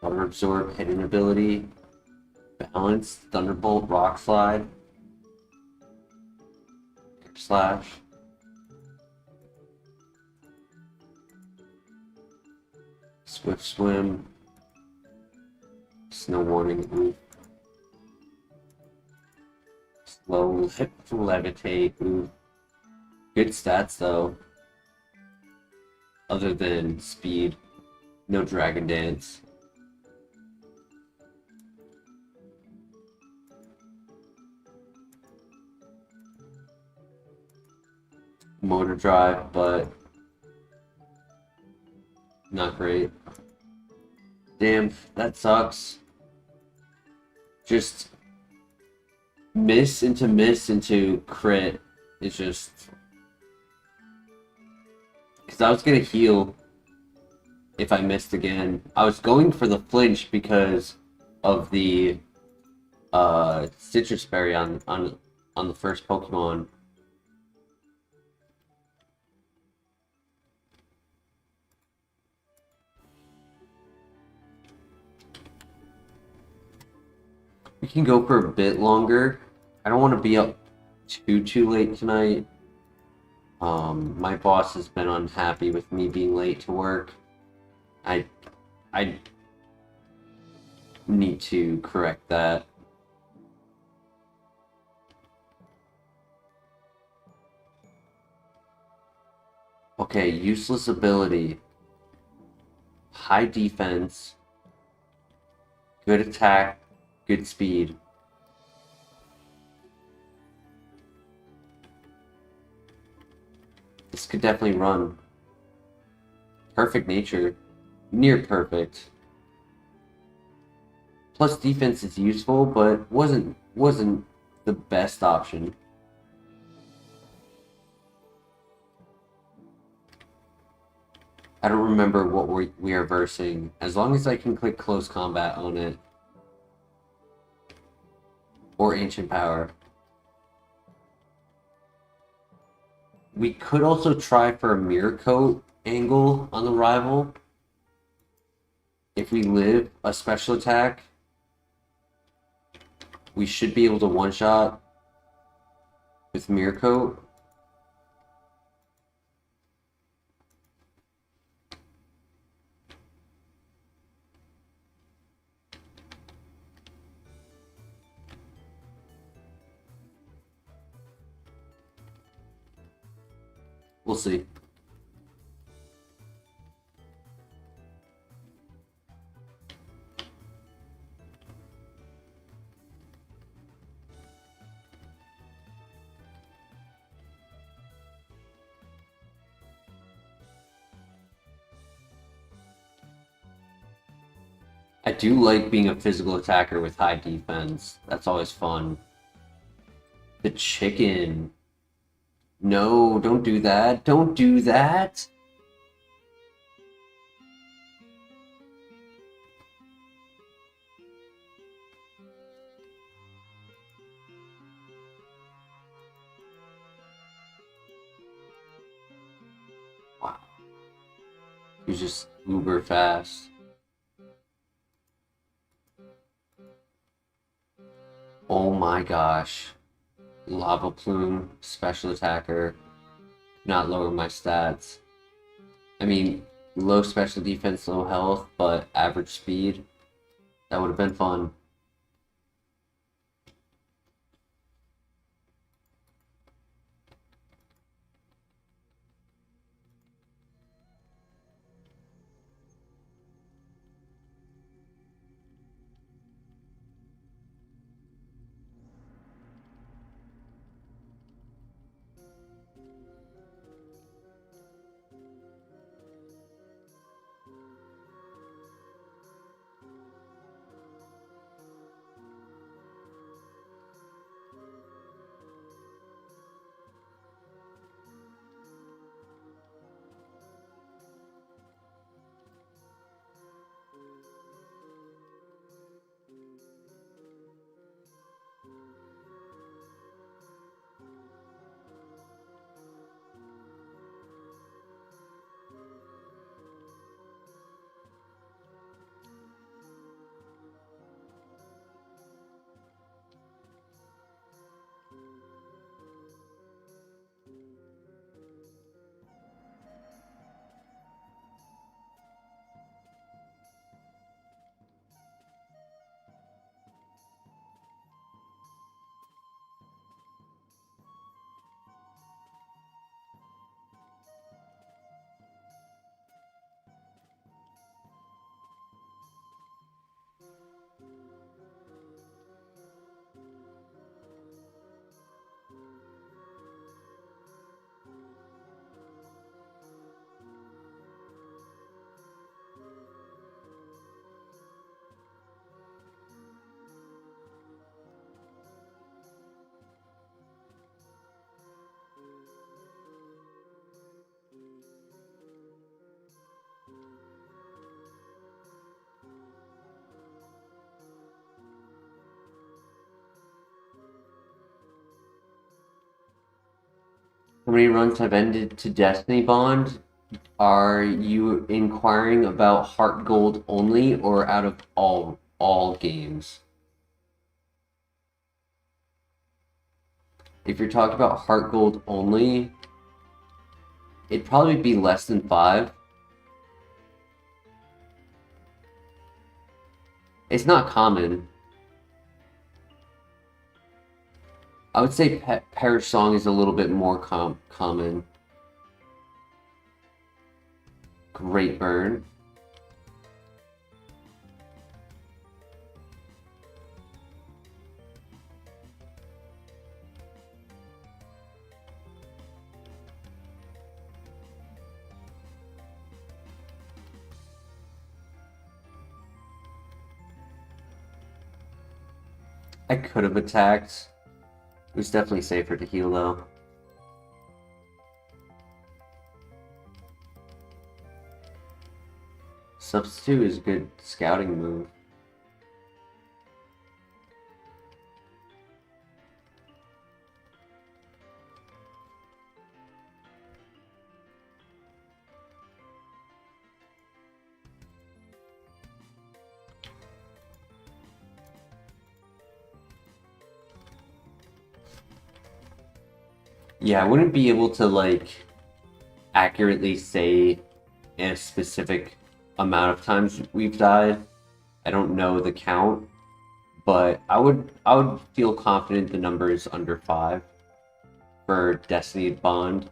Water Absorb, Hidden Ability. Balance, Thunderbolt, Rock Slide. Air Slash. Swift Swim. Snow Warning, oof. Slow Levitate, oof. Good stats though. Other than speed. No Dragon Dance. Motor Drive, but not great. Damn, that sucks. Just miss into crit. It's just because I was gonna heal if I missed again. I was going for the flinch because of the Citrus Berry on the first Pokemon. We can go for a bit longer. I don't want to be up too late tonight. My boss has been unhappy with me being late to work. I need to correct that. Okay, useless ability. High defense. Good attack. Good speed. This could definitely run. Perfect nature. Near perfect. Plus defense is useful, but wasn't the best option. I don't remember what we are versing. As long as I can click close combat on it. Or ancient power. We could also try for a mirror coat angle on the rival. If we live a special attack, we should be able to one-shot with mirror coat. We'll see. I do like being a physical attacker with high defense. That's always fun. The chicken. No, don't do that. Don't do that. Wow. You're just uber fast. Oh my gosh. Lava Plume, special attacker. Not lower my stats. I mean, low special defense, low health, but average speed. That would have been fun. How many runs have ended to Destiny Bond? Are you inquiring about HeartGold only or out of all games? If you're talking about HeartGold only, it'd probably be less than 5. It's not common. I would say Perish Song is a little bit more common. Great burn. I could have attacked. It was definitely safer to heal though. Substitute is a good scouting move. Yeah, I wouldn't be able to like accurately say a specific amount of times we've died. I don't know the count, but I would feel confident the number is under 5 for Destiny Bond.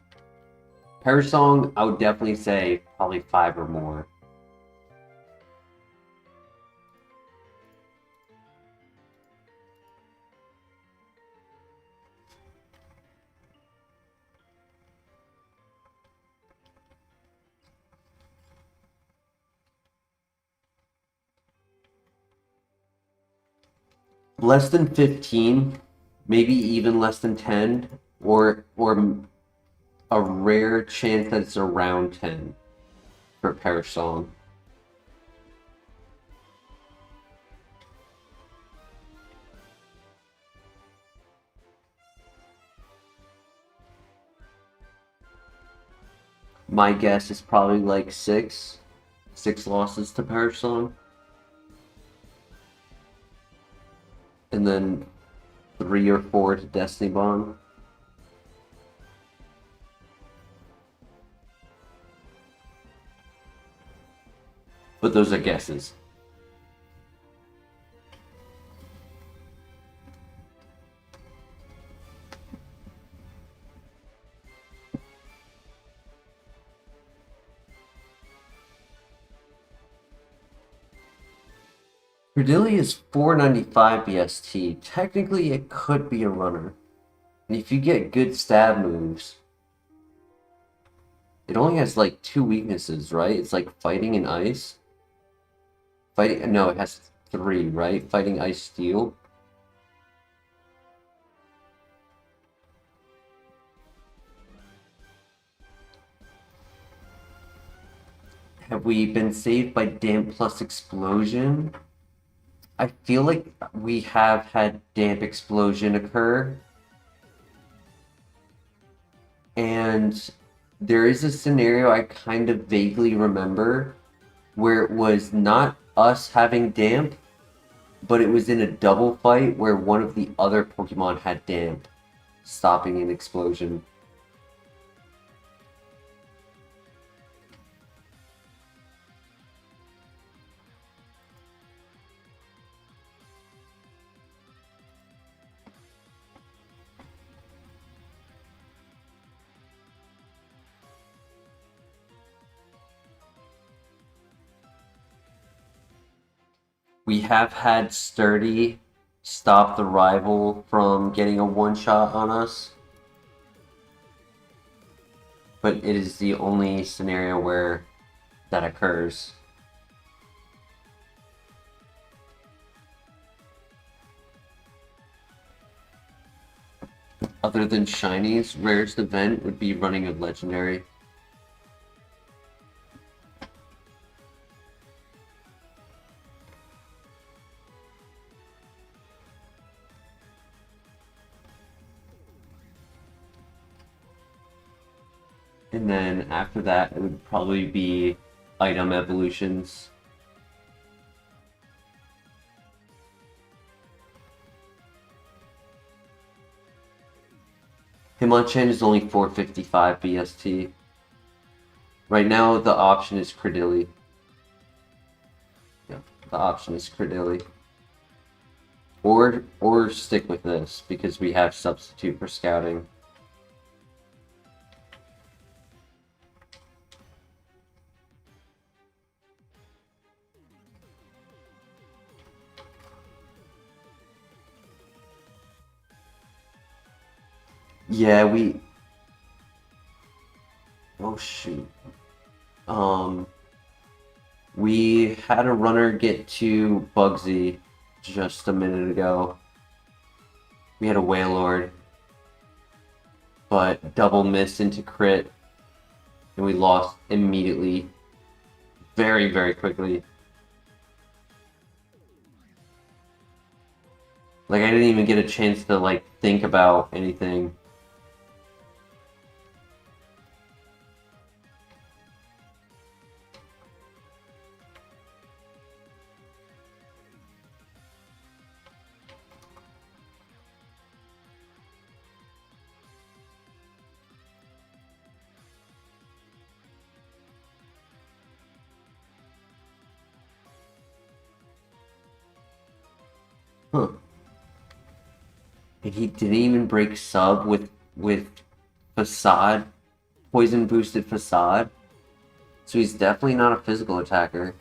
Parasong, I would definitely say probably 5 or more. Less than 15, maybe even less than 10, or a rare chance that it's around 10 for Parasong. My guess is probably like 6 losses to Parasong. And then 3 or 4 to Destiny Bond. But those are guesses. Credilli is 495 BST. Technically, it could be a runner. And if you get good stab moves, it only has like 2 weaknesses, right? It's like fighting and ice. Fighting, no, it has 3, right? Fighting, ice, steel. Have we been saved by damp plus explosion? I feel like we have had damp explosion occur. And there is a scenario I kind of vaguely remember where it was not us having damp, but it was in a double fight where one of the other Pokemon had damp, stopping an explosion. We have had Sturdy stop the rival from getting a one-shot on us. But it is the only scenario where that occurs. Other than shinies, rarest event would be running a legendary. And then after that, it would probably be item evolutions. Hitmonchan is only 455 BST. Right now, the option is Credilli. Yeah, the option is Credilli. Or stick with this, because we have substitute for scouting. Yeah, we. Oh shoot. Um, we had a runner get to Bugsy just a minute ago. We had a Wailord, but double missed into crit, and we lost immediately, very, very quickly. Like, I didn't even get a chance to, like, think about anything. Huh. And he didn't even break sub with Facade, poison boosted Facade. So he's definitely not a physical attacker.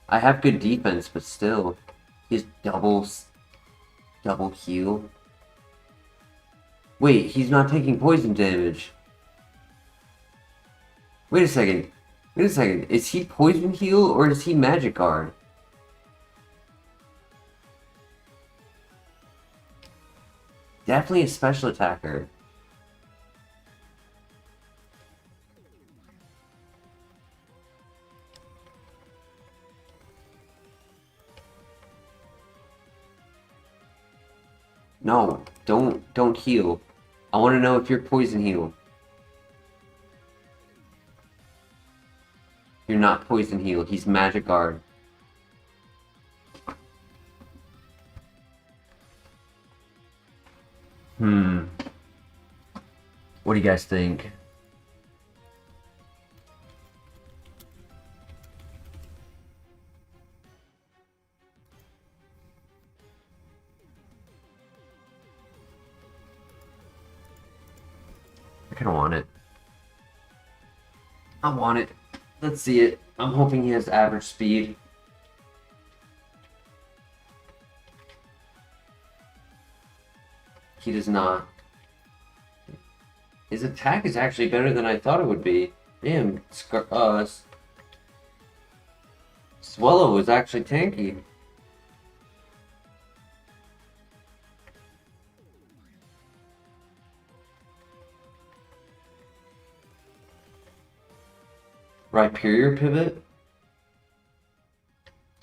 I have good defense, but still, he's double heal. Wait, he's not taking poison damage. Wait a second. Wait a second. Is he poison heal or is he magic guard? Definitely a special attacker. No, don't heal. I want to know if you're poison heal. You're not poison heal. He's magic guard. What do you guys think? I kind of want it. I want it. Let's see it. I'm hoping he has average speed. He does not. His attack is actually better than I thought it would be. Damn, Swallow was actually tanky. Rhyperior pivot?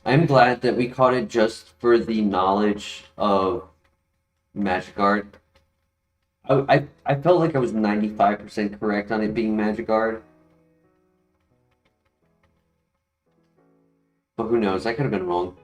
I'm glad that we caught it just for the knowledge of Magic Guard. I felt like I was 95% correct on it being Magic Guard. But who knows, I could have been wrong.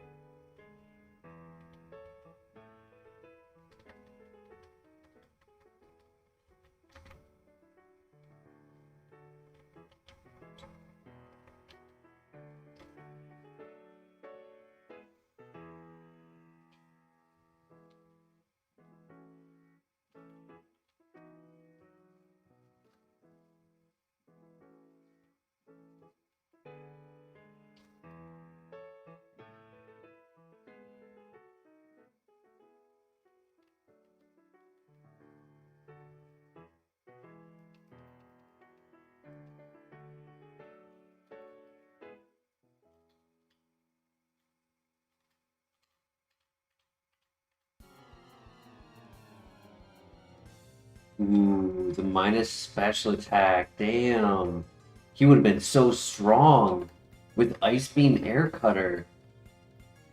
Ooh, the minus special attack. Damn. He would have been so strong with Ice Beam Air Cutter.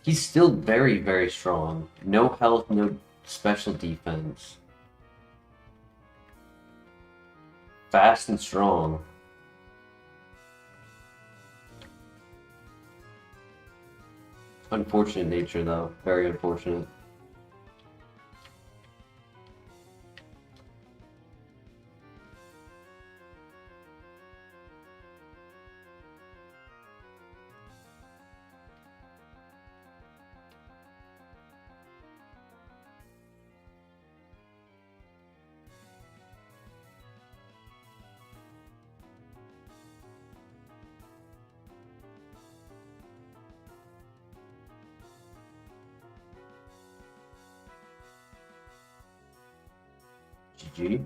He's still very, very strong. No health, no special defense. Fast and strong. Unfortunate nature, though. Very unfortunate. GG.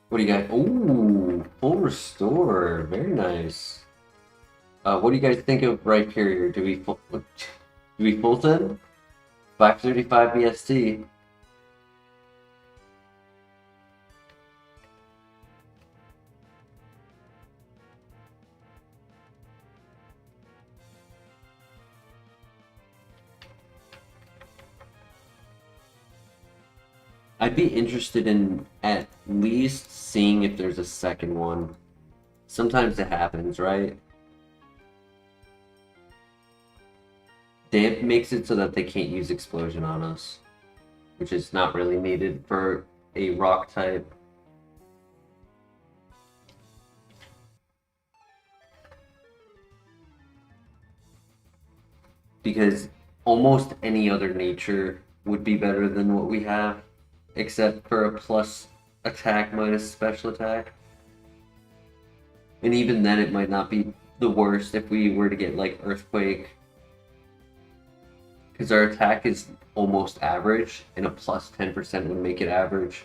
What do you got? Ooh, full restore. Very nice. What do you guys think of right here? Do we full them? 535 BST. I'd be interested in at least seeing if there's a second one. Sometimes it happens, right? Damp makes it so that they can't use explosion on us, which is not really needed for a rock type. Because almost any other nature would be better than what we have, except for a plus attack minus special attack. And even then it might not be the worst if we were to get like Earthquake. Because our attack is almost average, and a plus 10% would make it average.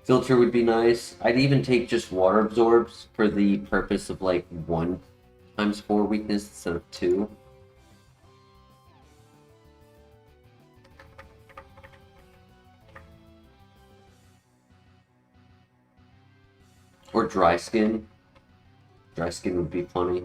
Filter would be nice. I'd even take just water absorbs for the purpose of like 1 times 4 weakness instead of 2. Or dry skin. Dry skin would be funny.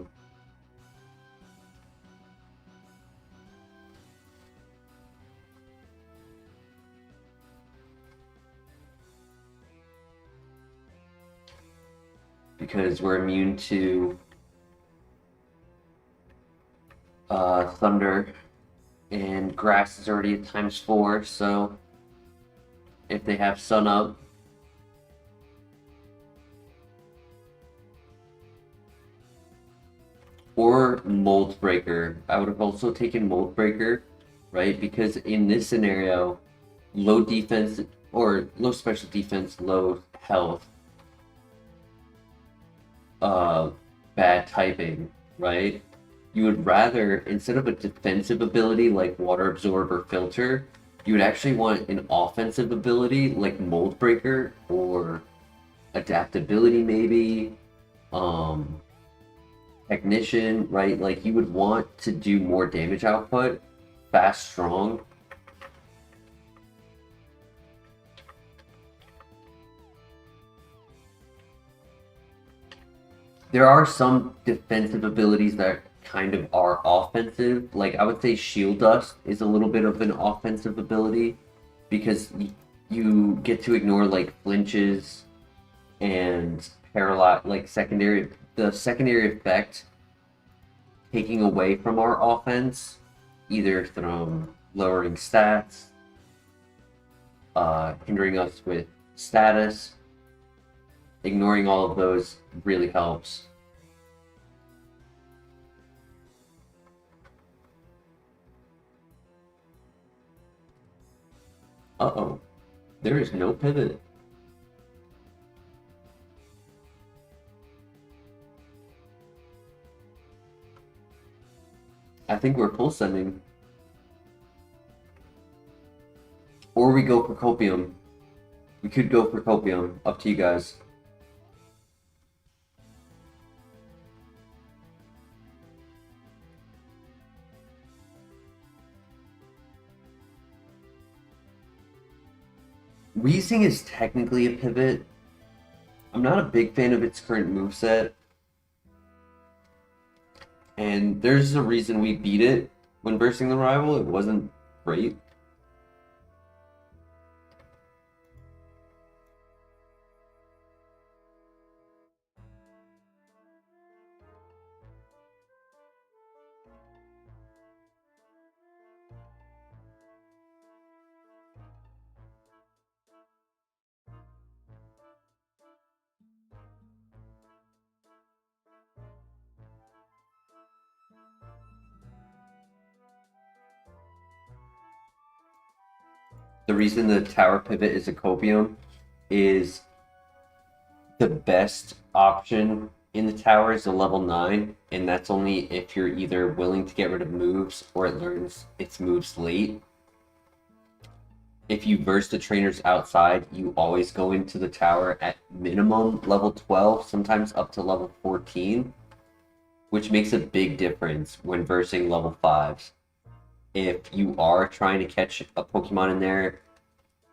Because we're immune to thunder, and grass is already at times 4, so if they have sun up, or mold breaker. I would have also taken mold breaker, right? Because in this scenario, low defense or low special defense, low health, bad typing, right? You would rather, instead of a defensive ability like water absorb or filter, you would actually want an offensive ability like mold breaker or adaptability maybe, technician, right? Like you would want to do more damage output, fast, strong. There are some defensive abilities that kind of are offensive. Like I would say Shield Dust is a little bit of an offensive ability because you get to ignore like flinches and paralyze, like the secondary effect taking away from our offense, either from lowering stats, hindering us with status. Ignoring all of those really helps. Uh-oh. There is no pivot. I think we're full sending. Or we go for Copium. We could go for Copium. Up to you guys. Weezing is technically a pivot. I'm not a big fan of its current moveset. And there's a reason we beat it when versing the rival. It wasn't great. The reason the tower pivot is a copium is the best option in the tower is a level 9, and that's only if you're either willing to get rid of moves or it learns its moves late. If you burst the trainers outside, you always go into the tower at minimum level 12, sometimes up to level 14, which makes a big difference when versing level 5s. If you are trying to catch a Pokemon in there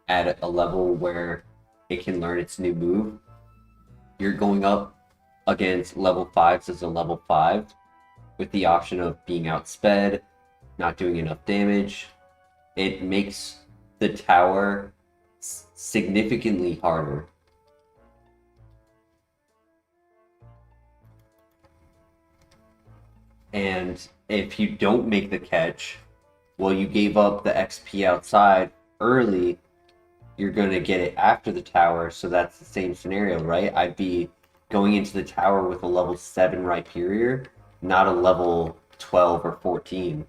at a level where it can learn its new move, you're going up against level 5s as a level 5 with the option of being outsped, not doing enough damage. It makes the tower significantly harder. And if you don't make the catch, well, you gave up the XP outside early, you're going to get it after the tower, so that's the same scenario, right? I'd be going into the tower with a level 7 Rhyperior, not a level 12 or 14.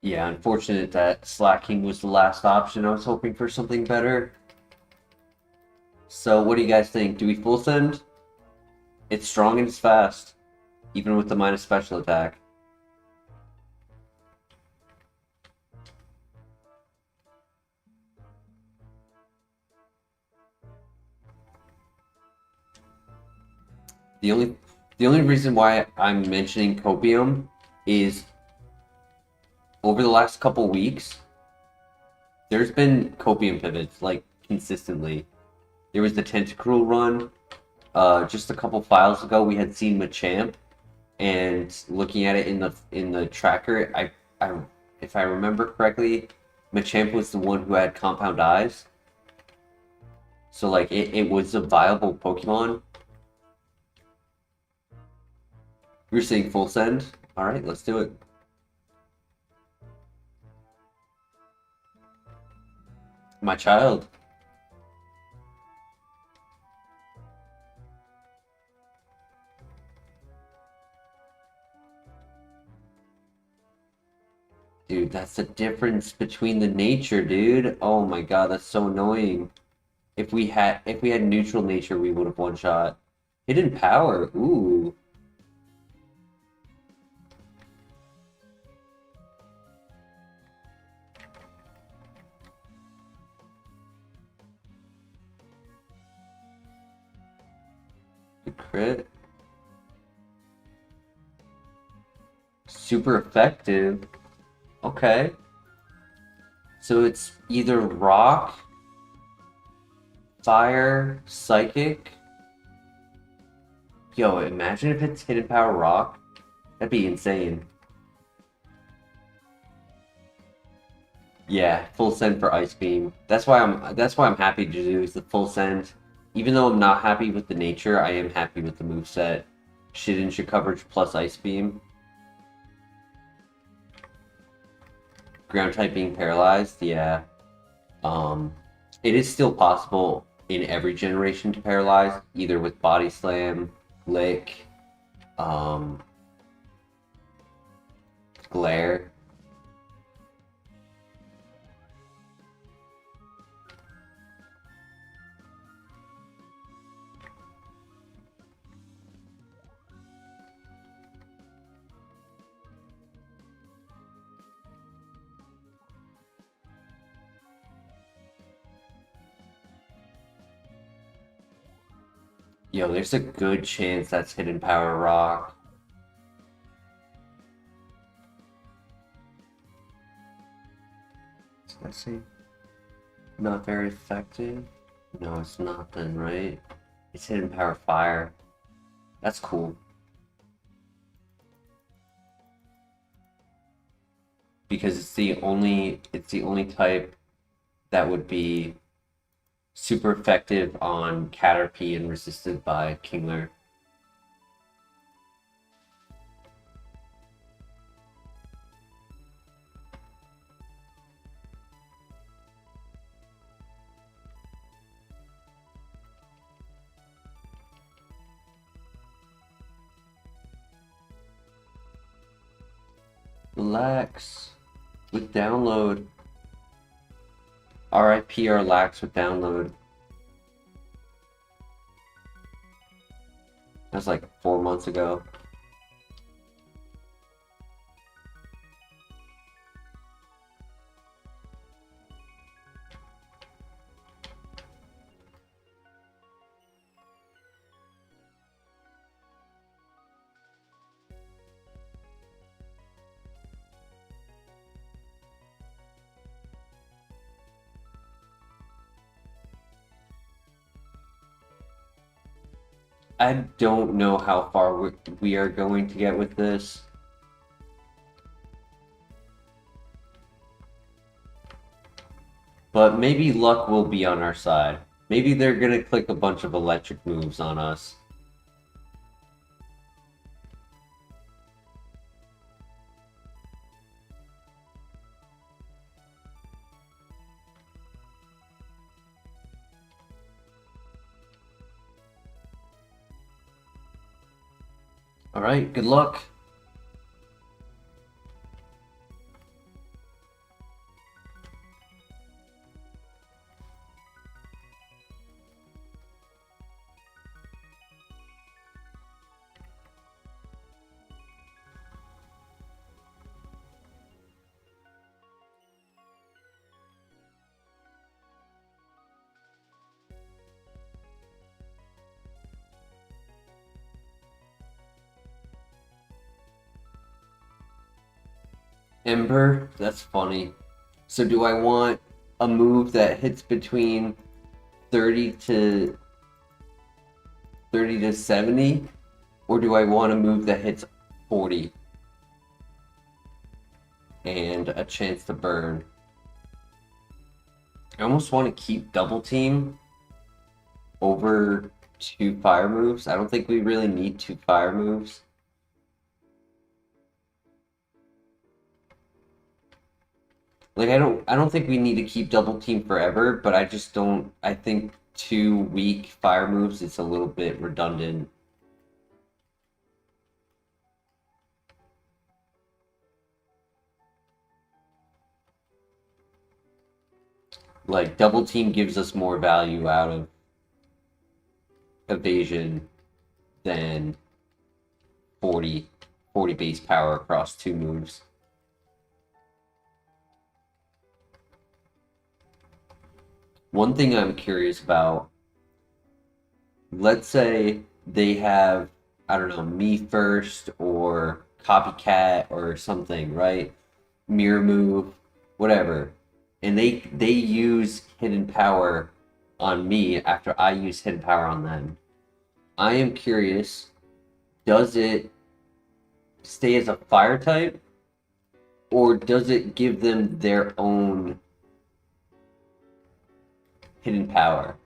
Yeah, unfortunate that slacking was the last option. I was hoping for something better. So what do you guys think? Do we full send? It's strong and it's fast, even with the minus special attack. The only reason why I'm mentioning Copium is over the last couple weeks, there's been Copium pivots, like, consistently. There was the Tentacruel run. Just a couple files ago, we had seen Machamp, and looking at it in the tracker, if I remember correctly, Machamp was the one who had Compound Eyes. So, like, it was a viable Pokemon. You're saying full send? Alright, let's do it. My child. Dude, that's the difference between the nature, dude. Oh my god, that's so annoying. If we had neutral nature, we would have one shot. Hidden power, ooh. Crit. Super effective. Okay. So it's either rock, fire, psychic. Yo, imagine if it's hidden power rock. That'd be insane. Yeah, full send for Ice Beam. That's why I'm happy to do is the full send. Even though I'm not happy with the nature, I am happy with the moveset. Shit coverage plus Ice Beam. Ground type being paralyzed, yeah. It is still possible in every generation to paralyze, either with Body Slam, Lick, Glare. Yo, there's a good chance that's hidden power rock. Let's see. Not very effective. No, it's not then, right? It's hidden power fire. That's cool. Because it's the only type that would be super effective on Caterpie and resisted by Kingler. Relax with download. RIP or lax with download. That's like 4 months ago. I don't know how far we are going to get with this. But maybe luck will be on our side. Maybe they're gonna click a bunch of electric moves on us. Alright, good luck. Ember? That's funny. So do I want a move that hits between 30 to 70? Or do I want a move that hits 40? And a chance to burn. I almost want to keep double team over 2 fire moves. I don't think we really need 2 fire moves. Like I don't think we need to keep double team forever, but I just don't. I think 2 weak fire moves is a little bit redundant. Like double team gives us more value out of evasion than 40 base power across 2 moves. One thing I'm curious about, let's say they have, I don't know, me first or copycat or something, right? Mirror move, whatever. And they use hidden power on me after I use hidden power on them. I am curious, does it stay as a fire type, or does it give them their own hidden power?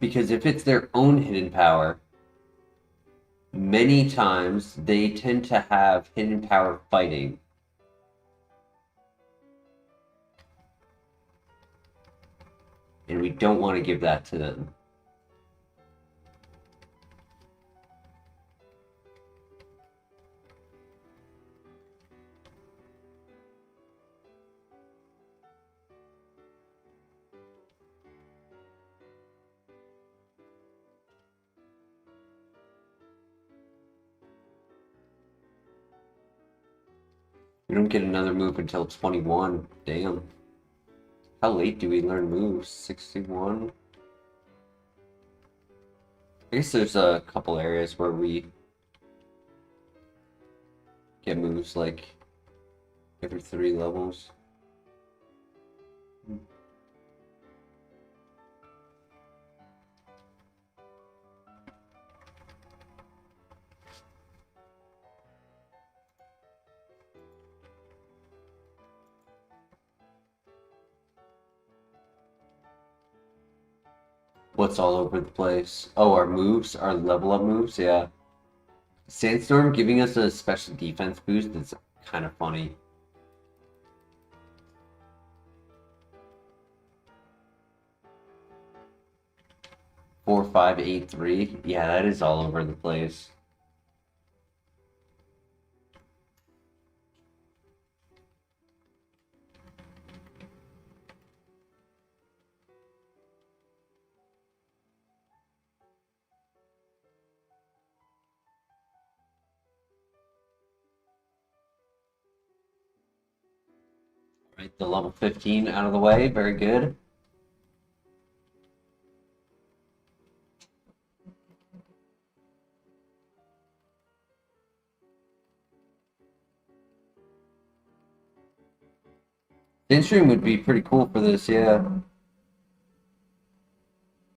Because if it's their own hidden power, many times they tend to have hidden power fighting. And we don't want to give that to them. We don't get another move until 21. Damn. How late do we learn moves? 61? I guess there's a couple areas where we get moves like every 3 levels. What's all over the place? Oh, our moves, our level up moves, yeah. Sandstorm giving us a special defense boost is kind of funny. 4583. Yeah, that is all over the place. Right, the level 15 out of the way. Very good. Thin stream would be pretty cool for this, yeah.